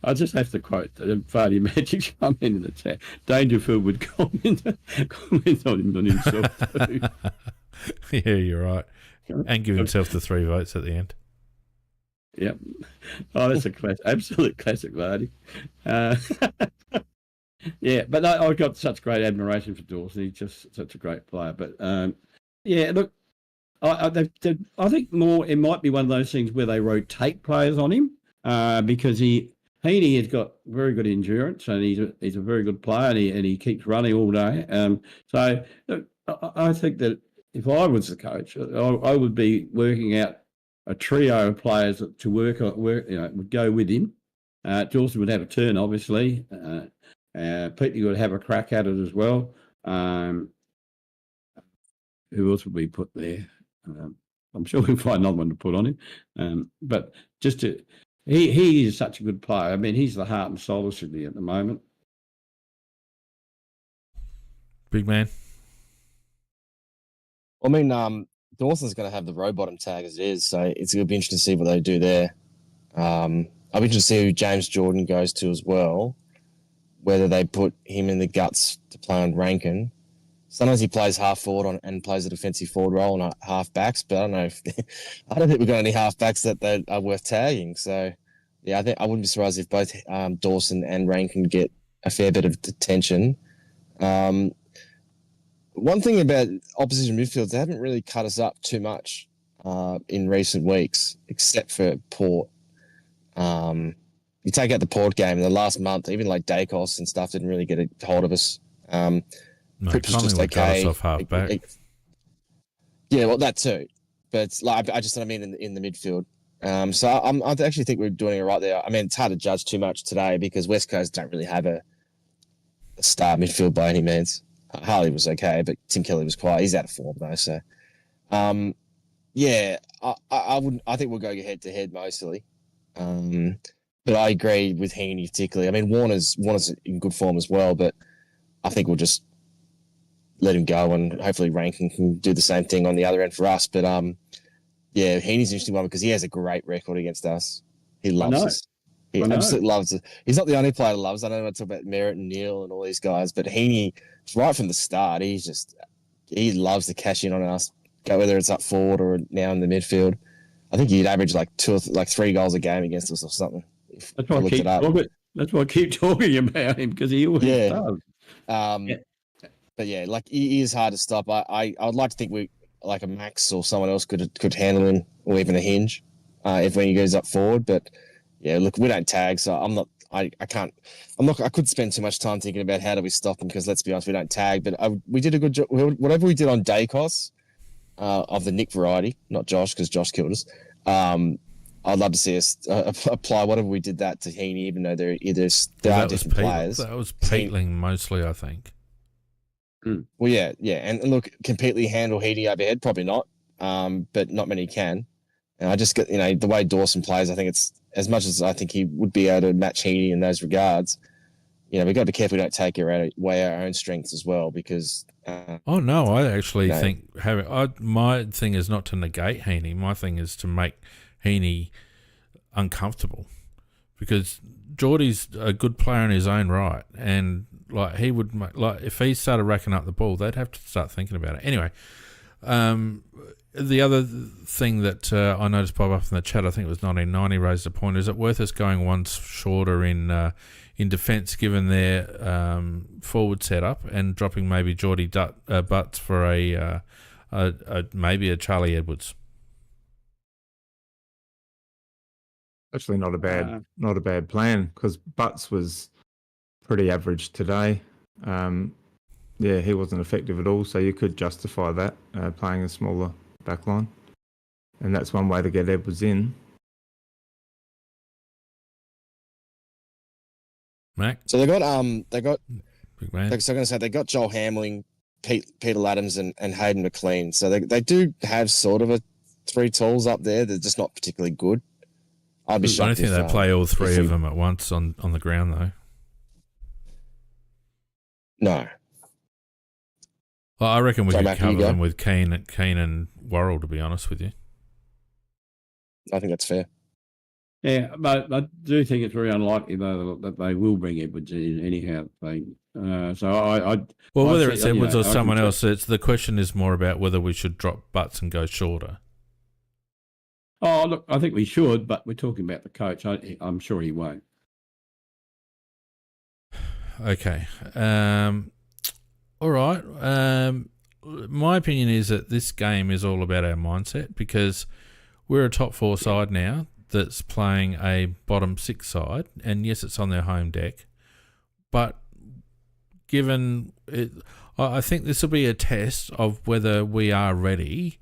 I just have to quote Vardy Magic's comment in the chat. Dangerfield would comment on himself too. Yeah, you're right. And give himself the 3 votes at the end. Yep. Oh, that's a absolute classic, Vardy. Yeah, but I've got such great admiration for Dawson. He's just such a great player. But yeah, look, I think more it might be one of those things where they rotate players on him because Heaney has got very good endurance and he's a very good player and he keeps running all day. So look, I think that if I was the coach, I would be working out a trio of players to work would go with him. Dawson would have a turn, obviously. Peatley would have a crack at it as well. Who else would we put there? I'm sure we'll find another one to put on him. But just he is such a good player. I mean, he's the heart and soul of Sydney at the moment. Big man. I mean, Dawson's going to have the row bottom tag as it is, so it's going to be interesting to see what they do there. I'll be interested to see who James Jordan goes to as well, whether they put him in the guts to play on Rankin. Sometimes he plays half forward and plays a defensive forward role on half backs, but I don't know. I don't think we've got any half backs that are worth tagging. So, yeah, I wouldn't be surprised if both Dawson and Rankin get a fair bit of attention. One thing about opposition midfields, they haven't really cut us up too much in recent weeks, except for Port. You take out the Port game in the last month, even like Dacos and stuff didn't really get a hold of us. No, Cripps was just cut us off half back. Yeah, well, that too. But like, I mean in the midfield. So I actually think we're doing it right there. I mean, it's hard to judge too much today because West Coast don't really have a star midfield by any means. Harley was okay, but Tim Kelly was quiet. He's out of form though. So, yeah, I think we'll go head to head mostly. But I agree with Heaney particularly. I mean, Warner's in good form as well, but I think we'll just let him go and hopefully Rankin can do the same thing on the other end for us. But yeah, Heaney's an interesting one because he has a great record against us. He loves us. He absolutely loves it. He's not the only player that loves us. I know I talk about Merritt and Neil and all these guys, but Heaney, right from the start, he loves to cash in on us, go whether it's up forward or now in the midfield. I think he'd average like 3 goals a game against us or something. That's why I keep talking about him because he always does. But yeah, like he is hard to stop. I would like to think like a Max or someone else could handle him, or even a Hinge, if when he goes up forward. But yeah, look, we don't tag, so I'm not. I can't. I'm not. I could spend too much time thinking about how do we stop him, because let's be honest, we don't tag. But we did a good job. Whatever we did on Dacos, of the Nick variety, not Josh, because Josh killed us. I'd love to see us apply whatever we did that to Heaney, even though there are different players. That was Peatling mostly, I think. Well, yeah, and look, completely handle Heaney overhead, probably not, but not many can. And I just get, the way Dawson plays, I think it's, as much as I think he would be able to match Heaney in those regards, we've got to be careful we don't take away our own strengths as well, because... oh, no, I actually think my thing is not to negate Heaney. My thing is to make Heaney uncomfortable, because Geordie's a good player in his own right, and he would if he started racking up the ball, they'd have to start thinking about it. Anyway, the other thing that I noticed pop up in the chat, I think it was 1990, raised a point: is it worth us going one shorter in defence, given their forward setup, and dropping maybe Geordie Butts for maybe a Charlie Edwards? Actually, not a bad plan, because Butts was pretty average today. He wasn't effective at all, so you could justify that, playing a smaller back line, and that's one way to get Edwards in. Mac? So they got Big man. So I'm going to say they got Joel Hamling, Peter Adams, and Hayden McLean. So they do have sort of a three tools up there. They're just not particularly good. I'd be shocked. I don't think they play all three of them at once on the ground, though. No. Well, I reckon we could cover them with Keane and Worrell, to be honest with you. I think that's fair. Yeah, but I do think it's very unlikely, though, that they will bring Edwards in anyhow. Whether it's Edwards or someone else, the question is more about whether we should drop Butts and go shorter. Oh, look, I think we should, but we're talking about the coach. I'm sure he won't. Okay. All right. My opinion is that this game is all about our mindset, because we're a top four side now that's playing a bottom six side, and yes, it's on their home deck, but given it, I think this will be a test of whether we are ready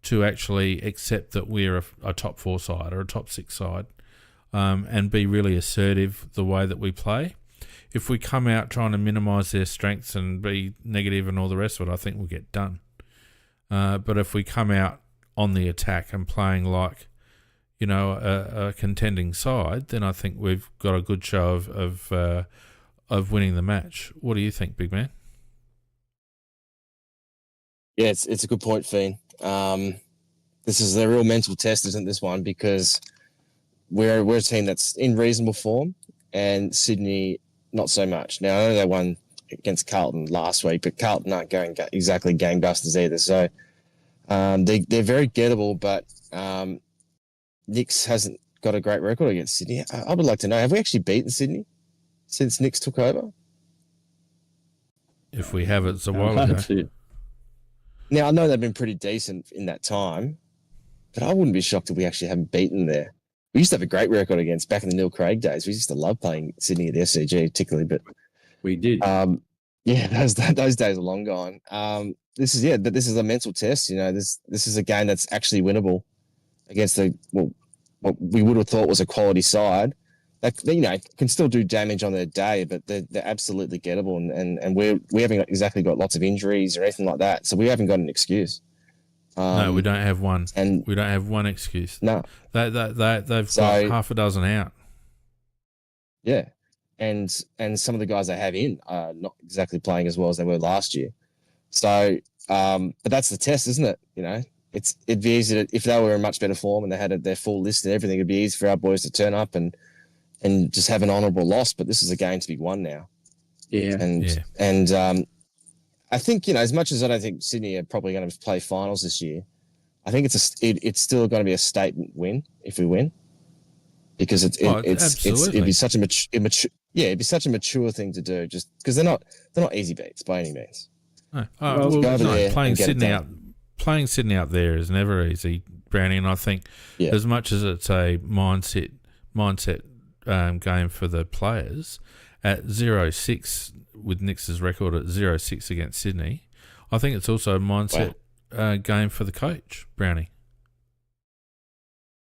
to actually accept that we're a top four side or a top six side, and be really assertive the way that we play. If we come out trying to minimise their strengths and be negative and all the rest of it, I think we'll get done. But if we come out on the attack and playing like, a contending side, then I think we've got a good show of winning the match. What do you think, big man? Yeah, it's a good point, Fiend. This is a real mental test, isn't this one? Because we're a team that's in reasonable form, and Sydney not so much. Now, I know they won against Carlton last week, but Carlton aren't going exactly gangbusters either. So they're very gettable, but Nick's hasn't got a great record against Sydney. I would like to know, have we actually beaten Sydney since Nick's took over? If we have, it's a while ago. Now, I know they've been pretty decent in that time, but I wouldn't be shocked if we actually haven't beaten there. We used to have a great record against back in the Neil Craig days. We used to love playing Sydney at the SCG, particularly, but we did. Those days are long gone. This is a mental test. This is a game that's actually winnable against what we would have thought was a quality side. That can still do damage on their day, but they're absolutely gettable, and we haven't exactly got lots of injuries or anything like that, so we haven't got an excuse. No, we don't have one, and we don't have one excuse. No, they've got half a dozen out. Yeah, and some of the guys they have in are not exactly playing as well as they were last year. So, but that's the test, isn't it? It'd be easy if they were in much better form and they had their full list and everything. It'd be easy for our boys to turn up and just have an honourable loss. But this is a game to be won now. Yeah, and I think as much as I don't think Sydney are probably going to play finals this year, I think it's still going to be a statement win if we win, because it'd be such a mature thing to do, just because they're not easy beats by any means. No. Playing playing Sydney up there is never easy, Brownie, and I think as much as it's a mindset game for the players, at 0-6 with Nix's record at 0-6 against Sydney, I think it's also a mindset game for the coach, Brownie.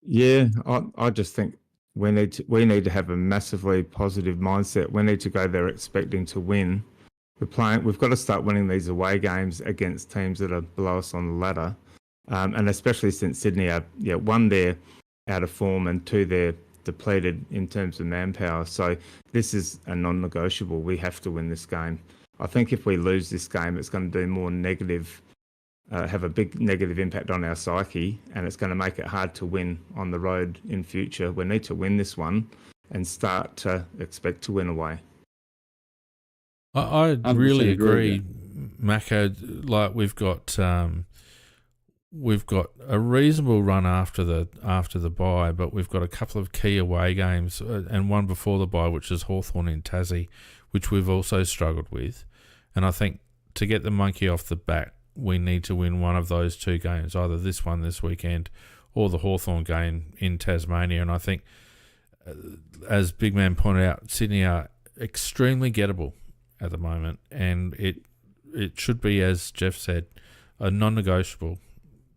Yeah, I just think we need to have a massively positive mindset. We need to go there expecting to win. We've got to start winning these away games against teams that are below us on the ladder, and especially since Sydney are, one, they're out of form, and two, they're depleted in terms of manpower. So this is a non-negotiable. We have to win this game. I think if we lose this game, it's going to do more negative, have a big negative impact on our psyche, and it's going to make it hard to win on the road in future. We need to win this one and start to expect to win away. I really agree, Mako. Like we've got a reasonable run after the bye, but we've got a couple of key away games and one before the bye, which is Hawthorn in Tassie, which we've also struggled with. And I think to get the monkey off the back, we need to win one of those two games, either this one this weekend or the Hawthorn game in Tasmania. And I think, as Big Man pointed out, Sydney are extremely gettable at the moment, and it should be, as Jeff said, a non-negotiable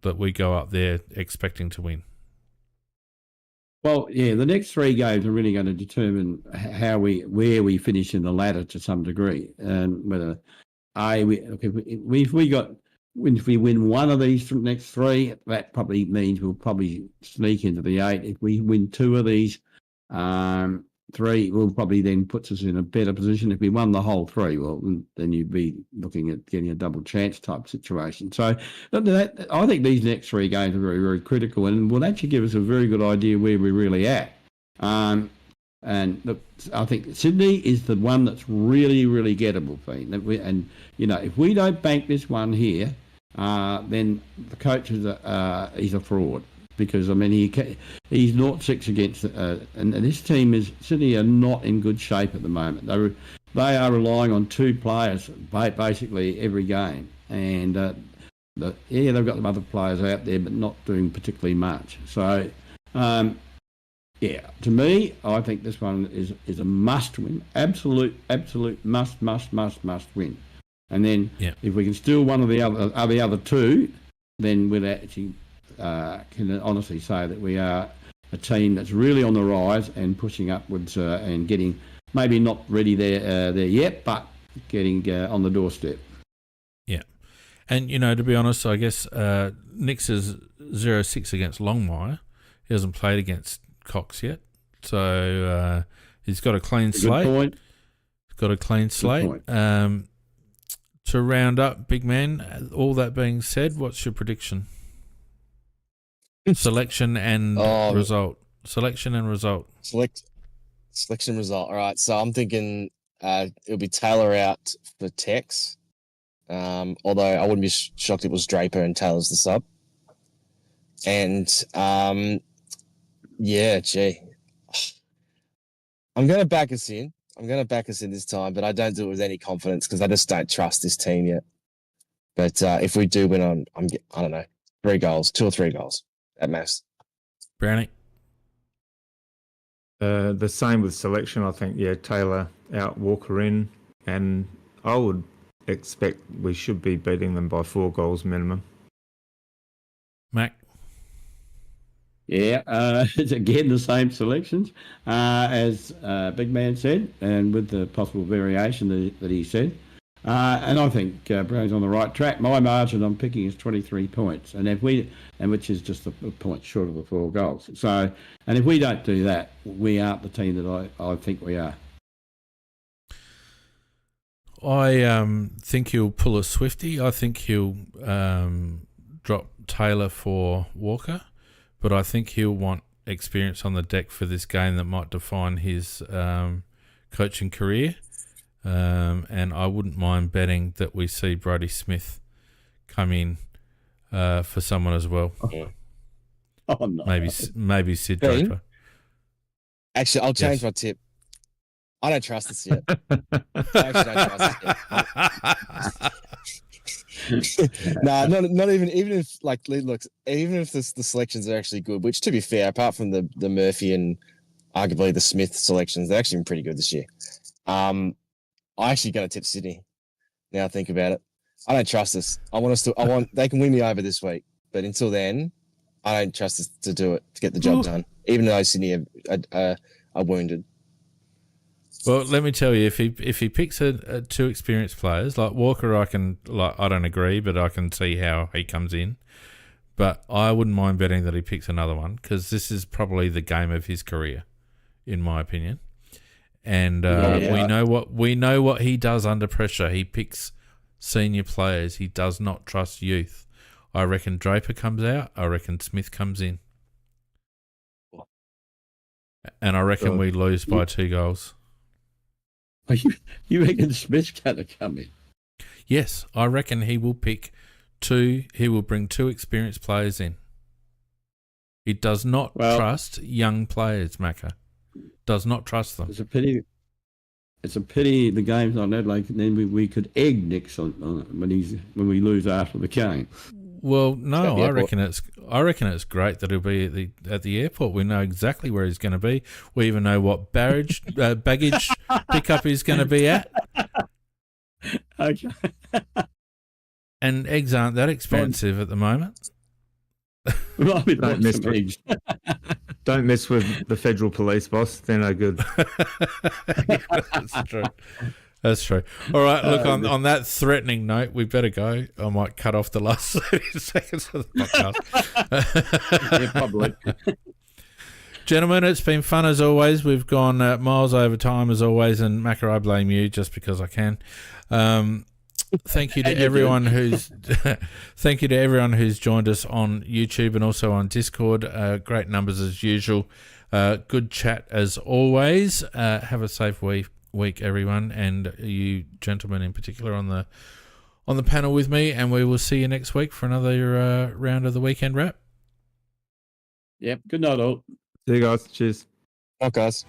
that we go up there expecting to win. Well, yeah, the next three games are really going to determine where we finish in the ladder to some degree, and whether if we win one of these next three, that probably means we'll probably sneak into the 8. If we win two of these, 3 will probably then puts us in a better position. If we won the whole 3, well, then you'd be looking at getting a double chance type situation. So I think these next 3 games are very, very critical and will actually give us a very good idea where we're really at. And look, I think Sydney is the one that's really, really gettable, Pete. And if we don't bank this one here, then the coach is he's a fraud. Because he's 0-6 against, and this team Sydney are not in good shape at the moment. They are relying on 2 players basically every game, and they've got some other players out there, but not doing particularly much. So, to me, I think this one is a must win, absolute must win. And then if we can steal one of the other 2, then we'll actually. Can honestly say that we are a team that's really on the rise and pushing upwards and getting maybe not ready there yet, but getting on the doorstep. Yeah, and to be honest, I guess Nix is 0-6 against Longmire. He hasn't played against Cox yet, so he's got a clean slate. Good point. He's got a clean slate. To round up, Big Man. All that being said, what's your prediction? Selection and result. Selection and result. Selection result. All right. So I'm thinking it'll be Taylor out for Tex. Although I wouldn't be shocked if it was Draper and Taylor's the sub. And gee, I'm going to back us in. This time, but I don't do it with any confidence because I just don't trust this team yet. But if we do win, I don't know, 3 goals, 2 or 3 goals. At most. Brownie? The same with selection. I think, Taylor out, Walker in, and I would expect we should be beating them by 4 goals minimum. Mac? Yeah, it's again the same selections as Big Man said, and with the possible variation that he said. And I think Brown's on the right track. My margin I'm picking is 23 points, which is just a point short of the 4 goals. So, and if we don't do that, we aren't the team that I think we are. I think he'll pull a Swifty. I think he'll drop Taylor for Walker, but I think he'll want experience on the deck for this game that might define his coaching career. And I wouldn't mind betting that we see Brodie Smith come in for someone as well. Oh no! Maybe Sid Draper. Actually, I'll change my tip. I don't trust this yet. I actually don't trust this yet. Nah, not even if like look, even if the selections are actually good, which to be fair, apart from the Murphy and arguably the Smith selections, they're actually been pretty good this year. I actually going to tip Sydney. Now I think about it, I don't trust us. They can win me over this week, but until then, I don't trust us to do it, to get the job done, even though Sydney are wounded. Well, let me tell you, if he picks two experienced players like Walker, I don't agree, but I can see how he comes in. But I wouldn't mind betting that he picks another one, because this is probably the game of his career, in my opinion. And we know what he does under pressure. He picks senior players. He does not trust youth. I reckon Draper comes out. I reckon Smith comes in. And I reckon we lose by 2 goals. You reckon Smith's going to come in? Yes, I reckon he will pick 2. He will bring 2 experienced players in. He does not trust young players, Macca. Does not trust them. It's a pity. It's a pity the game's not that. Like then we could egg Nix on when we lose after the game. Well, no, I reckon it's great that he'll be at the airport. We know exactly where he's going to be. We even know what baggage pickup he's going to be at. Okay. And eggs aren't that expensive at the moment. Don't mess with the federal police, boss. They're no good. That's true. That's true. All right, look, on that threatening note, we better go. I might cut off the last 30 seconds of the podcast. Yeah, probably. Gentlemen, it's been fun as always. We've gone miles over time as always, and Macca, I blame you just because I can. Thank you to everyone who's joined us on YouTube and also on Discord. Great numbers as usual. Good chat as always. Have a safe week, everyone, and you gentlemen in particular on the panel with me. And we will see you next week for another round of the weekend wrap. Yep. Good night, all. See you guys. Cheers. Bye, guys.